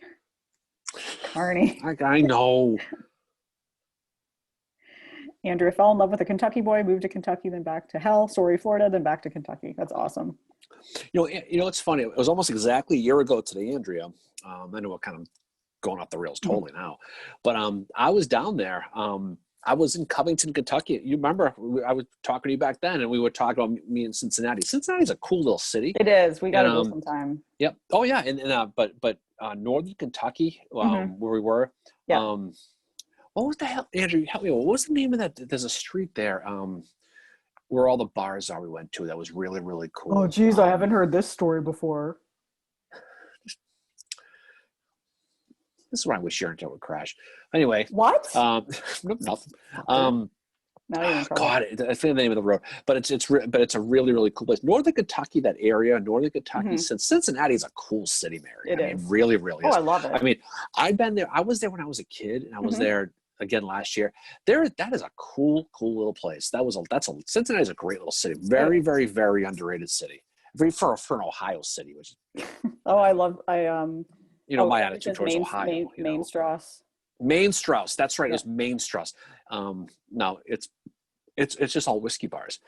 Carney. I know. Andrea fell in love with a Kentucky boy, moved to Kentucky, then back to Florida, then back to Kentucky. That's awesome. You know, it's funny. It was almost exactly a year ago today, Andrea. I know we're kind of going off the rails totally now, but I was down there. I was in Covington, Kentucky. You remember I was talking to you back then, and we would talk about me in Cincinnati. Cincinnati's a cool little city. It is. We got to go sometime. Yep. Oh yeah. But northern Kentucky, where we were. Yeah. What was the hell, Andrew? Help me. What was the name of that? There's a street there where all the bars are we went to that was really, really cool. Oh, geez, I haven't heard this story before. This is why I wish your internet would crash. Anyway. What? Nothing. God, I forget the name of the road, but it's a really, really cool place. Northern Kentucky, that area, Northern Kentucky, since Cincinnati is a cool city, Mary. It is. Really, really is. I love it. I mean, I've been there. I was there when I was a kid, and I was there again last year. That is a cool little place. Cincinnati is a great little city. Very, very, very underrated city. For an Ohio city, which is. My attitude towards Ohio. Main Strauss. Main Strauss. That's right. Yeah. It was Main Strauss. Now it's just all whiskey bars.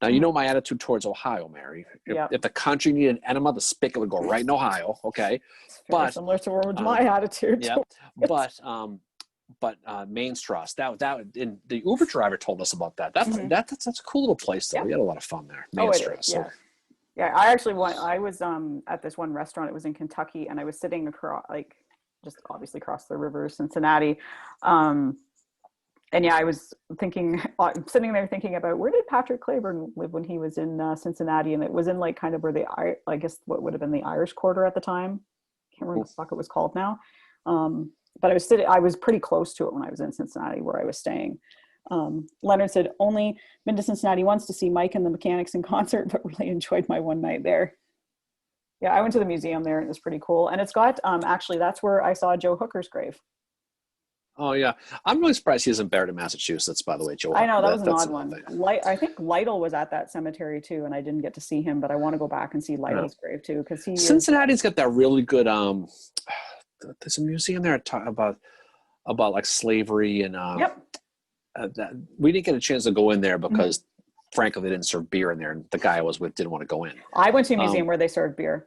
Now, you know my attitude towards Ohio, Mary. If the country needed an enema, the spigot would go right in Ohio. Okay. But similar to my attitude. Yeah. But Main Strauss, and the Uber driver told us about that. That's a cool little place though. Yeah. We had a lot of fun there. Main Strauss. Yeah. Yeah, I was at this one restaurant. It was in Kentucky, and I was sitting across, just obviously across the river, Cincinnati. And yeah, I was sitting there thinking about, where did Patrick Claiborne live when he was in Cincinnati? And it was in kind of where I guess what would have been the Irish Quarter at the time. Can't remember what the fuck it was called now. But I was pretty close to it when I was in Cincinnati, where I was staying. Leonard said, only been to Cincinnati once to see Mike and the Mechanics in concert, but really enjoyed my one night there. Yeah, I went to the museum there, and it was pretty cool. And it's got, actually, that's where I saw Joe Hooker's grave. Oh, yeah. I'm really surprised he isn't buried in Massachusetts, by the way, Joe. I know, that was an odd one. I think Lytle was at that cemetery, too, and I didn't get to see him, but I want to go back and see Lytle's grave, too. Because Cincinnati's got that really good, there's a museum there about slavery and... we didn't get a chance to go in there because, frankly, they didn't serve beer in there, and the guy I was with didn't want to go in. I went to a museum where they served beer.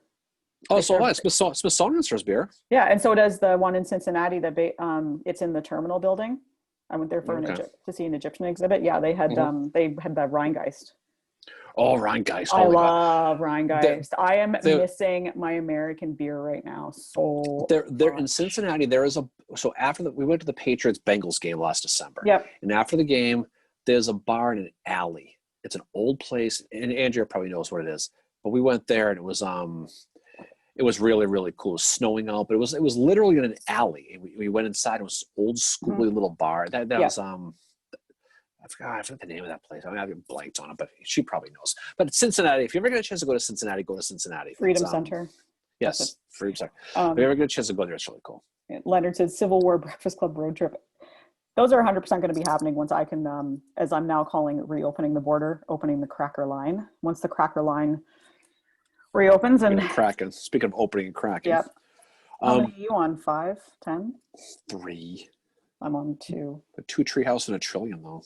Smithsonian serves beer. Yeah, and so does the one in Cincinnati. It's in the terminal building. I went there to see an Egyptian exhibit. Yeah, they had they had the Rheingeist. Oh, Rheingeist. I Holy God. love Rheingeist. I am The- missing my American beer right now. So There in much. Cincinnati, so after we went to the Patriots Bengals game last December. Yep. And after the game, there's a bar in an alley. It's an old place, and Andrea probably knows what it is. But we went there, and it was really, really cool. It was snowing out, but it was literally in an alley. And we went inside. It was an old schooly little bar. That was I forgot the name of that place. I mean, I've blanked on it, but she probably knows. But Cincinnati, if you ever get a chance to go to Cincinnati, go to Cincinnati. Freedom Center. Yes, Freedom Center. If you ever get a chance to go there, it's really cool. Leonard said Civil War Breakfast Club road trip. Those are 100% going to be happening once I can, as I'm now calling reopening the border, opening the Cracker Line. Once the Cracker Line reopens and Kraken. Speaking of opening and cracking. Yep. How many are you on? 5, 10? 3. I'm on 2. A 2 treehouse and a trillion though.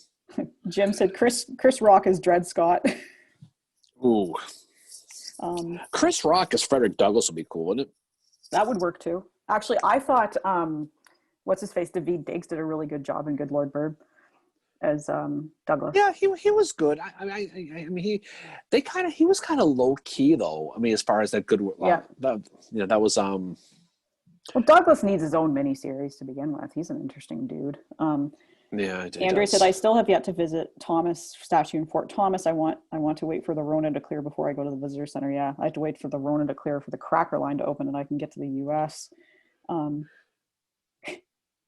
Jim said Chris Rock is Dred Scott. Ooh. Chris Rock as Frederick Douglass would be cool, wouldn't it? That would work too. Actually, I thought what's his face, David Diggs did a really good job in Good Lord Bird as Douglas. Yeah, he was good. I mean he was kind of low key though. I mean, as far as that good. That was Well, Douglas needs his own miniseries to begin with. He's an interesting dude. Yeah, Andrea said, I still have yet to visit Thomas statue in Fort Thomas. I want to wait for the Rona to clear before I go to the visitor center. Yeah, I have to wait for the Rona to clear for the Cracker Line to open and I can get to the U.S.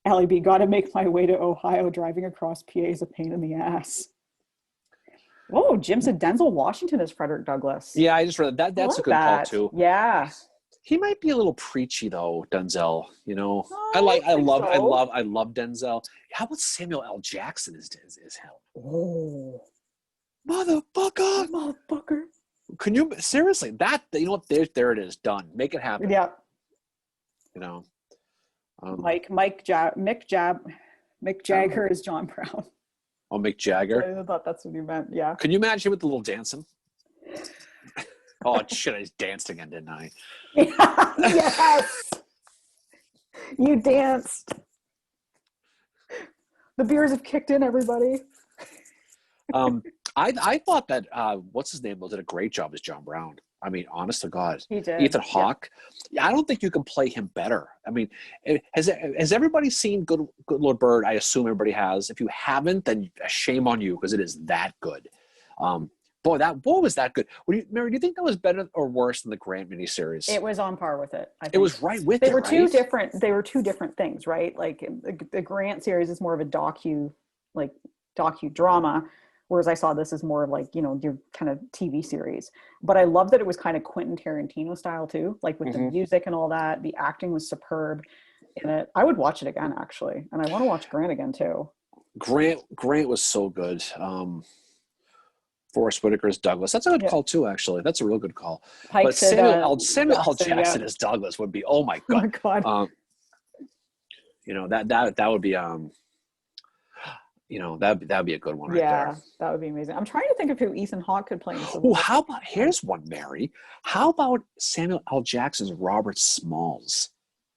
Allie B, got to make my way to Ohio. Driving across PA is a pain in the ass. Oh, Jim said Denzel Washington is Frederick Douglass. Yeah, I just read that. That's a good call too. Yeah. He might be a little preachy though, Denzel. You know, I love Denzel. How about Samuel L. Jackson is hell? Oh, motherfucker! Can you seriously that? You know what? There it is. Done. Make it happen. Yeah. You know, Mick Jagger is John Brown. Oh, Mick Jagger. I thought that's what you meant. Yeah. Can you imagine with the little dancing? Oh shit! I just danced again, didn't I? Yes. You danced. The beers have kicked in, everybody. I thought that what's his name did a great job as John Brown. I mean, honest to God, he did. Ethan Hawke. Yeah. I don't think you can play him better. I mean, has everybody seen Good Lord Bird? I assume everybody has. If you haven't, then shame on you because it is that good. Boy, was that good? Mary, do you think that was better or worse than the Grant miniseries? It was on par with it. I think. It was right with it. They were two different things, right? Like the Grant series is more of a docudrama, whereas I saw this as more of like, your kind of TV series. But I love that it was kind of Quentin Tarantino style too, like with the music and all that. The acting was superb in it. I would watch it again, actually, and I want to watch Grant again too. Grant was so good. Forrest Whitaker's Douglas. That's a good call too, actually. That's a real good call. Pike but said, Samuel L. Jackson as Douglas would be, oh my God. Oh my God. That would be that'd be a good one right there. Yeah, that would be amazing. I'm trying to think of who Ethan Hawke could play in Civil War. How about here's one, Mary. How about Samuel L. Jackson's Robert Smalls?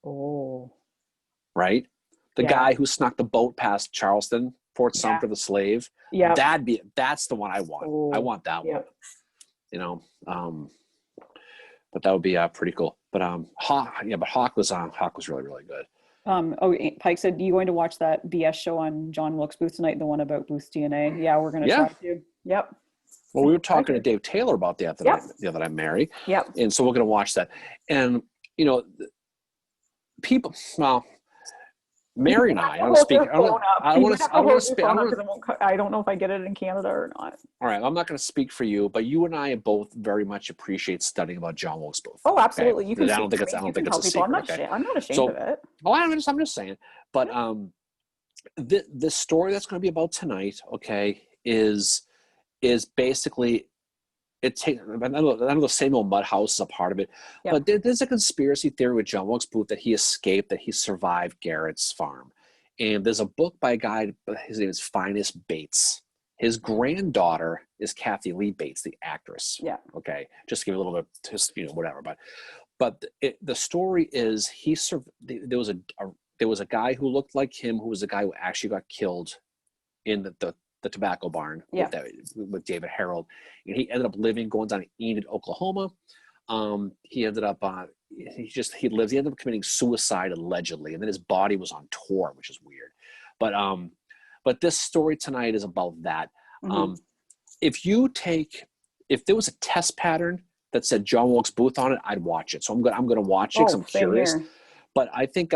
Oh. Right? The guy who snuck the boat past Charleston, Fort Sumter, the slave. Yeah. That's the one I want. Ooh. I want that one. But that would be pretty cool. But Hawk was really, really good. Pike said, you going to watch that BS show on John Wilkes Booth tonight, the one about Booth's DNA? Yeah, we're gonna try to. Yep. Well, we were talking to Dave Taylor about that the other night, Mary. Yep. And so we're gonna watch that. And people Mary and I don't speak. I don't know if I get it in Canada or not. All right, I'm not going to speak for you, but you and I both very much appreciate studying about John Wilkes Booth. Oh, absolutely. Okay? You can. I don't think it's a secret. I'm not ashamed of it. Oh, I'm just saying. But the story that's going to be about tonight, okay, is basically. I know the Samuel Mudhouse is a part of it, but there's a conspiracy theory with John Wilkes Booth that he escaped, that he survived Garrett's farm. And there's a book by a guy, his name is Finest Bates. His granddaughter is Kathy Lee Bates, the actress. Yeah. Okay. Just to give a little bit, whatever. But the story is there was a guy who looked like him, who was a guy who actually got killed in the the tobacco barn Yeah. with David Harold. And he ended up going down to Enid, Oklahoma. He ended up he ended up committing suicide allegedly, and then his body was on tour, which is weird. But this story tonight is about that. If there was a test pattern that said John Wilkes Booth on it, I'd watch it. So I'm gonna watch it because I'm curious. Here. But I think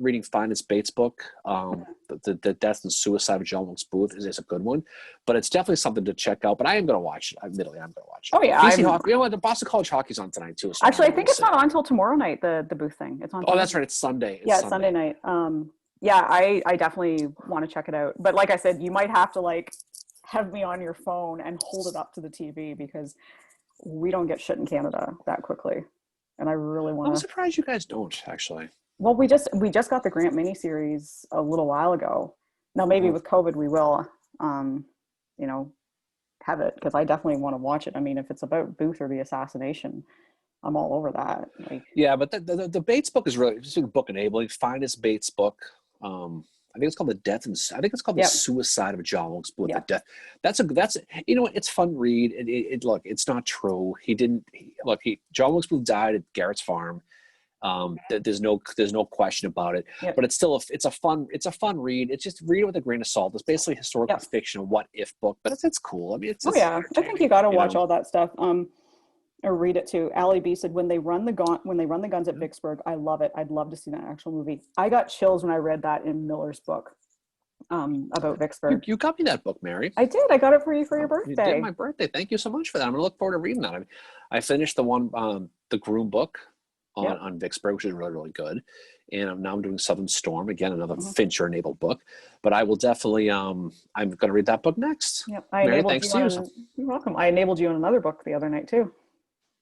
reading Finance Bates' book, the Death and Suicide of John Wilkes Booth is a good one. But it's definitely something to check out. But I am going to watch it. Admittedly, I'm going to watch it. Oh yeah, you know what? The Boston College hockey's on tonight too. So actually, I think it's not on until tomorrow night. The Booth thing. It's on. Oh, that's right. It's Sunday. It's Sunday night. Yeah, I definitely want to check it out. But like I said, you might have to like have me on your phone and hold it up to the TV because we don't get shit in Canada that quickly. And I really want to. I'm surprised you guys don't, actually. Well, we just got the Grant miniseries a little while ago. Now maybe with COVID we will, have it because I definitely want to watch it. I mean, if it's about Booth or the assassination, I'm all over that. Like, yeah, but the Bates book is really it's a book enabling. Find this Bates book. I think it's called the Suicide of John Wilkes Booth. Yeah. The Death. That's it's fun read. Look, it's not true. John Wilkes Booth died at Garrett's farm. There's no question about it. Yep. But it's still it's a fun read. It's just read it with a grain of salt. It's basically historical fiction, what if book, but it's cool. I mean, I think you got to watch all that stuff. Or read it too. Allie B said when they run the guns at Vicksburg, I love it. I'd love to see that actual movie. I got chills when I read that in Miller's book about Vicksburg. You got me that book, Mary. I did. I got it for you for your birthday. You did my birthday. Thank you so much for that. I'm gonna look forward to reading that. I finished the one the Groom book on Vicksburg, which is really, really good. And now I'm doing Southern Storm, again, another Fincher-enabled book. But I will definitely, I'm going to read that book next. Yep. Mary, thanks to you. You're welcome. I enabled you on another book the other night, too.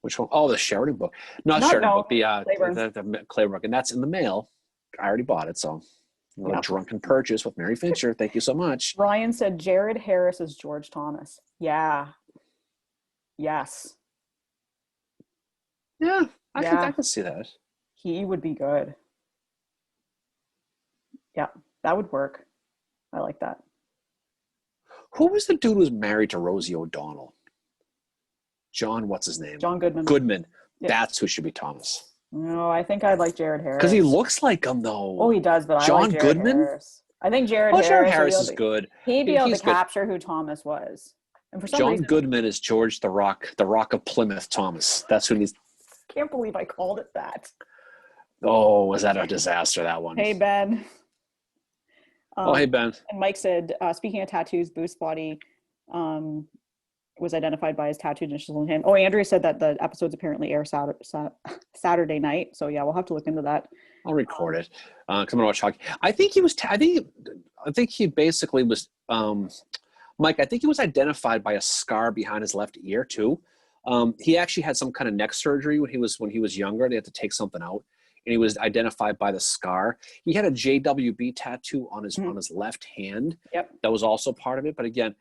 Which one? Oh, the Sheridan book. Not Sheridan book, the Claiborne book. And that's in the mail. I already bought it, so a drunken purchase with Mary Fincher. Thank you so much. Ryan said Jared Harris is George Thomas. Yeah. Yes. Yeah. I can see that. He would be good. Yeah, that would work. I like that. Who was the dude who was married to Rosie O'Donnell? John, what's his name? John Goodman. Goodman. Yeah. That's who should be Thomas. No, I think I'd like Jared Harris. Because he looks like him, though. Oh, he does, but John I like Jared Goodman? Harris. I think Jared Harris is good. He'd be able to capture who Thomas was. And for some John reason, Goodman is George the Rock of Plymouth Thomas. That's who he's. Can't believe I called it that. Oh, was that a disaster, that one? Hey, Ben. Hey, Ben. And Mike said, speaking of tattoos, Booth's body was identified by his tattooed initials on him. Oh, Andrea said that the episodes apparently air Saturday night. So yeah, we'll have to look into that. I'll record it. Because I'm gonna watch hockey. I think he basically was. Mike, I think he was identified by a scar behind his left ear too. He actually had some kind of neck surgery when he was younger. They had to take something out, and he was identified by the scar. He had a JWB tattoo on his left hand. Yep. That was also part of it. But again,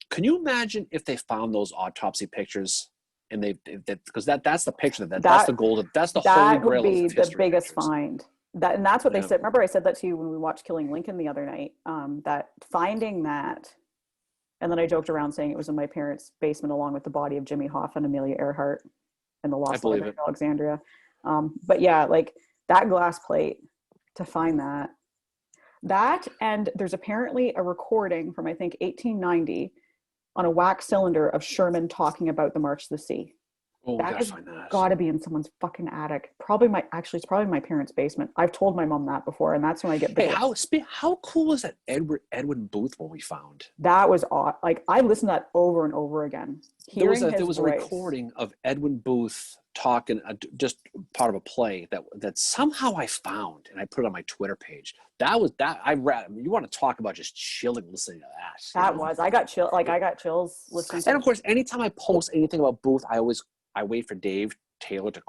can you imagine if they found those autopsy pictures and because that's the picture that's the gold, that's the holy grail. That would be the biggest find. And that's what they said. Remember, I said that to you when we watched Killing Lincoln the other night. That finding that, and then I joked around saying it was in my parents' basement along with the body of Jimmy Hoff and Amelia Earhart and the Lost Library of Alexandria. But yeah, like that glass plate to find that, and there's apparently a recording from I think 1890 on a wax cylinder of Sherman talking about the March to the Sea. Oh, that has got to be in someone's fucking attic. It's probably my parents' basement. I've told my mom that before, and that's when I get big. Hey, how cool was that Edwin Booth one we found? That was like I listened to that over and over again. There was a recording of Edwin Booth talking, just part of a play that somehow I found, and I put it on my Twitter page. I read. You want to talk about just chilling listening to that? I got chills listening to. And of course, anytime I post anything about Booth, I wait for Dave Taylor to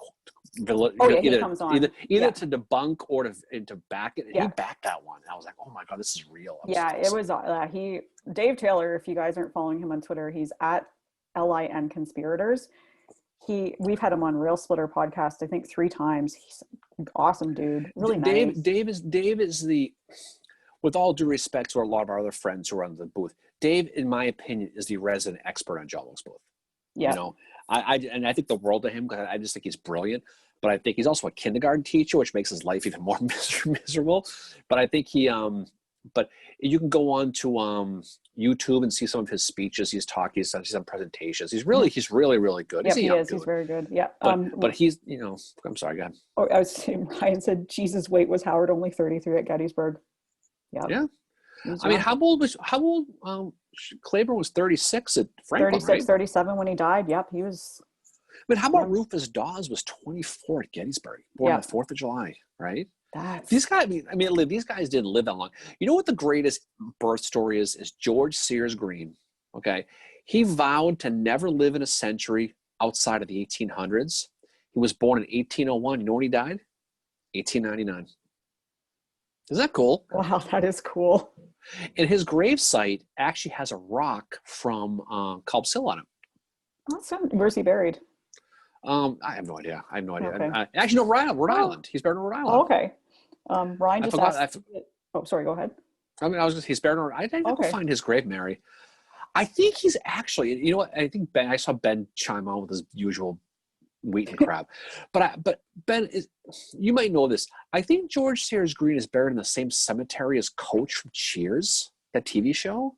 either to debunk or to back it. And he backed that one. And I was like, oh my God, this is real. It was Dave Taylor. If you guys aren't following him on Twitter, he's at LIN Conspirators. We've had him on Rail Splitter podcast, I think 3 times. He's an awesome dude. Really nice. Dave is the with all due respect to a lot of our other friends who are on the booth, Dave, in my opinion, is the resident expert on John Wilkes Booth. Yeah. You know, I think the world of him, because I just think he's brilliant. But I think he's also a kindergarten teacher, which makes his life even more miserable. But I think but you can go on to YouTube and see some of his speeches. He's talking, he's done some presentations. He's really, really good. Yeah, he is. Dude. He's very good. Yeah. But he's, you know, I'm sorry, go ahead. Oh, I was saying, Ryan said Jesus' weight was Howard, only 33 at Gettysburg. Yeah. Yeah. I mean, how old Claiborne was 36 at Franklin, 36, right? 37 when he died. Yep, he was. But how about Rufus Dawes was 24 at Gettysburg, born on the 4th of July, right? These guys, I mean, these guys didn't live that long. You know what the greatest birth story is? Is George Sears Green, okay? He vowed to never live in a century outside of the 1800s. He was born in 1801. You know when he died? 1899. Isn't that cool? Wow, that is cool. And his gravesite actually has a rock from Culp's Hill on it. Awesome. Where's he buried? I have no idea. Okay. Actually, no, Rhode Island. He's buried in Rhode Island. Oh, okay. Ryan just asked. Oh, sorry. Go ahead. I mean, he's buried in Rhode Island. I didn't find his grave, Mary. I think he's actually. You know what? I think I saw Ben chime on with his usual wheat and crap. But Ben you might know this. I think George Sears Green is buried in the same cemetery as Coach from Cheers, that TV show.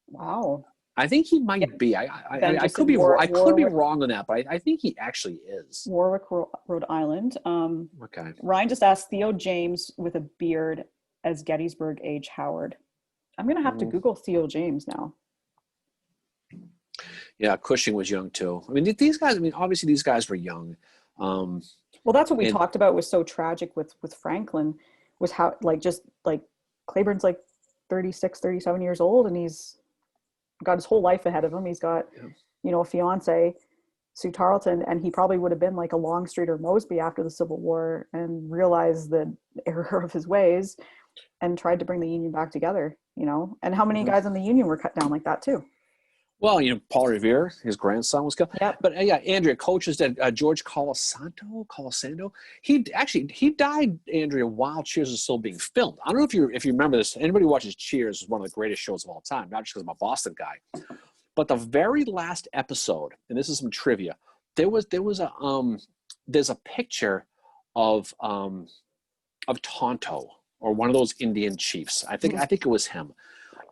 Wow. I think he might be. I could be wrong on that, but I think he actually is. Warwick, Rhode Island. Okay. Ryan just asked Theo James with a beard as Gettysburg age Howard. I'm gonna have to Google Theo James now. Yeah, Cushing was young too. I mean, these guys. I mean, obviously these guys were young. Well, that's what we talked about was so tragic with Franklin, was how just Claiborne's 36, 37 years old, and he's got his whole life ahead of him. He's got, a fiance, Sue Tarleton, and he probably would have been like a Longstreet or Mosby after the Civil War and realized the error of his ways and tried to bring the Union back together, and how many guys in the Union were cut down like that too. Well, Paul Revere, his grandson was killed. Yep. But Andrea, coaches that George Colasando, he died, Andrea, while Cheers was still being filmed. I don't know if you remember this. Anybody who watches Cheers is one of the greatest shows of all time, not just because I'm a Boston guy. But the very last episode, and this is some trivia, there's a picture of Tonto, or one of those Indian chiefs. I think it was him.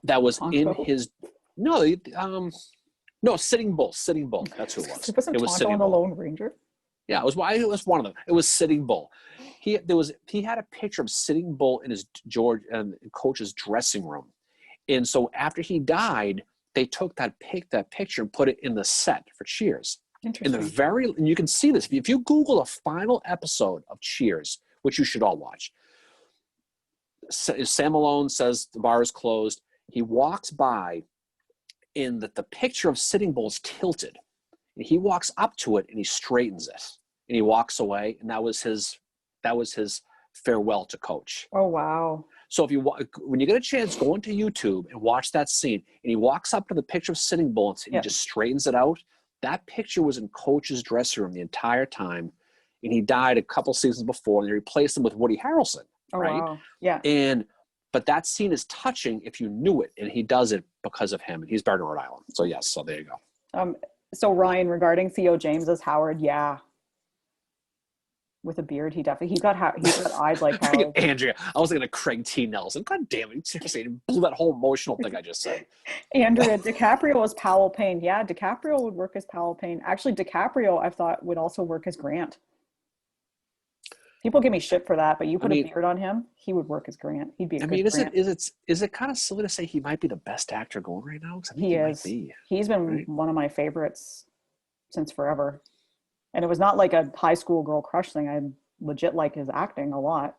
That was Tonto? In his. No, Sitting Bull. That's who it was. Wasn't Tonto Sitting on the Lone Ranger? Yeah, it was one of them. It was Sitting Bull. He had a picture of Sitting Bull in his coach's dressing room, and so after he died, they took that picture and put it in the set for Cheers. Interesting. And you can see this if you Google a final episode of Cheers, which you should all watch. Sam Malone says the bar is closed. He walks by. In that the picture of Sitting Bull is tilted, and he walks up to it and he straightens it, and he walks away, and that was his farewell to Coach. Oh wow! So when you get a chance, go into YouTube and watch that scene, and he walks up to the picture of Sitting Bull and he just straightens it out. That picture was in Coach's dressing room the entire time, and he died a couple seasons before, and they replaced him with Woody Harrelson. Oh right? Wow! Yeah. But that scene is touching if you knew it, and he does it because of him, and he's buried in Rhode Island. So yes, so there you go. So Ryan, regarding Theo James as Howard, with a beard, he got eyes like Howard. Andrea, I was thinking of Craig T. Nelson. God damn it! Seriously, it blew that whole emotional thing I just said. Andrea, DiCaprio was Powell Payne. Yeah, DiCaprio would work as Powell Payne. Actually, DiCaprio, I thought, would also work as Grant. People give me shit for that, but you put a beard on him, he would work as Grant. He'd be a good Grant. Is it kind of silly to say he might be the best actor going right now? He is. He's been one of my favorites since forever. And it was not like a high school girl crush thing. I legit like his acting a lot.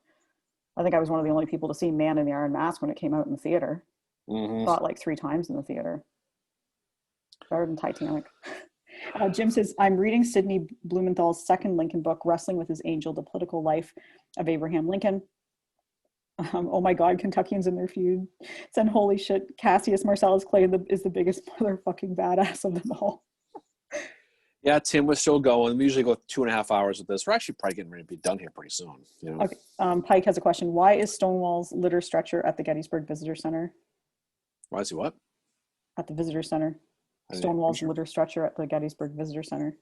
I think I was one of the only people to see Man in the Iron Mask when it came out in the theater. Saw it 3 times in the theater. Better than Titanic. Jim says, I'm reading Sidney Blumenthal's second Lincoln book, Wrestling with His Angel, The Political Life of Abraham Lincoln. Oh my God, Kentuckians in their feud. Then holy shit, Cassius Marcellus Clay is the biggest motherfucking badass of them all. Yeah, Tim, we're still going. We usually go 2.5 hours with this. We're actually probably getting ready to be done here pretty soon. You know? Okay. Pike has a question. Why is Stonewall's litter stretcher at the Gettysburg Visitor Center? Why is he what? At the Visitor Center. Stonewall's litter stretcher at the Gettysburg Visitor Center.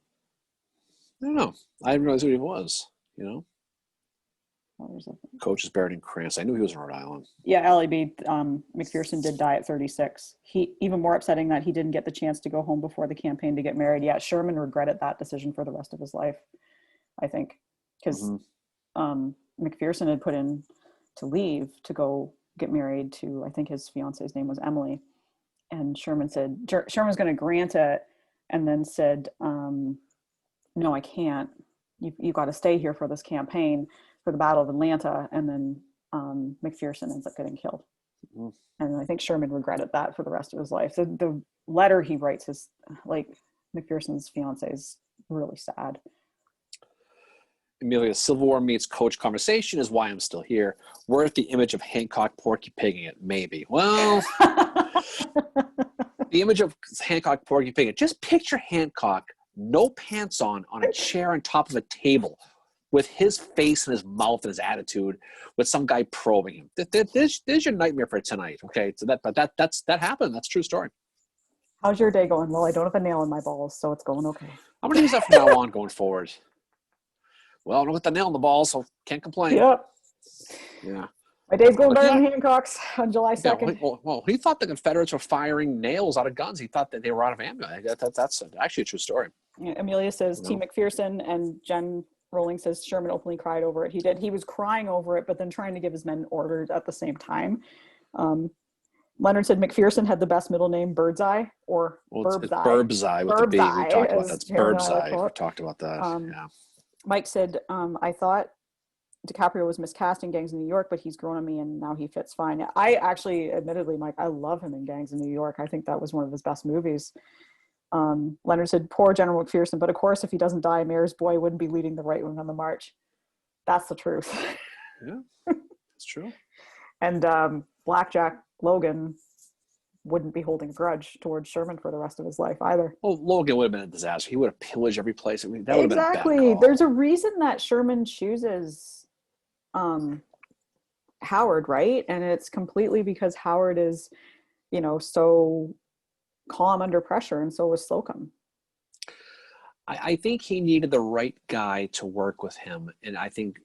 I don't know. I didn't realize who he was, you know? Coach is buried in Krantz. I knew he was in Rhode Island. Yeah, LAB, McPherson did die at 36. He, even more upsetting that he didn't get the chance to go home before the campaign to get married. Yeah, Sherman regretted that decision for the rest of his life, I think. Because McPherson had put in to leave to go get married to, I think his fiance's name was Emily. And Sherman was going to grant it and then said, no, I can't. You've got to stay here for this campaign for the Battle of Atlanta. And then McPherson ends up getting killed. And I think Sherman regretted that for the rest of his life. The letter he writes is like McPherson's fiance is really sad. Amelia, Civil War meets Coach conversation is why I'm still here. Worth the image of Hancock porky pigging it? Maybe. Well, the image of Hancock porky pigging it. Just picture Hancock, no pants on a chair on top of a table, with his face and his mouth and his attitude, with some guy probing him. There's your nightmare for tonight. Okay, so that happened. That's a true story. How's your day going? Well, I don't have a nail in my balls, so it's going okay. I'm gonna use that from now on going forward. Well, I don't get the nail in the ball, so can't complain. Yep. Yeah. My day's going better than Hancock's on July 2nd. Yeah, well, he thought the Confederates were firing nails out of guns. He thought that they were out of ammo. That's actually a true story. Yeah, Amelia says, Team McPherson, and Jen Rowling says Sherman openly cried over it. He did. He was crying over it, but then trying to give his men orders at the same time. Leonard said McPherson had the best middle name, Birdseye, or Burbseye. Burbseye with the B. We talked about that. That's Burbseye. We talked about that. Yeah. Mike said, I thought DiCaprio was miscast in Gangs of New York, but he's grown on me and now he fits fine. I actually, admittedly, Mike, I love him in Gangs of New York. I think that was one of his best movies. Leonard said, poor General McPherson, but of course, if he doesn't die, Mayor's boy wouldn't be leading the right wing on the march. That's the truth. Yeah, it's true. And Blackjack Logan wouldn't be holding a grudge towards Sherman for the rest of his life either. Well, Logan would have been a disaster. He would have pillaged every place. I mean, that would have been a bad call. There's a reason that Sherman chooses Howard, right? And it's completely because Howard is, so calm under pressure, and so was Slocum. I think he needed the right guy to work with him, and I think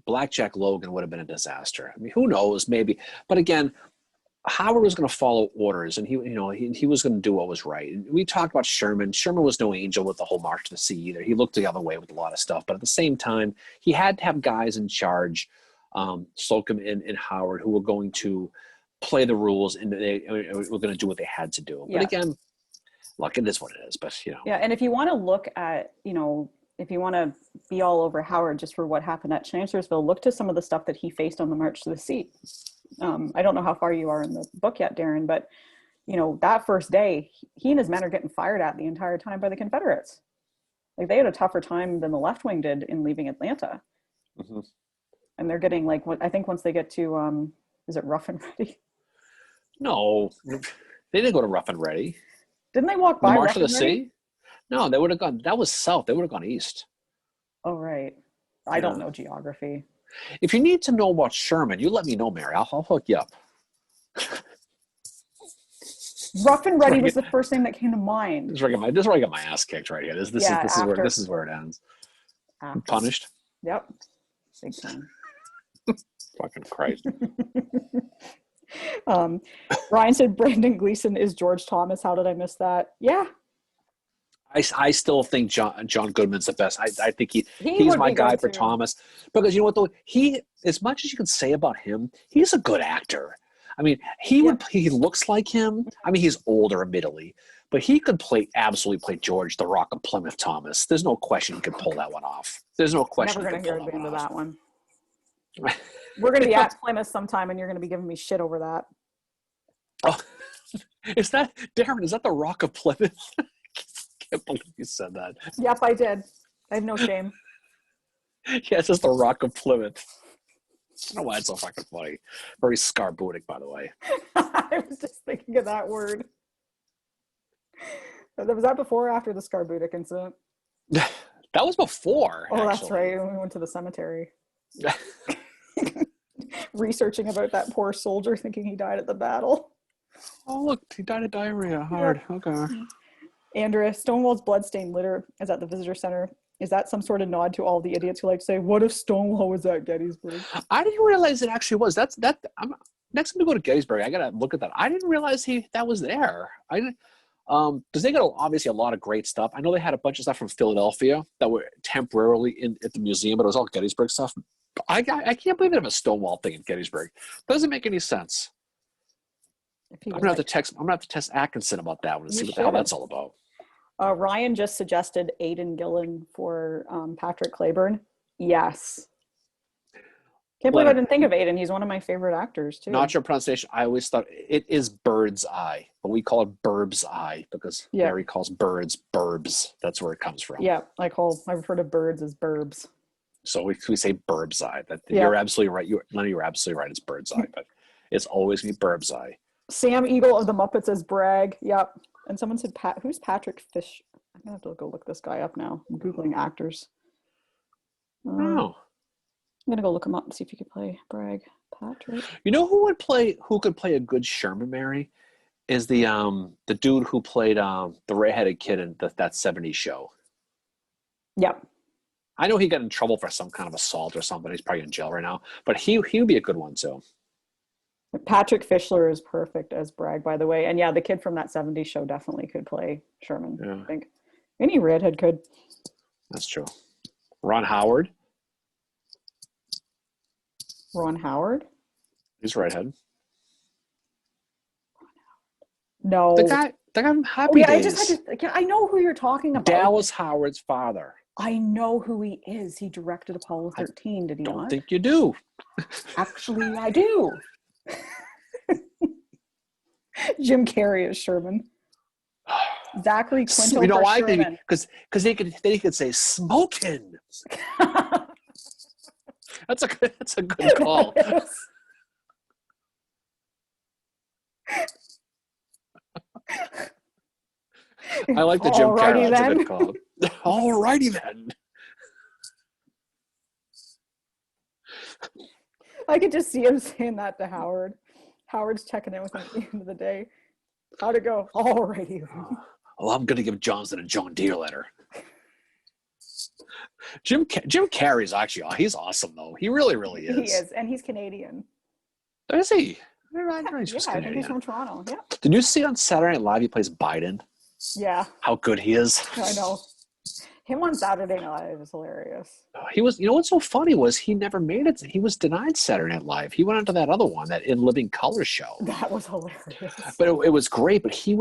Blackjack Logan would have been a disaster. I mean, who knows? Maybe, but again, Howard was going to follow orders, and he was going to do what was right. And we talked about Sherman. Sherman was no angel with the whole March to the Sea either. He looked the other way with a lot of stuff, but at the same time, he had to have guys in charge, Slocum and Howard, who were going to play the rules, and they were going to do what they had to do. Yeah. But again, look, it is what it is. But yeah. And if you want to look at, if you want to be all over Howard just for what happened at Chancellorsville, look to some of the stuff that he faced on the March to the Sea. I don't know how far you are in the book yet, Darren, but that first day, he and his men are getting fired at the entire time by the Confederates. Like, they had a tougher time than the left wing did in leaving Atlanta. Mm-hmm. And they're getting I think once they get to, is it Rough and Ready? No, they didn't go to Rough and Ready. Didn't they walk by the March to the Sea? No, they would have gone. That was south. They would have gone east. Oh, right. I don't know geography. If you need to know about Sherman, you let me know, Mary. I'll hook you up. Rough and Ready was the first thing that came to mind. This is where I got my ass kicked right here. This is where it ends. I'm punished. Yep. Big time. Fucking Christ. Ryan said Brandon Gleason is George Thomas. How did I miss that? Yeah. I still think John Goodman's the best. I think he's my guy for Thomas, because you know what though, he, as much as you can say about him, he's a good actor. I mean, he looks like him. I mean, he's older, admittedly, but he could absolutely play George the Rock of Plymouth Thomas. There's no question he could pull that one off. There's no question. Never going to hear the end of that one. We're going to be at Plymouth sometime, and you're going to be giving me shit over that. Oh, is that Darren? Is that the Rock of Plymouth? I can't believe you said that. Yep, I did. I have no shame. Yeah, it's just the Rock of Plymouth. I don't know why it's so fucking funny. Very scarbutic, by the way. I was just thinking of that word. Was that before or after the Skarbutic incident? That was before. Oh, actually. That's right. When we went to the cemetery. Researching about that poor soldier thinking he died at the battle. Oh, look, he died of diarrhea. Hard. Yep. Okay. Andrea, Stonewall's bloodstained litter is at the visitor center. Is that some sort of nod to all the idiots who like to say, what if Stonewall was at Gettysburg? I didn't realize it actually was. Next time we go to Gettysburg, I gotta look at that. I didn't realize that was there. I didn't, because they got obviously a lot of great stuff. I know they had a bunch of stuff from Philadelphia that were temporarily at the museum, but it was all Gettysburg stuff. I can't believe they have a Stonewall thing in Gettysburg. Doesn't make any sense. I'm gonna have to text Atkinson about that one and see what the hell that's all about. Ryan just suggested Aidan Gillen for Patrick Claiborne. Yes. Can't believe I didn't think of Aidan. He's one of my favorite actors too. Not your pronunciation. I always thought it is bird's eye, but we call it burb's eye because Harry calls birds burbs. That's where it comes from. Yeah, I refer to birds as burbs. So we say bird's eye. You're absolutely right. Lenny, you're absolutely right. It's bird's eye, but it's always going to be bird's eye. Sam Eagle of the Muppets says Bragg. Yep. And someone said, who's Patrick Fish? I'm going to have to go look this guy up now. I'm Googling actors. Oh. I'm going to go look him up and see if he could play Bragg. Patrick. You know who could play a good Sherman, Mary? Is the dude who played the redheaded kid in that 70s show. Yep. I know he got in trouble for some kind of assault or something. He's probably in jail right now. But he would be a good one too. Patrick Fischler is perfect as Bragg, by the way. And yeah, the kid from that 70s show definitely could play Sherman, I think. Any redhead could. That's true. Ron Howard. Ron Howard? He's redhead. No. The guy from Happy Days. I know who you're talking about. Dallas Howard's father. I know who he is. He directed Apollo 13, did he not? I don't think you do. Actually, I do. Jim Carrey is Sherman. Zachary Quinto. You know why? Sherman. Because they could say smoking. That's a good call. I like the Jim Carrey. That's a good call. Alrighty then. I could just see him saying that to Howard. Howard's checking in with him at the end of the day. How'd it go? Alrighty. Well, I'm gonna give Johnson a John Deere letter. Jim Carrey's actually he's awesome though. He really, really is. He is, and he's Canadian. Is he? I think he's from Toronto. Yeah. Did you see on Saturday Night Live he plays Biden? Yeah. How good he is. I know. Him on Saturday Night Live is hilarious. He was, what's so funny was he never made it. He was denied Saturday Night Live. He went on to that other one, that In Living Color show. That was hilarious. But it was great. But he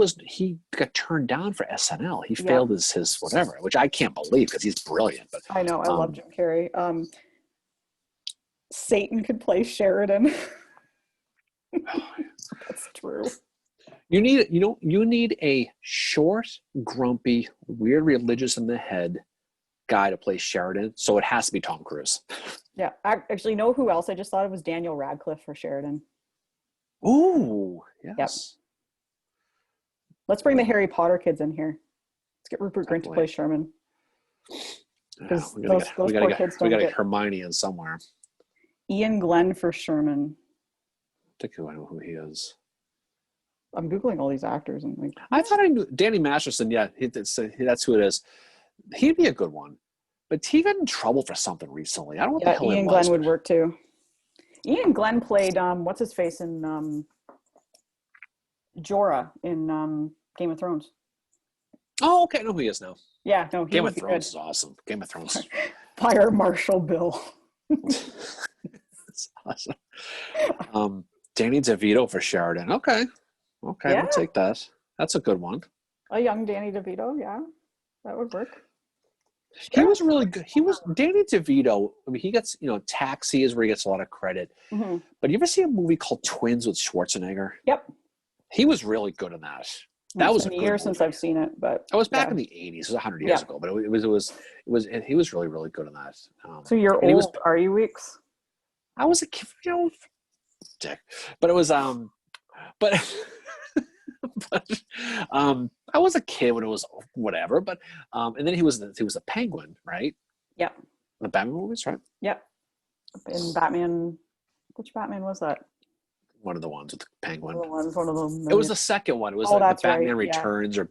got turned down for SNL. He failed his whatever, which I can't believe because he's brilliant. But I know. I love Jim Carrey. Satan could play Sheridan. That's true. You need a short, grumpy, weird, religious in the head guy to play Sheridan. So it has to be Tom Cruise. Yeah, actually, know who else? I just thought it was Daniel Radcliffe for Sheridan. Ooh, yes. Yep. Let's bring the Harry Potter kids in here. Let's get Rupert Grint to play Sherman. Yeah, we gotta get Hermione in somewhere. Ian Glenn for Sherman. I think I know who he is. I'm Googling all these actors and like. I thought I knew Danny Masterson. Yeah, that's who it is. He'd be a good one, but he got in trouble for something recently. I don't know what the hell Ian Glenn would work too. Ian Glenn played what's his face in Jorah in Game of Thrones. Oh, okay, I know who he is now. Yeah, no, Game of Thrones is awesome. Game of Thrones. Fire Marshal Bill. That's awesome. Danny DeVito for Sheridan. Okay, yeah. We'll take that. That's a good one. A young Danny DeVito, yeah, that would work. He was really good. Danny DeVito. I mean, he gets, Taxi is where he gets a lot of credit. Mm-hmm. But you ever see a movie called Twins with Schwarzenegger? Yep. He was really good in that. That was a good year since I've seen it, but it was back in the '80s. It was 100 years ago, but he was really, really good in that. So you're old, are you, Weeks? I was a kid, dick, but it was but I was a kid when it was whatever, but and then he was the Penguin, right? Yep. The Batman movies, right? Yep. In Batman, which Batman was that? One of the ones with the Penguin. One of them. It was the second one. It was Oh, the that's Batman right. Returns or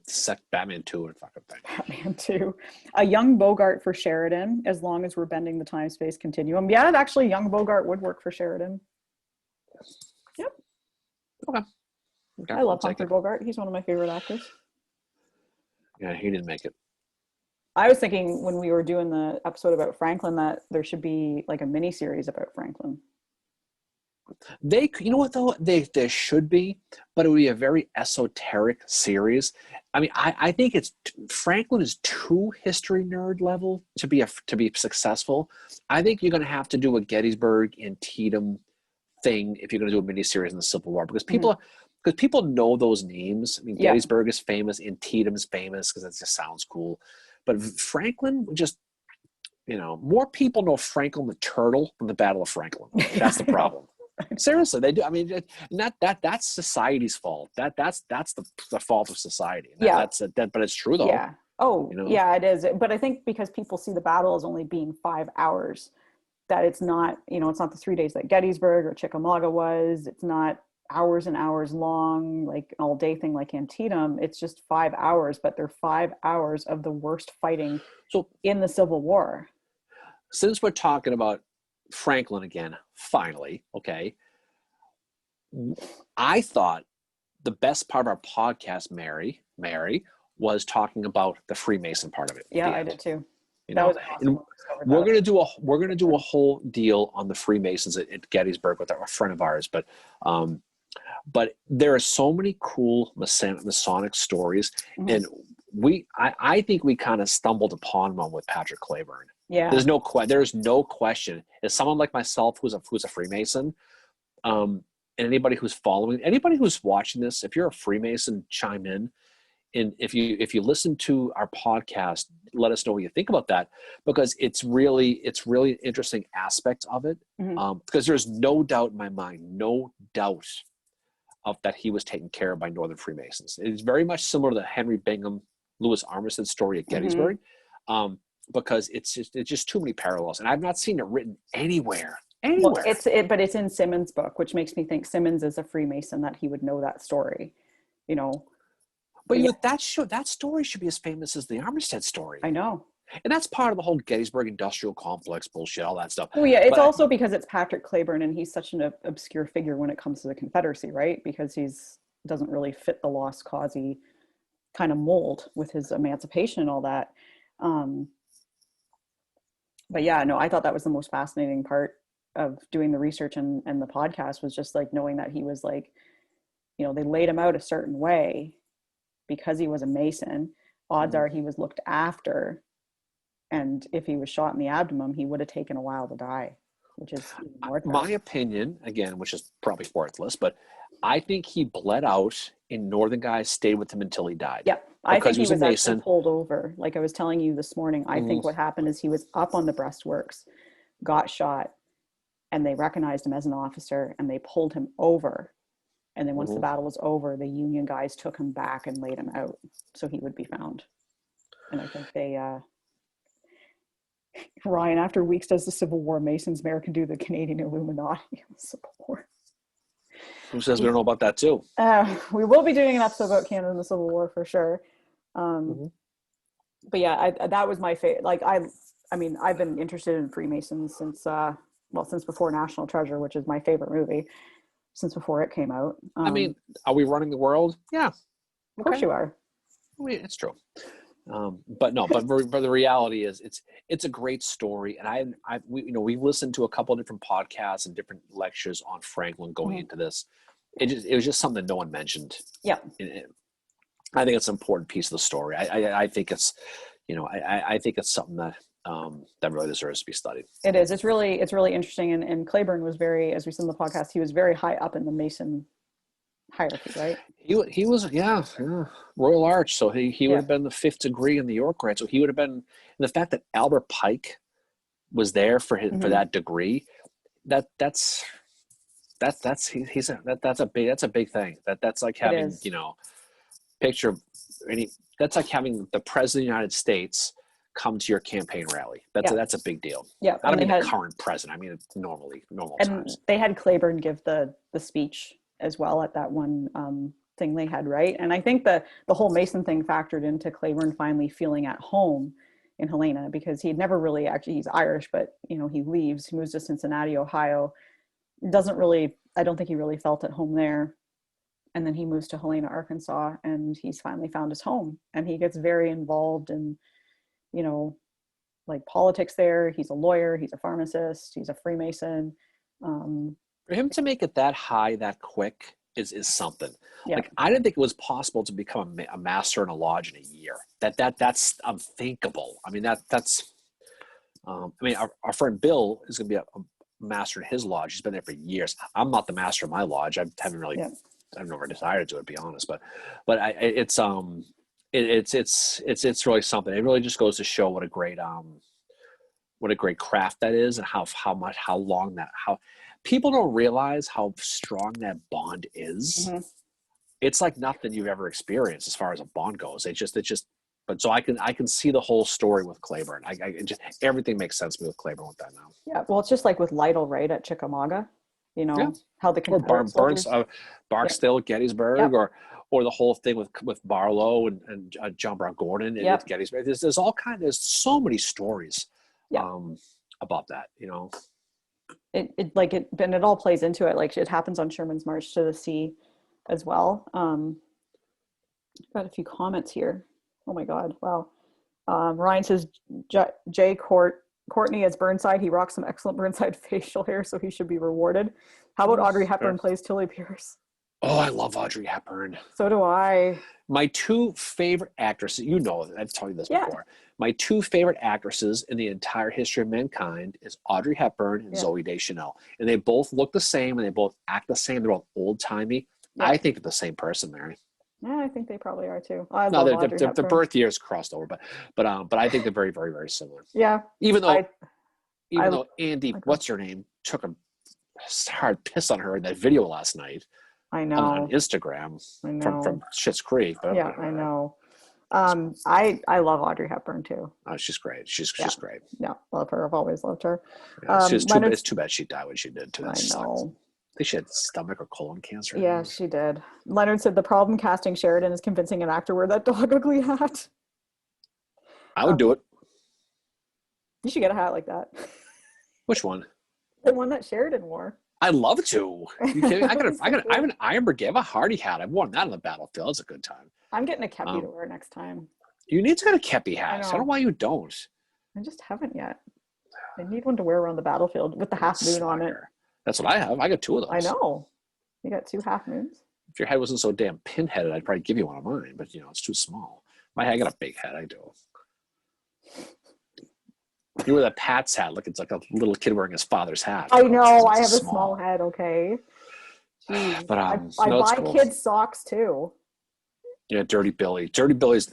Batman 2 and fucking thing. Batman 2. A young Bogart for Sheridan, as long as we're bending the time-space continuum. Yeah, actually, young Bogart would work for Sheridan. Yep. Okay. I love Humphrey Bogart. He's one of my favorite actors. Yeah, he didn't make it. I was thinking when we were doing the episode about Franklin that there should be like a mini series about Franklin. You know what though? There should be, but it would be a very esoteric series. I mean, I think Franklin is too history nerd level to be successful. I think you're going to have to do a Gettysburg and Antietam thing if you're going to do a mini series in the Civil War because people know those names. I mean, Gettysburg is famous, Antietam's famous because it just sounds cool. But Franklin, just, more people know Franklin the Turtle than the Battle of Franklin. That's the problem. Seriously, they do. I mean, that's society's fault. That's the fault of society. But it's true though. Yeah. Oh, yeah, it is. But I think because people see the battle as only being 5 hours, that it's not, it's not the 3 days that Gettysburg or Chickamauga was. It's not hours and hours long, like an all day thing like Antietam. It's just 5 hours, but they're 5 hours of the worst fighting in the Civil War. Since we're talking about Franklin again, finally, okay, I thought the best part of our podcast, Mary, was talking about the Freemason part of it. Yeah, I did too. That was awesome. We're gonna do a whole deal on the Freemasons at Gettysburg with a friend of ours, but there are so many cool Masonic stories, and I think we kind of stumbled upon one with Patrick Claiborne. Yeah, there's no question. As someone like myself who's a Freemason, and anybody who's watching this, if you're a Freemason, chime in. And if you listen to our podcast, let us know what you think about that, because it's really an interesting aspect of it. Because there's no doubt in my mind, of that he was taken care of by Northern Freemasons. It's very much similar to the Henry Bingham, Louis Armistead story at Gettysburg, because it's just too many parallels, and I've not seen it written anywhere. Well, but it's in Simmons' book, which makes me think Simmons is a Freemason, that he would know that story, But that story should be as famous as the Armistead story. I know. And that's part of the whole Gettysburg industrial complex bullshit, all that stuff. Oh yeah, it's also because it's Patrick Claiborne and he's such an obscure figure when it comes to the Confederacy, right? Because he's doesn't really fit the lost cause-y kind of mold with his emancipation and all that. But yeah, no, I thought that was the most fascinating part of doing the research and the podcast, was just like knowing that he was like, they laid him out a certain way because he was a Mason. Odds are he was looked after, and if he was shot in the abdomen, he would have taken a while to die, which is more my opinion, again, which is probably worthless, but I think he bled out and Northern guys stayed with him until he died. Yeah, I think he was actually pulled over. Like I was telling you this morning, I think what happened is he was up on the breastworks, got shot, and they recognized him as an officer, and they pulled him over. And then once the battle was over, the Union guys took him back and laid him out so he would be found. And I think they, Ryan, after Weeks does the Civil War, Masons, American do the Canadian Illuminati in the Civil War. Who says we don't know about that too? We will be doing an episode about Canada and the Civil War for sure. But yeah, that was my favorite. Like I mean, I've been interested in Freemasons since before National Treasure, which is my favorite movie, since before it came out. I mean, are we running the world? Yeah, of course you are. It's true. But the reality is it's a great story, and we listened to a couple of different podcasts and different lectures on Franklin going into this. It was just something that no one mentioned. Yeah, I think it's an important piece of the story. I think it's I think it's something that that really deserves to be studied. It is. It's really interesting, and Claiborne was very, as we said in the podcast, he was very high up in the Mason hierarchy, right? He was Royal Arch, so he would have been the 5th degree in the York Grant, so he would have been. And the fact that Albert Pike was there for that degree, that's a big thing. That's like having picture that's like having the president of the United States come to your campaign rally. That's a big deal. Yeah. I don't mean the current president. I mean it's normal times. They had Claiborne give the speech as well at that one thing they had, right? And I think the whole Mason thing factored into Claiborne finally feeling at home in Helena, because he'd never really he's Irish, but he leaves, he moves to Cincinnati, Ohio. I don't think he really felt at home there. And then he moves to Helena, Arkansas, and he's finally found his home, and he gets very involved in, like politics there. He's a lawyer, he's a pharmacist, he's a Freemason. For him to make it that high that quick is something. Yeah. Like, I didn't think it was possible to become a master in a lodge in a year. That's unthinkable. I mean, that's our friend Bill is going to be a master in his lodge. He's been there for years. I'm not the master of my lodge. I haven't really, I've never decided to be honest, but it's really something. It really just goes to show what a great craft that is, and how long people don't realize how strong that bond is. Mm-hmm. It's like nothing you've ever experienced as far as a bond goes. But so I can see the whole story with Claiborne. Everything makes sense to me with Claiborne with that now. Yeah. Well, it's just like with Lytle, right, at Chickamauga, how the Confederate soldiers, Barksdale, Gettysburg, or the whole thing with Barlow and John Brown Gordon and Gettysburg. There's so many stories about that, It all plays into it. Like, it happens on Sherman's March to the Sea as well. Got a few comments here. Oh my God. Wow. Ryan says, Jay Courtney as Burnside. He rocks some excellent Burnside facial hair, so he should be rewarded. How about Audrey Hepburn plays Tilly Pierce? Oh, I love Audrey Hepburn. So do I. My two favorite actresses, I've told you this before. My two favorite actresses in the entire history of mankind is Audrey Hepburn and Zooey Deschanel. And they both look the same, and they both act the same. They're both old-timey. Yeah. I think they're the same person, Mary. Yeah, I think they probably are too. The birth years crossed over, but I think they're very, very, very similar. Yeah. Even though Andy, what's her name, took a hard piss on her in that video last night. I know. On Instagram. I know. From Schitt's Creek. But I know. I love Audrey Hepburn too. Oh, she's great. She's great. Yeah, love her. I've always loved her. Yeah, it's too bad she died when she did too. I know. I think she had stomach or colon cancer. Yeah, she did. Leonard said the problem casting Sheridan is convincing an actor wear that dog ugly hat. I would do it. You should get a hat like that. Which one? The one that Sheridan wore. I'd love to. Are you kidding? I have an Iron Brigade, a Hardy hat. I've worn that on the battlefield. It's a good time. I'm getting a kepi to wear next time. You need to get a kepi hat. I don't know why you don't. I just haven't yet. I need one to wear around the battlefield with the half moon on it. That's what I have. I got two of those. I know. You got two half moons? If your head wasn't so damn pinheaded, I'd probably give you one of mine. But, it's too small. I got a big head. I do. You wear that Pat's hat. Look, it's like a little kid wearing his father's hat. I know. I have a small head, okay? Jeez. But I buy cool. Kids socks, too. Yeah, Dirty Billy. Dirty Billy's,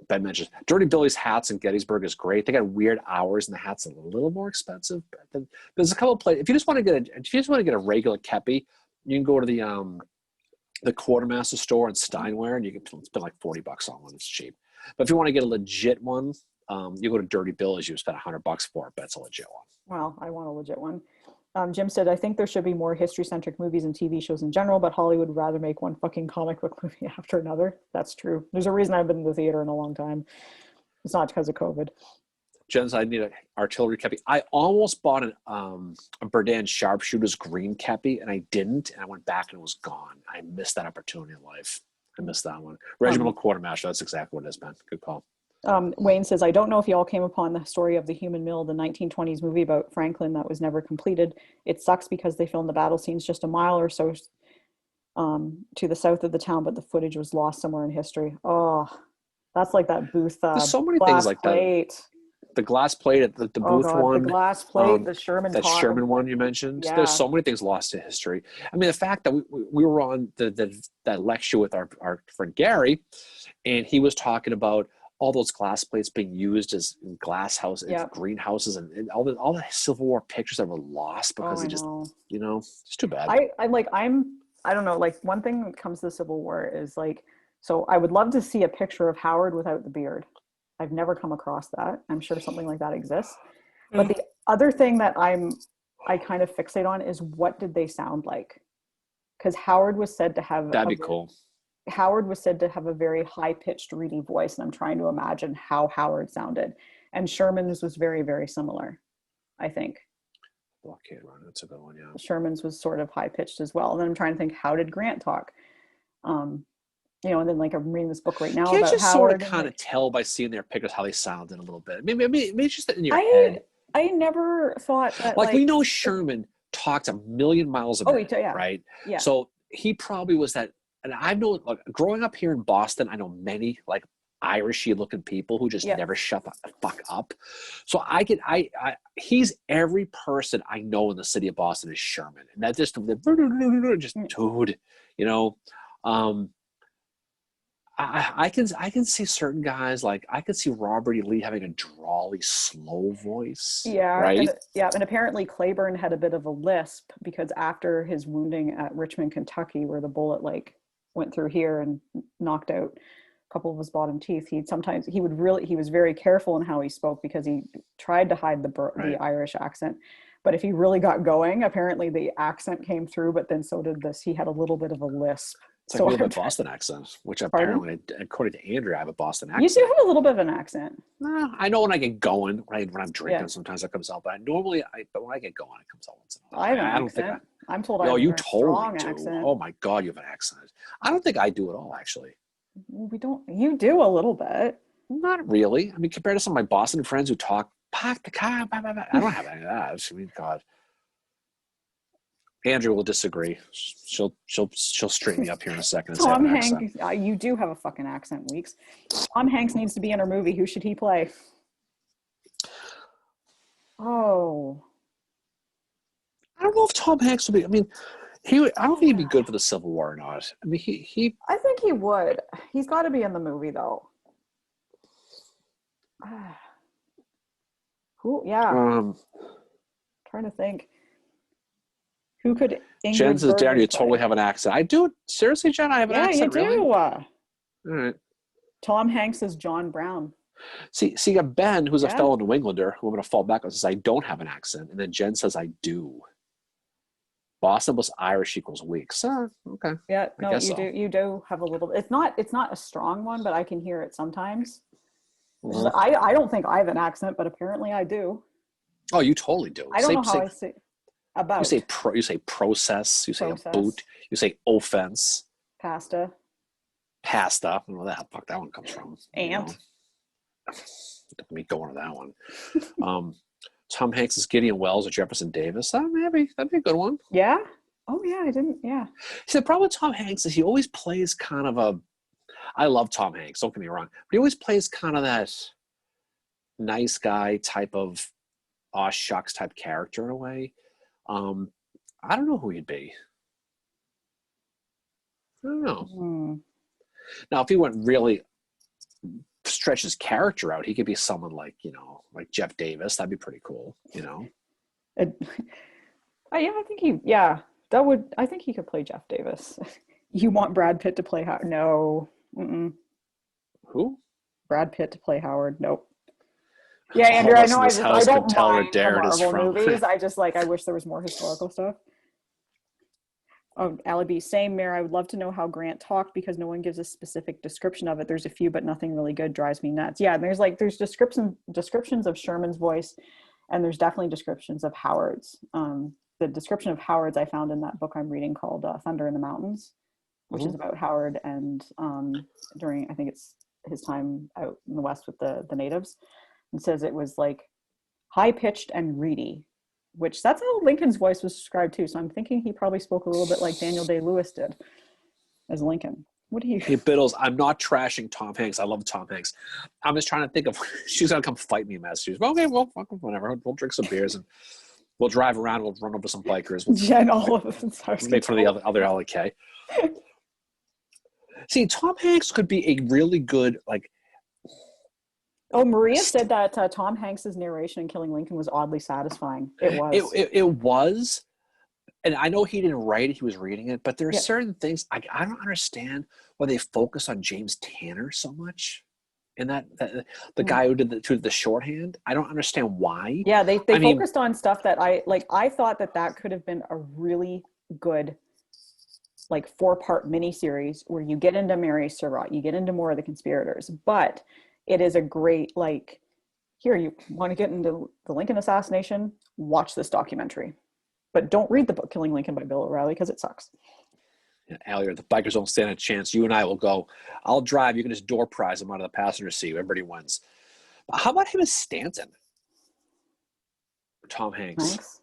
Ben mentions, Dirty Billy's hats in Gettysburg is great. They got weird hours, and the hat's a little more expensive. But then there's a couple of places. If you just want to get a regular kepi, you can go to the Quartermaster store in Steinway, and you can spend like $40 on one. It's cheap. But if you want to get a legit one, you go to Dirty Billy's. You spend $100 for it, but it's a legit one. Well, I want a legit one. Jim said, I think there should be more history-centric movies and TV shows in general, but Hollywood would rather make one fucking comic book movie after another. That's true. There's a reason I've been in the theater in a long time. It's not because of COVID. Jen said, I need an artillery kepi. I almost bought a Berdan Sharpshooter's green kepi, and I didn't, and I went back and it was gone. I missed that opportunity in life. I missed that one. Regimental Quartermaster, that's exactly what it is, Ben. Good call. Wayne says, I don't know if you all came upon the story of the Human Mill, the 1920s movie about Franklin that was never completed. It sucks because they filmed the battle scenes just a mile or so to the south of the town, but the footage was lost somewhere in history. Oh, that's like that Booth. There's so many things like plate. That. The glass plate at the Booth one. The glass plate, the Sherman. That Sherman one you mentioned. Yeah. There's so many things lost to history. I mean, the fact that we were on that lecture with our friend Gary, and he was talking about all those glass plates being used as in glass houses, greenhouses, and all the Civil War pictures that were lost because it's too bad. I don't know. Like, one thing that comes to the Civil War is like So I would love to see a picture of Howard without the beard. I've never come across that. I'm sure something like that exists. But the other thing that I kind of fixate on is, what did they sound like? Because Howard was said to have That'd be cool. Howard was said to have a very high-pitched, reedy voice, and I'm trying to imagine how Howard sounded. And Sherman's was very, very similar, I think. Blockade Run, that's a good one, yeah. Sherman's was sort of high-pitched as well. And then I'm trying to think, how did Grant talk? You know, and then like I'm reading this book right now. Can't about you Howard, sort of kind of tell by seeing their pictures how they sounded a little bit? Maybe it's just in your head. I never thought that. Like we know Sherman talks a million miles a minute, right? Yeah. So he probably was that. And I know, like, growing up here in Boston, I know many like Irishy-looking people who just never shut the fuck up. So he's every person I know in the city of Boston is Sherman, and that just dude, you know. I can see certain guys, like I could see Robert E. Lee having a drawly, slow voice. Yeah, right. And apparently Claiborne had a bit of a lisp because after his wounding at Richmond, Kentucky, where the bullet like went through here and knocked out a couple of his bottom teeth, he was very careful in how he spoke because he tried to hide the Irish accent. But if he really got going, apparently the accent came through. But then so did this. He had a little bit of a lisp. It's like we have a Boston accent, which apparently, according to Andrew, I have a Boston accent. You do have a little bit of an accent. I know when I get going, when I'm drinking, sometimes that comes out. But but when I get going, it comes out once in a while. I have an accent. I'm told I have you a totally strong do. accent. Oh my God, you have an accent. I don't think I do at all, actually. We don't. You do a little bit. Not really. I mean, compared to some of my Boston friends who talk, park the car, blah, blah, blah. I don't have any of that. I mean, God. Andrew will disagree. She'll straighten me up here in a second. And Tom Hanks, you do have a fucking accent, Weeks. Tom Hanks needs to be in a movie. Who should he play? Oh, I don't know if Tom Hanks would be. I mean, I don't think he'd be good for the Civil War or not. I mean, I think he would. He's got to be in the movie though. Who? Yeah. Trying to think. Who could Ingrid Jen says, Darren, you play? totally have an accent. I do. Seriously, Jen, I have an accent. Yeah, you do. Really? All right. Tom Hanks is John Brown. See, you got Ben, who's a fellow New Englander, who I'm going to fall back on, says, I don't have an accent. And then Jen says, I do. Boston plus Irish equals weak. So, okay. Yeah, no, you do have a little. It's not a strong one, but I can hear it sometimes. Mm-hmm. I don't think I have an accent, but apparently I do. Oh, you totally do. I don't know how I say about. You say process. You say a boot. You say offense. Pasta. I don't know where the fuck that one comes from. Ant. Let me go on to that one. Tom Hanks is Gideon Wells or Jefferson Davis. Maybe that'd be a good one. Yeah. Oh yeah, I didn't. Yeah. See, the problem with Tom Hanks is he always plays kind of a. I love Tom Hanks. Don't get me wrong, but he always plays kind of that nice guy type of aw shucks type character in a way. I don't know who he'd be. I don't know. Now, if he went really stretch his character out, he could be someone like Jeff Davis. That'd be pretty cool. I think I think he could play Jeff Davis. You want Brad Pitt to play Howard? No. Mm-mm. Who? Brad Pitt to play Howard? Nope. Yeah, Andrew, I know I don't mind the Marvel movies. I wish there was more historical stuff. Oh, Alibi, same, Mayor. I would love to know how Grant talked because no one gives a specific description of it. There's a few, but nothing really good. Drives me nuts. Yeah, there's descriptions of Sherman's voice, and there's definitely descriptions of Howard's. The description of Howard's I found in that book I'm reading called Thunder in the Mountains, which is about Howard and during, I think it's his time out in the West with the natives. It says it was like high-pitched and reedy, which that's how Lincoln's voice was described too. So I'm thinking he probably spoke a little bit like Daniel Day-Lewis did as Lincoln. What do you? Hey, Biddles, I'm not trashing Tom Hanks. I love Tom Hanks. I'm just trying to think of she's gonna come fight me in Massachusetts. Well, okay, well, whatever. We'll drink some beers and we'll drive around. We'll run over some bikers. Jen, all of them. Make fun of the other LK. See, Tom Hanks could be a really good Oh, Maria said that Tom Hanks's narration in Killing Lincoln was oddly satisfying. It was. It was, and I know he didn't write it, he was reading it, but there are certain things I don't understand why they focus on James Tanner so much. And that the guy who did the shorthand, I don't understand why. Yeah, they focused on stuff that I thought that could have been a really good like 4-part miniseries where you get into Mary Surratt, you get into more of the conspirators, but it is a great like, here, you want to get into the Lincoln assassination, watch this documentary. But don't read the book Killing Lincoln by Bill O'Reilly because it sucks. Allie, the bikers don't stand a chance. You and I will go. I'll drive. You can just door prize him out of the passenger seat. Everybody wins. But how about him as Stanton? Tom Hanks.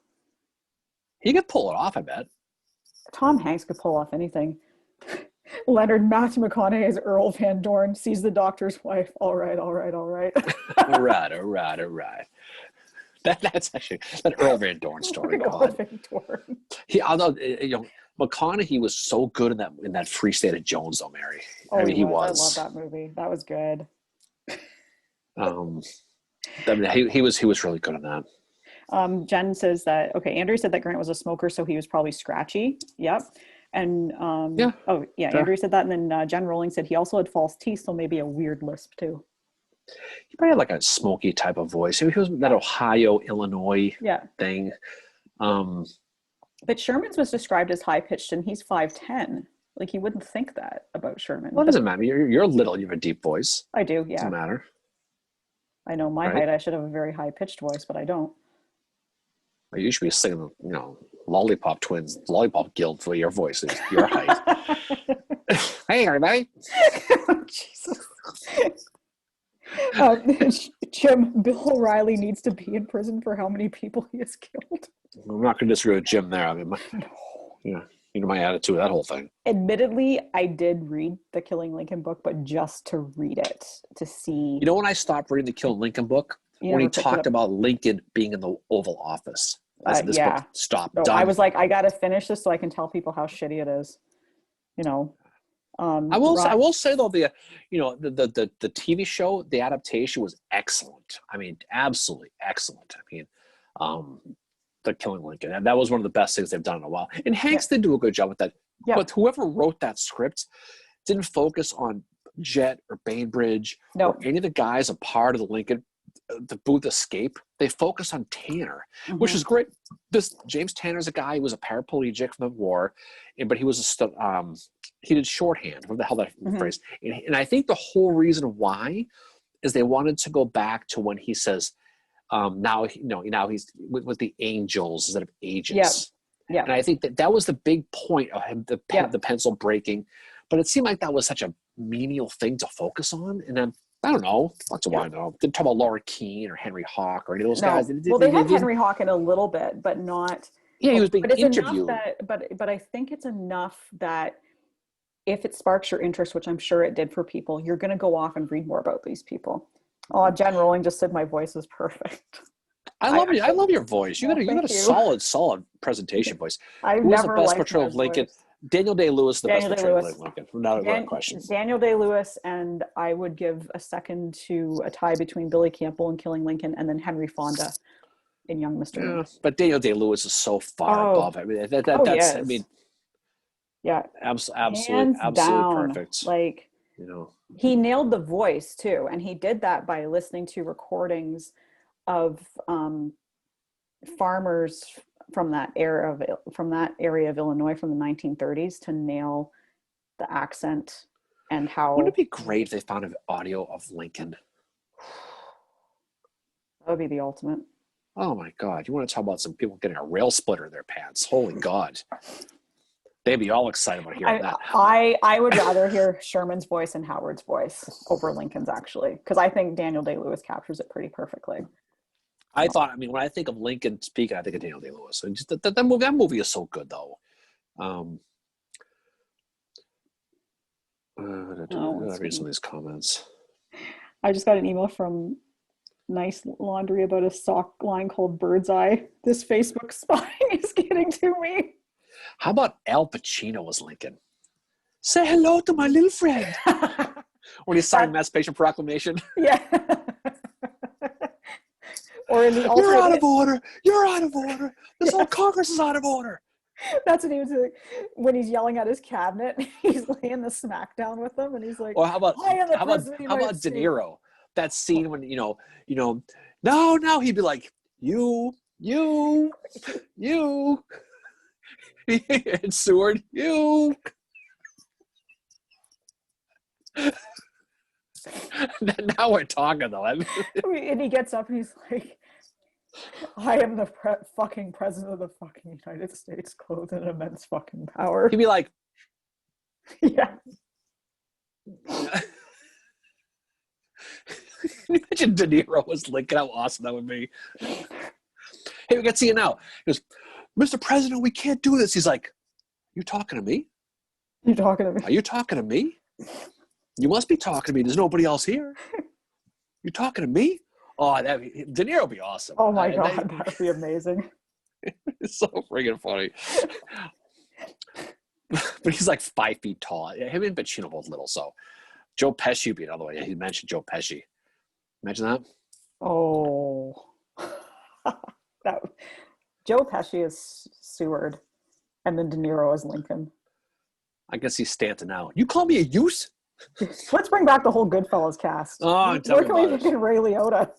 He could pull it off, I bet. Tom Hanks could pull off anything. Leonard Matthew McConaughey as Earl Van Dorn sees the doctor's wife. All right. all right. That's actually that Earl Van Dorn story. Earl Van Dorn. Although McConaughey was so good in that Free State of Jones, though, Mary. Oh, I mean, he was. I love that movie. That was good. I mean, he was really good in that. Jen says that Andrew said that Grant was a smoker, so he was probably scratchy. Yep. And sure. Andrew said that, and then Jen Rowling said he also had false teeth, so maybe a weird lisp too. He probably had like a smoky type of voice. He was that Ohio, Illinois thing. But Sherman's was described as high pitched, and he's 5'10". Like you wouldn't think that about Sherman. Well, it doesn't matter. You're little. You have a deep voice. I do. Yeah. Doesn't matter. I know my height. I should have a very high pitched voice, but I don't. Well, you should be singing, Lollipop Twins, Lollipop Guild for your voice, your height. Hey, everybody. Jesus. Jim, Bill O'Reilly needs to be in prison for how many people he has killed. I'm not going to disagree with Jim there. I mean, my attitude of that whole thing. Admittedly, I did read the Killing Lincoln book, but just to read it, to see. You know when I stopped reading the Killing Lincoln book? When he talked about Lincoln being in the Oval Office. I said, this book, stop. So I was like, I got to finish this so I can tell people how shitty it is. I will say though, the TV show, the adaptation was excellent. I mean, absolutely excellent. I mean, the Killing Lincoln, and that was one of the best things they've done in a while. And Hanks did do a good job with that. Yeah. But whoever wrote that script didn't focus on Jet or Bainbridge or any of the guys a part of the Lincoln, the Booth escape. They focused on Tanner, which is great. This James Tanner's a guy who was a paraplegic from the war, but he was he did shorthand. What the hell that phrase? And I think the whole reason why is they wanted to go back to when he says, now he's with the angels instead of agents. Yeah. And I think that was the big point of him, the pencil breaking. But it seemed like that was such a menial thing to focus on. And then, I don't know. What's I know? Didn't talk about Laura Keene or Henry Hawk or any of those guys. They had Henry Hawk in a little bit, but not. Yeah, he was being interviewed. But I think it's enough that if it sparks your interest, which I'm sure it did for people, you're going to go off and read more about these people. Oh, Jen Rowling just said my voice is perfect. I love your voice. You got a solid presentation voice. I've never liked the best portrayal of Lincoln. Voice. Daniel Day-Lewis, the best portrayal of Lincoln. Without question. Daniel Day-Lewis, and I would give a second to a tie between Billy Campbell in Killing Lincoln and then Henry Fonda in Young Mr. Lewis. But Daniel Day-Lewis is so far above. I mean, that's. I mean, absolutely perfect. Like, he nailed the voice too, and he did that by listening to recordings of farmers from that area of Illinois from the 1930s to nail the accent and how. Wouldn't it be great if they found an audio of Lincoln? That would be the ultimate. Oh my God! You want to talk about some people getting a rail splitter in their pants? Holy God! They'd be all excited about hearing that. I would rather hear Sherman's voice and Howard's voice over Lincoln's, actually, because I think Daniel Day-Lewis captures it pretty perfectly. When I think of Lincoln speaking, I think of Daniel Day-Lewis. And just that movie is so good, though. Read some of these comments. I just got an email from Nice Laundry about a sock line called Bird's Eye. This Facebook spying is getting to me. How about Al Pacino as Lincoln? Say hello to my little friend. When he signed Emancipation Proclamation. Yeah. Or in the You're out of order. You're out of order. This whole Congress is out of order. That's what he was like, when he's yelling at his cabinet. He's laying the smackdown with them, and he's like, Or how about "I am the president of the how United about De States." Niro? That scene when no, he'd be like, you, and Seward, you. Now we're talking though. And he gets up and he's like, "I am the fucking president of the fucking United States, clothed in immense fucking power." He'd be like, yeah. Imagine De Niro was Lincoln. How awesome that would be. Hey, we got to see you now. He goes, Mr. President, we can't do this. He's like, you talking to me? You talking to me? Are you talking to me? You must be talking to me. There's nobody else here. You talking to me? Oh, De Niro would be awesome. Oh my God, that would be amazing. It's so friggin' funny. But he's like 5 feet tall. Him and Pacino both little, so Joe Pesci would be another one. Yeah, he mentioned Joe Pesci. Imagine that. Oh, that Joe Pesci is Seward, and then De Niro is Lincoln. I guess he's Stanton now. You call me a use? Let's bring back the whole Goodfellas cast. Oh, where can we get Ray Liotta?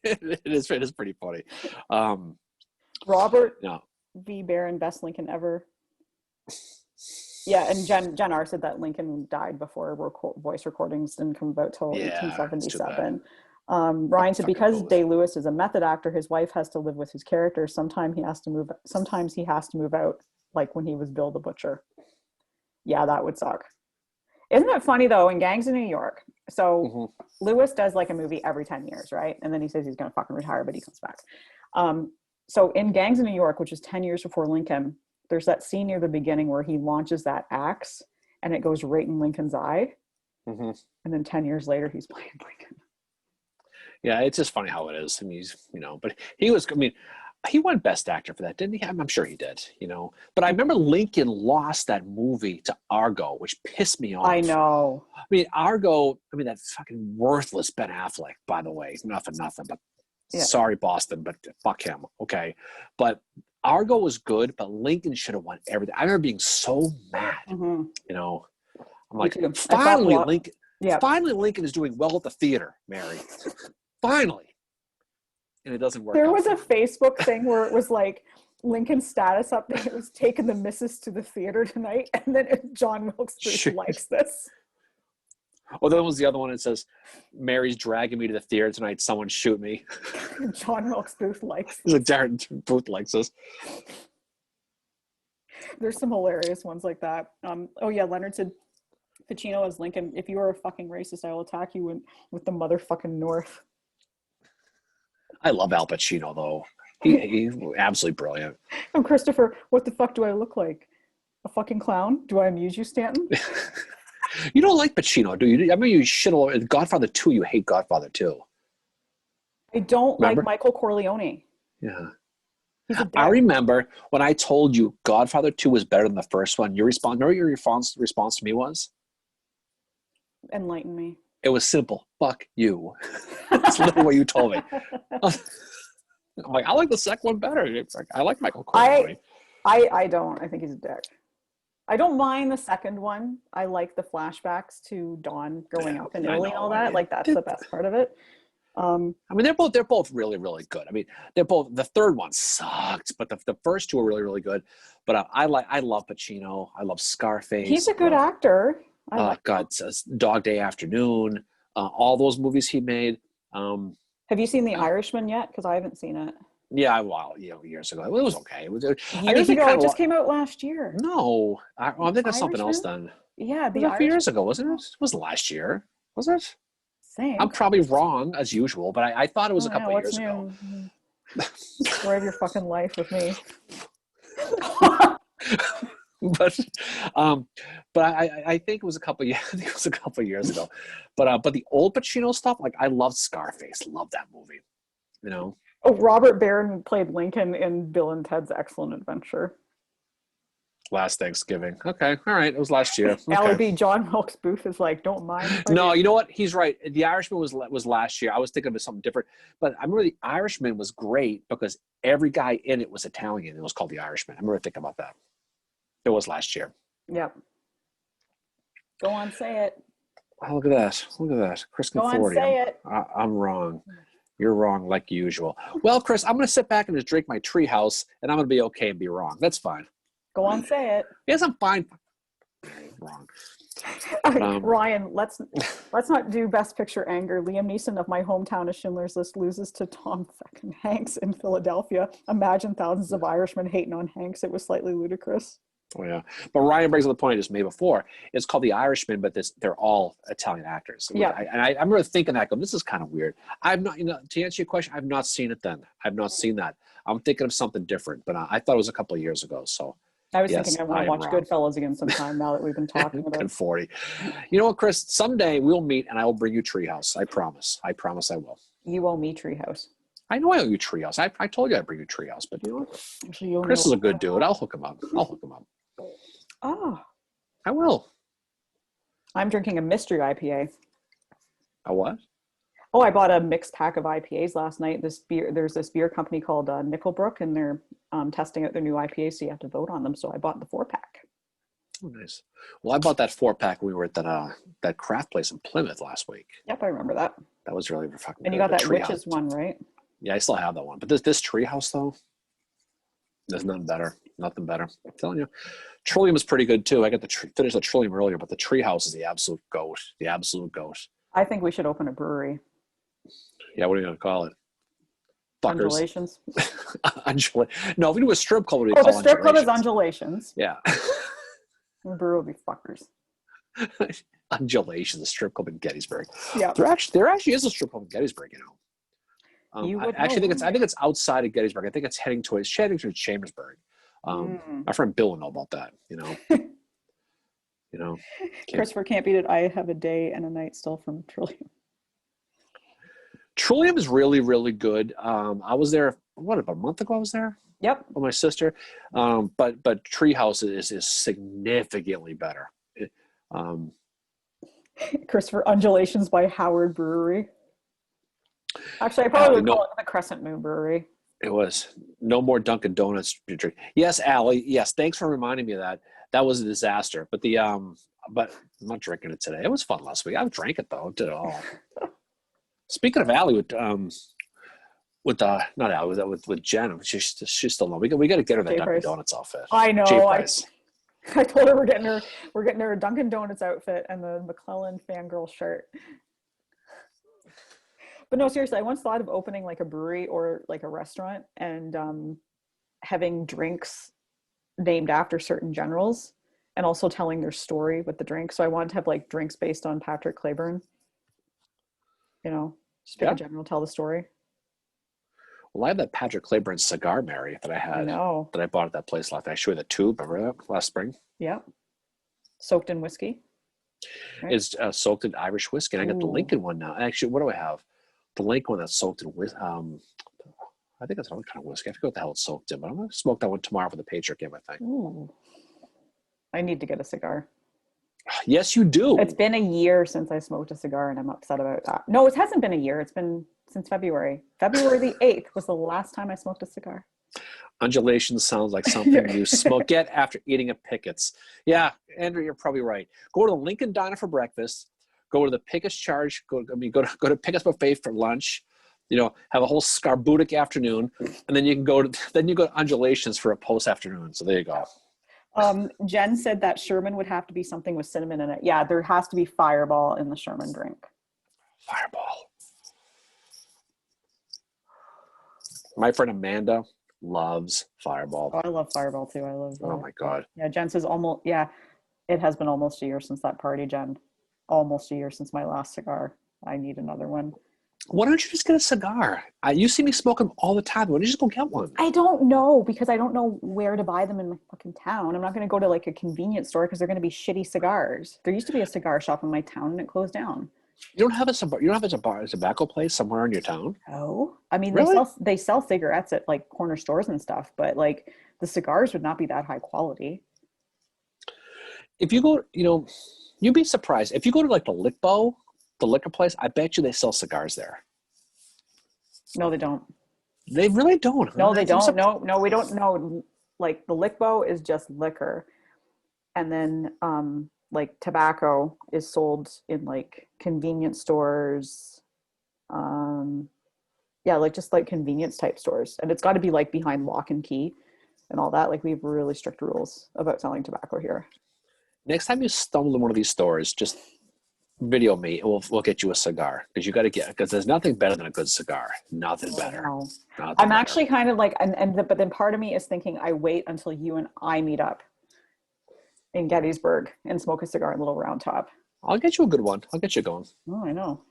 It is pretty funny. Robert No. V. Barron, best Lincoln ever. Yeah, and Jen R. said that Lincoln died before voice recordings didn't come about till 1877. Ryan said because Day-Lewis is a method actor, his wife has to live with his character. Sometimes he has to move out, like when he was Bill the Butcher. Yeah, that would suck. Isn't it funny though, in Gangs of New York, so Lewis does like a movie every 10 years, right? And then he says he's going to fucking retire, but he comes back. So in Gangs of New York, which is 10 years before Lincoln, there's that scene near the beginning where he launches that axe and it goes right in Lincoln's eye. And then 10 years later, he's playing Lincoln. Yeah, it's just funny how it is. I mean, but he won Best Actor for that, didn't he? I'm sure he did, But I remember Lincoln lost that movie to Argo, which pissed me off. I know. I mean, Argo, that fucking worthless Ben Affleck, by the way. Nothing, but sorry, Boston, but fuck him. Okay. But Argo was good, but Lincoln should have won everything. I remember being so mad, I'm like, finally Lincoln. Yeah. Finally, Lincoln is doing well at the theater, Mary. Finally. And it doesn't work. There was a Facebook thing where it was like Lincoln's status update. It was taking the missus to the theater tonight. And then John Wilkes Booth likes this. Oh, then was the other one that says, Mary's dragging me to the theater tonight. Someone shoot me. John Wilkes Booth likes this. Like Darren Booth likes this. There's some hilarious ones like that. Oh yeah, Leonard said, Pacino as Lincoln, if you are a fucking racist, I will attack you with the motherfucking North. I love Al Pacino, though. He's absolutely brilliant. I'm Christopher. What the fuck do I look like? A fucking clown? Do I amuse you, Stanton? You don't like Pacino, do you? I mean, you shit all over Godfather 2. You hate Godfather 2. I don't like Michael Corleone. Yeah. He's a dick. I remember when I told you Godfather 2 was better than the first one. Remember your response to me was? Enlighten me. It was simple. Fuck you. That's literally what you told me. I'm like, I like the second one better. It's like, I like Michael Corleone. I don't. I think he's a dick. I don't mind the second one. I like the flashbacks to Don growing up in Italy and all that. Like that's the best part of it. I mean, they're both really, really good. I mean, the third one sucked, but the first two are really, really good. But I love Pacino. I love Scarface. He's a good actor. God, Dog Day Afternoon, all those movies he made. Have you seen The Irishman yet? Because I haven't seen it. Yeah, well, years ago. It was okay. Years ago? It just came out last year. No. I think that's something else then. Yeah. It was a few years ago, wasn't it? It was last year. Was it? Same. I'm probably wrong, as usual, but I thought it was a couple of years ago. Story of your fucking life with me. but I think it was a couple of years ago. But the old Pacino stuff, like I loved Scarface, loved that movie. Oh, Robert Barron played Lincoln in Bill and Ted's Excellent Adventure. Last Thanksgiving. Okay. All right. It was last year. Allie Okay. B. John Wilkes Booth is like, don't mind if I No, do. you know what? He's right. The Irishman was last year. I was thinking of something different. But I remember the Irishman was great because every guy in it was Italian. It was called the Irishman. I remember thinking about that. It was last year. Yep. Go on, say it. Oh, look at that. Look at that. Chris Go on, Conforti. say it. I'm wrong. You're wrong like usual. Well, Chris, I'm going to sit back and just drink my treehouse, and I'm going to be okay and be wrong. That's fine. Go on, say it. Yes, I'm fine. Wrong. Ryan, let's not do Best Picture anger. Liam Neeson of my hometown of Schindler's List loses to Tom fucking Hanks in Philadelphia. Imagine thousands of Irishmen hating on Hanks. It was slightly ludicrous. Oh yeah, but Ryan brings up the point I just made before. It's called The Irishman, but they're all Italian actors. Yeah, I remember thinking that. This is kind of weird. I've not, to answer your question, I've not seen it. Then I've not seen that. I'm thinking of something different, but I thought it was a couple of years ago. So I was thinking I want to watch wrong. Goodfellas again sometime. Now that we've been talking about it. 40. You know what, Chris? Someday we'll meet, and I will bring you Treehouse. I promise. I promise I will. You owe me Treehouse. I know I owe you Treehouse. I told you I'd bring you Treehouse, but you know what? Actually, Chris is a good dude. I'll hook him up. Oh. I will. I'm drinking a mystery IPA. A what? Oh, I bought a mixed pack of IPAs last night. There's this beer company called Nickelbrook, and they're testing out their new IPAs, so you have to vote on them. So I bought the 4-pack. Oh, nice. Well, I bought that 4-pack when we were at that craft place in Plymouth last week. Yep, I remember that. That was really fucking And you good. got that Witches one, right? Yeah, I still have that one. But this Treehouse, though, there's nothing better. Nothing better. I'm telling you. Trillium is pretty good, too. I got to finish the Trillium earlier, but the Treehouse is the absolute goat. The absolute goat. I think we should open a brewery. Yeah, what are you going to call it? Fuckers. Undulations. No, if we do a strip club, the strip club is Undulations. Yeah. The brewery will be Fuckers. Undulations, the strip club in Gettysburg. Yeah. There actually is a strip club in Gettysburg, you know. I think it's outside of Gettysburg. I think it's heading towards Chambersburg. My friend Bill will know about that, you know. Christopher can't beat it. I have a day and a night still from Trillium. Trillium is really, really good. I was there, about a month ago I was there? Yep. With my sister. But Treehouse is significantly better. Christopher, Undulations by Howard Brewery. Actually, I probably would call it the Crescent Moon Brewery. It was. No more Dunkin' Donuts. Yes, Allie. Yes, thanks for reminding me of that. That was a disaster. But but I'm not drinking it today. It was fun last week. I drank it though. Did it all. Speaking of Allie, with not Allie, with Jen, she's still low. We got to get her that Dunkin' Donuts outfit. I know. I told her we're getting her a Dunkin' Donuts outfit and the McClellan fangirl shirt. But no, seriously, I once thought of opening like a brewery or like a restaurant and having drinks named after certain generals and also telling their story with the drink. So I wanted to have like drinks based on Patrick Clayburn. You know, just pick a general, tell the story. Well, I have that Patrick Clayburn cigar, Mary, that I had. That I bought at that place last night. I showed you the tube, remember that, last spring? Yeah. Soaked in whiskey. Right? It's soaked in Irish whiskey. And I got the Lincoln one now. Actually, what do I have? The Lincoln one that's soaked in whiskey. I think that's another kind of whiskey. I forget what the hell it's soaked in, but I'm going to smoke that one tomorrow for the Patriot game, I think. Ooh. I need to get a cigar. Yes, you do. It's been a year since I smoked a cigar, and I'm upset about that. No, it hasn't been a year. It's been since February. February the 8th was the last time I smoked a cigar. Undulations sounds like something you get after eating at Pickett's. Yeah, Andrew, you're probably right. Go to the Lincoln Diner for breakfast. Go to the Pickett's Charge. Go to Pickett's Buffet for lunch. You know, have a whole scarbutic afternoon, and then you go to Undulations for a post afternoon. So there you go. Jen said that Sherman would have to be something with cinnamon in it. Yeah, there has to be Fireball in the Sherman drink. Fireball. My friend Amanda loves Fireball. Oh, I love Fireball too. I love. Oh my God. Yeah, Jen says almost. Yeah, it has been almost a year since that party, Jen. Almost a year since my last cigar. I need another one. Why don't you just get a cigar? You see me smoke them all the time. Why don't you just go get one? I don't know because I don't know where to buy them in my fucking town. I'm not going to go to like a convenience store because they're going to be shitty cigars. There used to be a cigar shop in my town and it closed down. You don't have a tobacco place somewhere in your town? Oh, I mean, really? they sell cigarettes at like corner stores and stuff, but like the cigars would not be that high quality. if you go, you'd be surprised. If you go to like the liquor place, I bet you they sell cigars there. No, they don't. They really don't. No, they don't. No, we don't know. Like the Lickbo is just liquor. And then like tobacco is sold in like convenience stores. Yeah, like just like convenience type stores. And it's got to be like behind lock and key and all that. Like we have really strict rules about selling tobacco here. Next time you stumble in one of these stores, just video me and we'll get you a cigar, because you got to because there's nothing better than a good cigar. Nothing better. Wow. Nothing I'm better. actually kind of like, but then part of me is thinking I wait until you and I meet up in Gettysburg and smoke a cigar in Little Round Top. I'll get you a good one. I'll get you going. Oh, I know.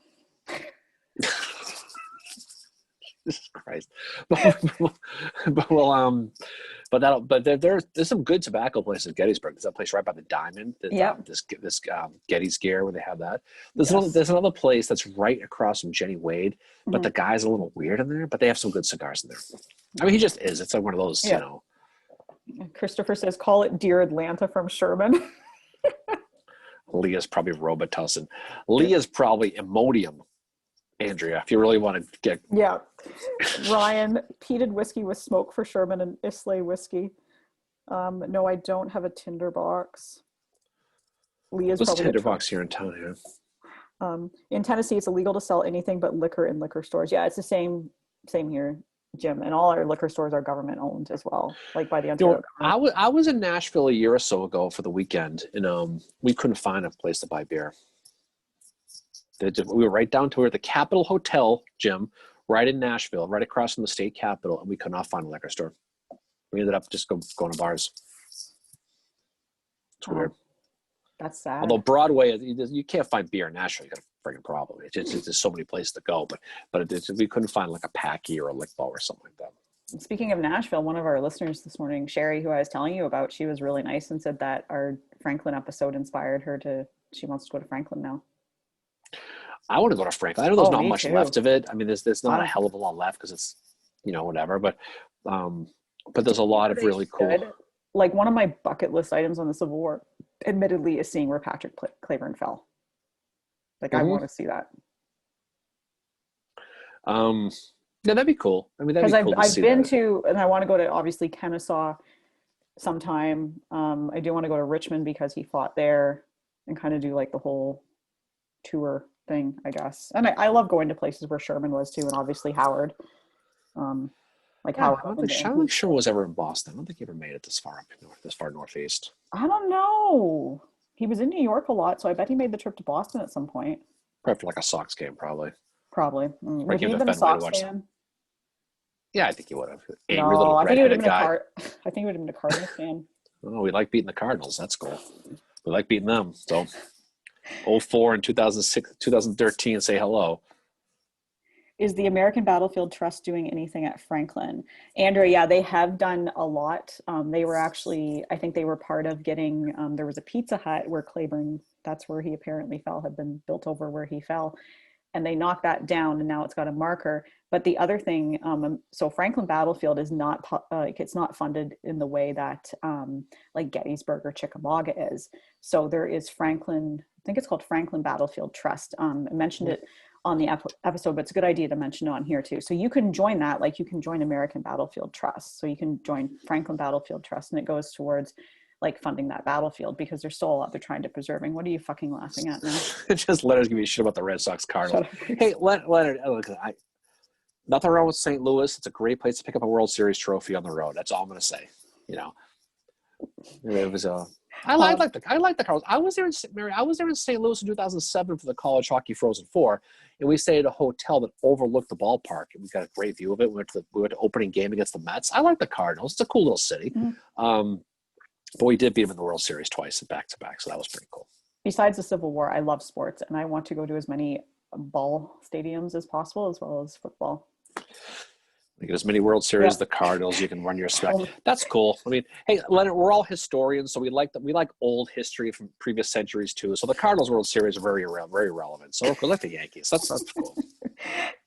Jesus Christ. But there's some good tobacco places in Gettysburg. There's that place right by the Diamond. This Getty's Gear where they have that. There's another place that's right across from Jenny Wade, but the guy's a little weird in there, but they have some good cigars in there. I mean, he just is. It's like one of those, Christopher says, call it Dear Atlanta from Sherman. Leah's probably Robitussin. Leah's probably Imodium. Andrea, if you really want to get... Yeah. Ryan, peated whiskey with smoke for Sherman and Islay whiskey. No, I don't have a tinderbox. Leah's What's probably tinderbox here in town here? In Tennessee, it's illegal to sell anything but liquor in liquor stores. Yeah, it's the same here, Jim. And all our liquor stores are government owned as well, like by the Ontario government. I was in Nashville a year or so ago for the weekend, and we couldn't find a place to buy beer. We were right down to the Capitol Hotel, Jim, right in Nashville, right across from the state capitol, and we could not find a liquor store. We ended up just going to bars. It's weird. That's sad. Although Broadway, you can't find beer in Nashville. You got a friggin' problem. There's so many places to go, but we couldn't find like a Packy or a Lickball or something like that. Speaking of Nashville, one of our listeners this morning, Sherry, who I was telling you about, she was really nice and said that our Franklin episode inspired her she wants to go to Franklin now. I want to go to Franklin. I know there's not much left of it. I mean, there's not a hell of a lot left because it's, whatever. But there's a lot of really cool. Like one of my bucket list items on the Civil War, admittedly, is seeing where Patrick Cleburne fell. Like I want to see that. Yeah, that'd be cool. I mean, that'd be cool. I've been to, and I want to go to obviously Kennesaw sometime. I do want to go to Richmond because he fought there and kind of do like the whole tour thing, I guess. And I love going to places where Sherman was too, and obviously Howard. Howard. I don't think Sherman was ever in Boston. I don't think he ever made it this far northeast. I don't know. He was in New York a lot, so I bet he made the trip to Boston at some point. Probably for like a Sox game, probably. Would he have been a Sox fan? Yeah, I think he would have. No, I think he would have been a Cardinals fan. Oh, we like beating the Cardinals. That's cool. We like beating them. So 04 and 2006, 2013, say hello. Is the American Battlefield Trust doing anything at Franklin? Andrea, yeah, they have done a lot. They were actually, I think they were part of getting, there was a Pizza Hut where Cleburne, that's where he apparently fell, had been built over where he fell. And they knocked that down and now it's got a marker. But the other thing, so Franklin Battlefield is not, it's not funded in the way that like Gettysburg or Chickamauga is. So there is Franklin, I think it's called Franklin Battlefield Trust. I mentioned it on the episode, but it's a good idea to mention it on here too. So you can join that, like you can join American Battlefield Trust. So you can join Franklin Battlefield Trust and it goes towards like funding that battlefield because there's still a lot they're trying to preserving. What are you fucking laughing at now? Just Leonard's giving me shit about the Red Sox Cardinals. Hey, Leonard, look, nothing wrong with St. Louis. It's a great place to pick up a World Series trophy on the road. That's all I'm going to say. It was I like the Cardinals. I was there in St. Louis in 2007 for the College Hockey Frozen Four, and we stayed at a hotel that overlooked the ballpark, and we got a great view of it. We went to opening game against the Mets. I like the Cardinals. It's a cool little city. Mm-hmm. But we did beat them in the World Series twice back to back, so that was pretty cool. Besides the Civil War, I love sports, and I want to go to as many ball stadiums as possible, as well as football. You get as many World Series as the Cardinals, you can run your spec. That's cool. I mean, hey, Leonard, we're all historians, so we like old history from previous centuries too. So the Cardinals World Series are very relevant. So we like the Yankees. That's cool.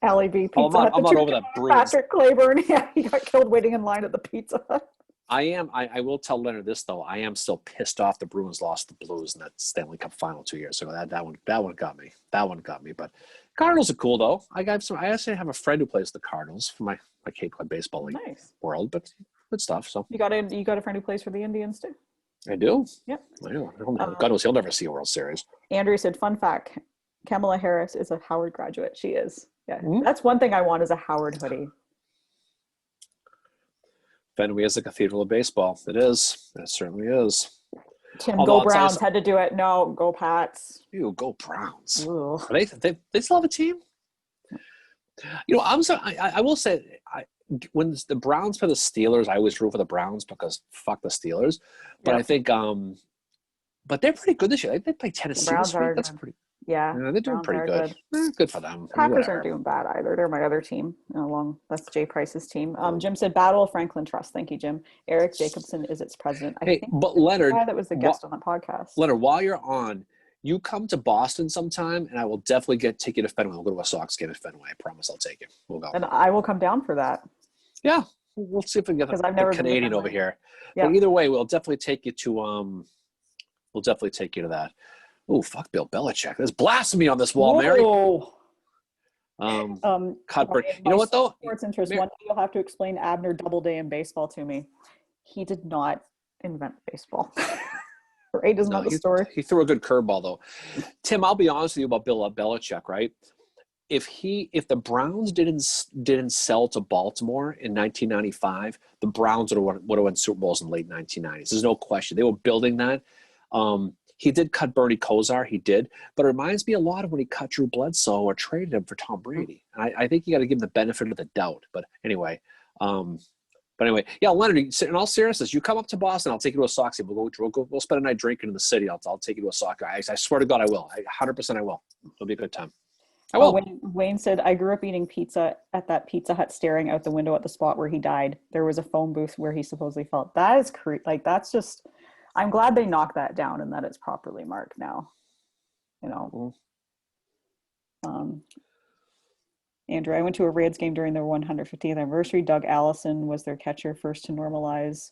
Allie B. Pizza I'm not over that breeze. Patrick Cleburne, yeah, he got killed waiting in line at the Pizza Hut. I will tell Leonard this though. I am still pissed off the Bruins lost the Blues in that Stanley Cup final 2 years ago. That one got me. That one got me. But Cardinals are cool though. I actually have a friend who plays the Cardinals for my Cape Cod baseball league world. But good stuff. So you got a friend who plays for the Indians too. I do. Yep. I do. God knows he'll never see a World Series. Andrew said, "Fun fact: Kamala Harris is a Howard graduate. She is. Yeah, that's one thing I want is a Howard hoodie." Fenway is the cathedral of baseball. It is. It certainly is. Tim, go Browns. Had to do it. No, go Pats. Ew, go Browns. Are they still have a team? You know, I will say, when the Browns play the Steelers, I always root for the Browns because fuck the Steelers. But I think, but they're pretty good this year. They play Tennessee this week. That's pretty. Yeah, they're doing pretty good. Good for them. Packers aren't doing bad either. They're my other team. That's Jay Price's team. Jim said, "Battle of Franklin Trust." Thank you, Jim. Eric Jacobson is its president. But Leonard, that was the guest on the podcast. Leonard, while you're on, you come to Boston sometime, and I will definitely take you to Fenway. We'll go to a Sox game at Fenway. I promise I'll take you. We'll go. And I will come down for that. Yeah, we'll see if we can get a Canadian over here. Yeah. But either way, we'll definitely take you to that. Oh, fuck Bill Belichick. There's blasphemy on this wall, Mary. Cuthbert. You know what, though? Sports interest. One day you'll have to explain Abner Doubleday in baseball to me. He did not invent baseball. Ray doesn't know the story. He threw a good curveball, though. Tim, I'll be honest with you about Bill Belichick, right? If the Browns didn't sell to Baltimore in 1995, the Browns would have won Super Bowls in the late 1990s. There's no question. They were building that. He did cut Bernie Kosar, he did, but it reminds me a lot of when he cut Drew Bledsoe or traded him for Tom Brady. And I think you got to give him the benefit of the doubt. But anyway, yeah, Leonard. In all seriousness, you come up to Boston, I'll take you to a Sox game. We'll spend a night drinking in the city. I'll take you to a Sox game. I swear to God, I will. 100% I will. It'll be a good time. I will. Wayne said, "I grew up eating pizza at that Pizza Hut, staring out the window at the spot where he died. There was a phone booth where he supposedly fell." That is that's just. I'm glad they knocked that down and that it's properly marked now. Andrew, I went to a Reds game during their 150th anniversary. Doug Allison was their catcher, first to normalize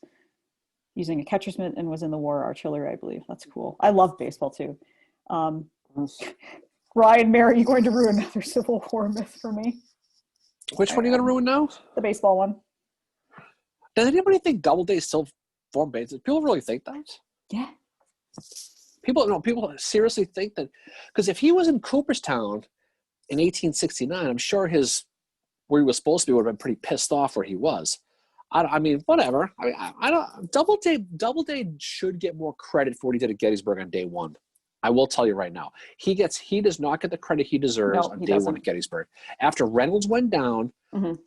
using a catcher's mitt, and was in the war artillery, I believe. That's cool. I love baseball too. Ryan, Mary, you going to ruin another Civil War myth for me? Which one are you going to ruin now? The baseball one. Does anybody think Doubleday still formed bases? People really think that? Yeah. People seriously think that, because if he was in Cooperstown in 1869, I'm sure where he was supposed to be would have been pretty pissed off where he was. I mean, whatever. I don't. Doubleday should get more credit for what he did at Gettysburg on day one. I will tell you right now, he does not get the credit he deserves on day one at Gettysburg. After Reynolds went down,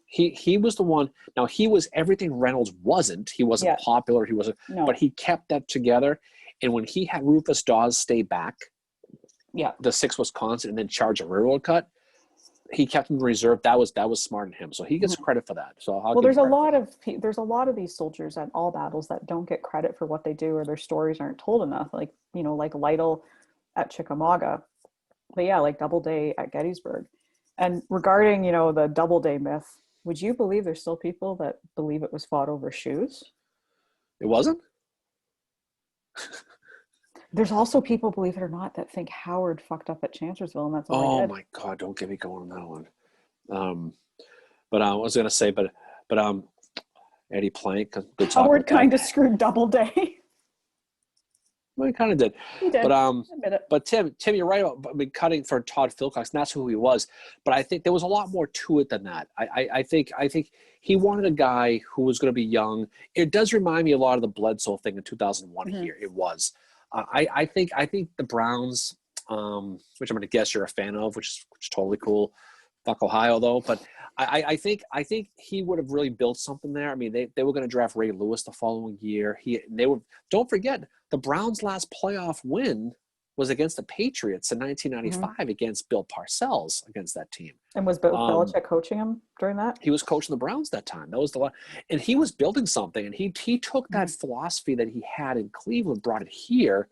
he was the one. Now he was everything Reynolds wasn't. He wasn't popular. He wasn't, but he kept that together. And when he had Rufus Dawes stay back, the 6 Wisconsin, and then charge a railroad cut, he kept him in reserve. That was smart in him. So he gets credit for that. So there's a lot of these soldiers at all battles that don't get credit for what they do, or their stories aren't told enough. Like Lytle at Chickamauga, but like Doubleday at Gettysburg. And regarding the Doubleday myth, would you believe there's still people that believe it was fought over shoes? It wasn't? There's also people, believe it or not, that think Howard fucked up at Chancellorsville, and that's all. Oh my God! Don't get me going on that one. But I was gonna say, but Eddie Plank. Good talk. Howard kind of screwed Doubleday. Well, he kind of did. He did. But Tim, you're right about cutting for Todd Philcox, and that's who he was. But I think there was a lot more to it than that. I think he wanted a guy who was going to be young. It does remind me a lot of the Bledsoe thing in 2001 here. It was. I think the Browns, which I'm going to guess you're a fan of, which is totally cool. Fuck Ohio though, but I think he would have really built something there. I mean, they were going to draft Ray Lewis the following year. Don't forget, the Browns' last playoff win was against the Patriots in 1995 against Bill Parcells against that team. And was Bill Belichick coaching him during that? He was coaching the Browns that time. That was and he was building something, and he took that philosophy that he had in Cleveland, brought it here.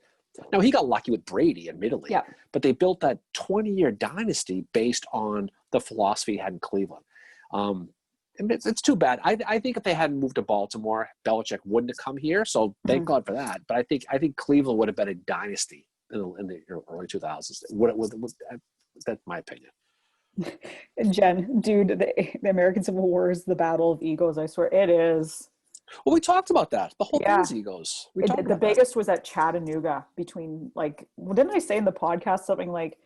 Now, he got lucky with Brady, admittedly, but they built that 20-year dynasty based on the philosophy he had in Cleveland. It's too bad. I think if they hadn't moved to Baltimore, Belichick wouldn't have come here. So thank God for that. But I think Cleveland would have been a dynasty in the early 2000s. That's my opinion. Jen, dude, the American Civil War is the battle of egos. I swear it is. Well, we talked about that. The whole thing's egos. The biggest was at Chattanooga between didn't I say in the podcast something like,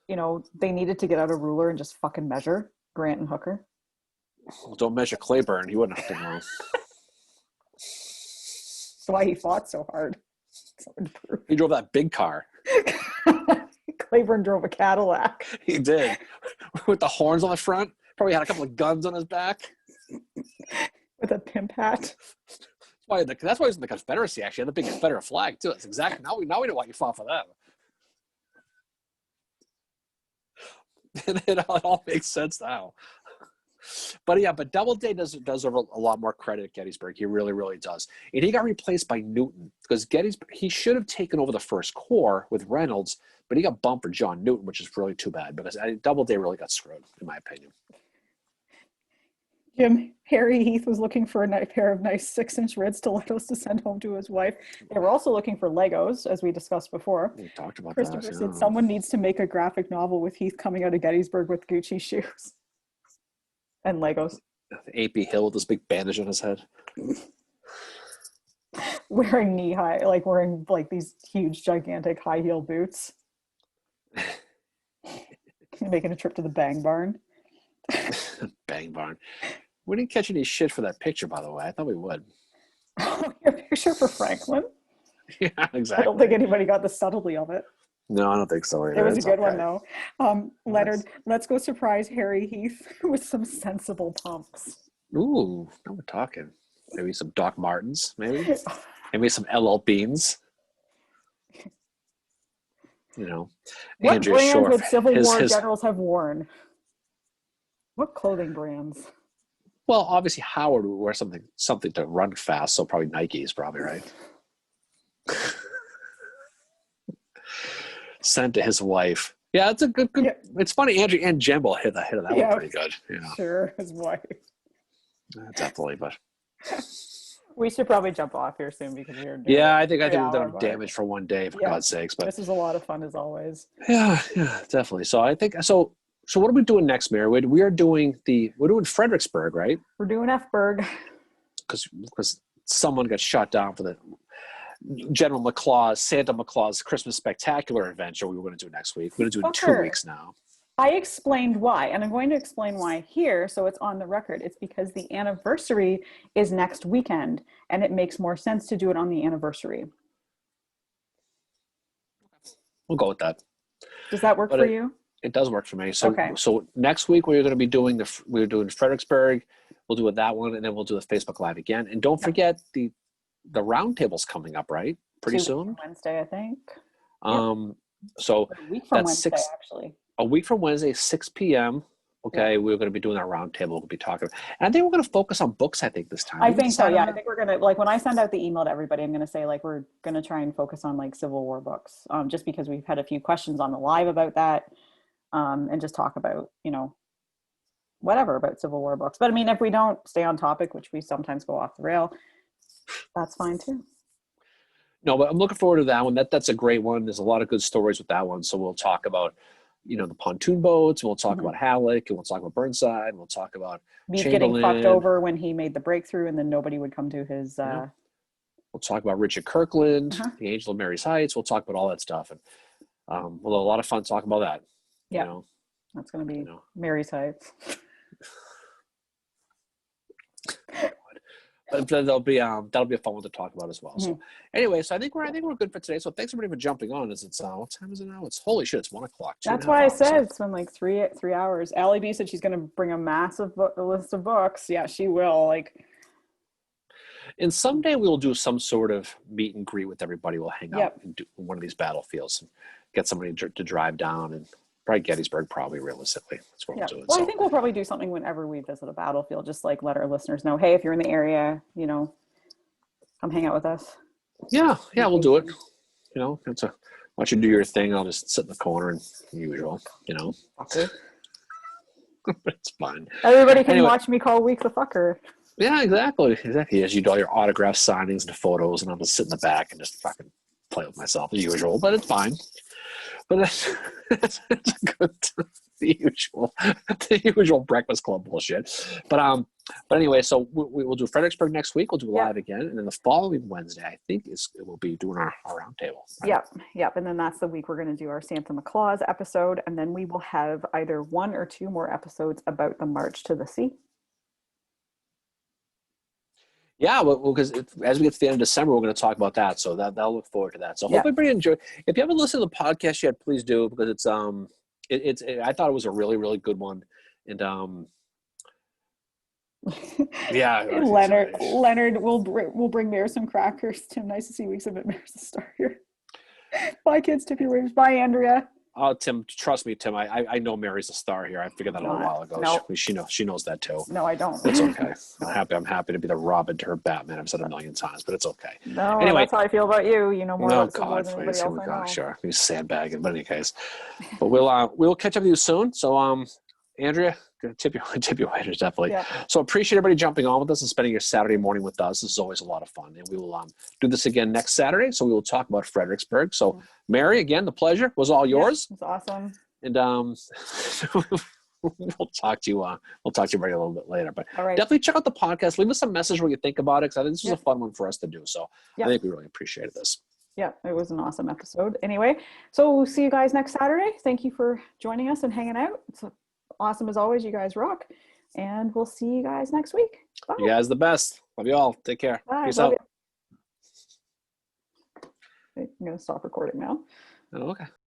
they needed to get out a ruler and just fucking measure Grant and Hooker. Well, don't measure Claiborne. He wouldn't have to know. That's why he fought so hard. He drove that big car. Claiborne drove a Cadillac. He did. With the horns on the front. Probably had a couple of guns on his back. With a pimp hat. That's why he's in the Confederacy, actually. He had the big Confederate flag, too. That's exactly. Now we know why you fought for that. It all makes sense now. But Doubleday does a lot more credit at Gettysburg. He really, really does. And he got replaced by Newton because he should have taken over the First Corps with Reynolds, but he got bumped for John Newton, which is really too bad because Doubleday really got screwed, in my opinion. Jim, Harry Heath was looking for a pair of nice 6-inch red stilettos to send home to his wife. They were also looking for Legos, as we discussed before. We talked about Christopher that. said someone needs to make a graphic novel with Heath coming out of Gettysburg with Gucci shoes. And Legos. A.P. Hill with this big bandage on his head. Wearing wearing these huge, gigantic high heel boots. Making a trip to the Bang Barn. Bang Barn. We didn't catch any shit for that picture, by the way. I thought we would. Oh, your picture for Franklin? Yeah, exactly. I don't think anybody got the subtlety of it. No, I don't think so either. It was a good one, though. Leonard, let's go surprise Harry Heath with some sensible pumps. Ooh, now we're talking. Maybe some Doc Martens, maybe. Maybe some LL Beans. What Andrew brand Shore, would Civil War generals have worn? What clothing brands? Well, obviously Howard would wear something to run fast, so probably Nike's, probably, right? Sent to his wife. Yeah, it's a good. Yeah. It's funny. Andrew and Jimbo hit that one pretty good. Sure, his wife. Definitely, but we should probably jump off here soon because we're doing I think we've done damage for one day, for God's sakes. But this is a lot of fun as always. Yeah, definitely. So I think so. So what are we doing next, Mary? We're doing Fredericksburg, right? We're doing F-burg. Because someone got shot down for the Santa McClaw's Christmas Spectacular adventure we were going to do next week. We're going to do it in 2 weeks now. I explained why, and I'm going to explain why here, so it's on the record. It's because the anniversary is next weekend, and it makes more sense to do it on the anniversary. We'll go with that. Does that work for you? It does work for me. So next week we're going to be doing we're doing Fredericksburg. We'll do that one, and then we'll do the Facebook Live again. And don't forget the roundtable's coming up, right? Pretty soon. Wednesday, I think. So a week from Wednesday, actually. A week from Wednesday, 6 p.m. Okay, we're going to be doing our roundtable. We'll be talking, and I think we're going to focus on books. I think this time. I think so. Yeah, I think we're going to when I send out the email to everybody, I'm going to say we're going to try and focus on Civil War books, just because we've had a few questions on the live about that. And just talk about, whatever about Civil War books. But I mean, if we don't stay on topic, which we sometimes go off the rail, that's fine too. No, but I'm looking forward to that one. That's a great one. There's a lot of good stories with that one. So we'll talk about, the pontoon boats. We'll talk about Halleck, and we'll talk about Burnside. We'll talk about Meade getting fucked over when he made the breakthrough, and then nobody would come to his. We'll talk about Richard Kirkland, the Angel of Mary's Heights. We'll talk about all that stuff, and we'll have a lot of fun talking about that. Yeah, that's going to be Mary's Heights. But that'll be a fun one to talk about as well. So anyway, I think we're good for today. So thanks everybody for jumping on. What time is it now? It's holy shit. It's 1 o'clock. That's why I said it's been 3 hours. Allie B said she's going to bring a massive list of books. Yeah, she will. And someday we'll do some sort of meet and greet with everybody. We'll hang out and do one of these battlefields and get somebody to drive down and. Probably Gettysburg, realistically. That's what we'll do. Well, I think we'll probably do something whenever we visit a battlefield, just let our listeners know, hey, if you're in the area, come hang out with us. Yeah, we'll do it. Once you do your thing, I'll just sit in the corner and usual, Okay. But it's fun. Everybody can Anyway, watch me call Week the fucker. yeah, exactly. As you do all your autograph signings and photos, and I'll just sit in the back and just fucking play with myself as usual. But it's fine. But that's a good time. The usual Breakfast Club bullshit. But anyway, so we'll do Fredericksburg next week. We'll do live again, and then the following Wednesday, I think we'll be doing our roundtable. Right? Yep. And then that's the week we're going to do our Santa Claus episode, and then we will have either 1 or 2 more episodes about the March to the Sea. Yeah, well, because as we get to the end of December, we're going to talk about that. So that'll look forward to that. So hope everybody enjoyed. If you haven't listened to the podcast yet, please do, because it's I thought it was a really, really good one. And yeah, Leonard will bring Mayor some crackers. Tim, nice to see you. Weeks of it. Mayor's the star here. Bye, kids. Tip your waves. Bye, Andrea. Oh, Tim, trust me, Tim. I know Mary's a star here. I figured that out a while ago. No. She knows that too. No, I don't. It's okay. I'm happy to be the Robin to her Batman. I've said it a million times, but it's okay. No, anyway, that's how I feel about you. You know more about God, than anybody else I know. Sure, he's sandbagging. But in any case, but we'll catch up with you soon. So Andrea, gonna tip your waiters definitely. Yeah. So appreciate everybody jumping on with us and spending your Saturday morning with us. This is always a lot of fun, and we will do this again next Saturday. So we will talk about Fredericksburg. So Mary, again, the pleasure was all yours. It's awesome. And we'll talk to you. We'll talk to you a little bit later. But definitely check out the podcast. Leave us some message what you think about it, because I think this was a fun one for us to do. So I think we really appreciated this. Yeah, it was an awesome episode. Anyway, so we'll see you guys next Saturday. Thank you for joining us and hanging out. It's awesome as always. You guys rock. And we'll see you guys next week. Bye. You guys the best. Love you all. Take care. Bye. Peace out. I'm going to stop recording now. Oh, okay.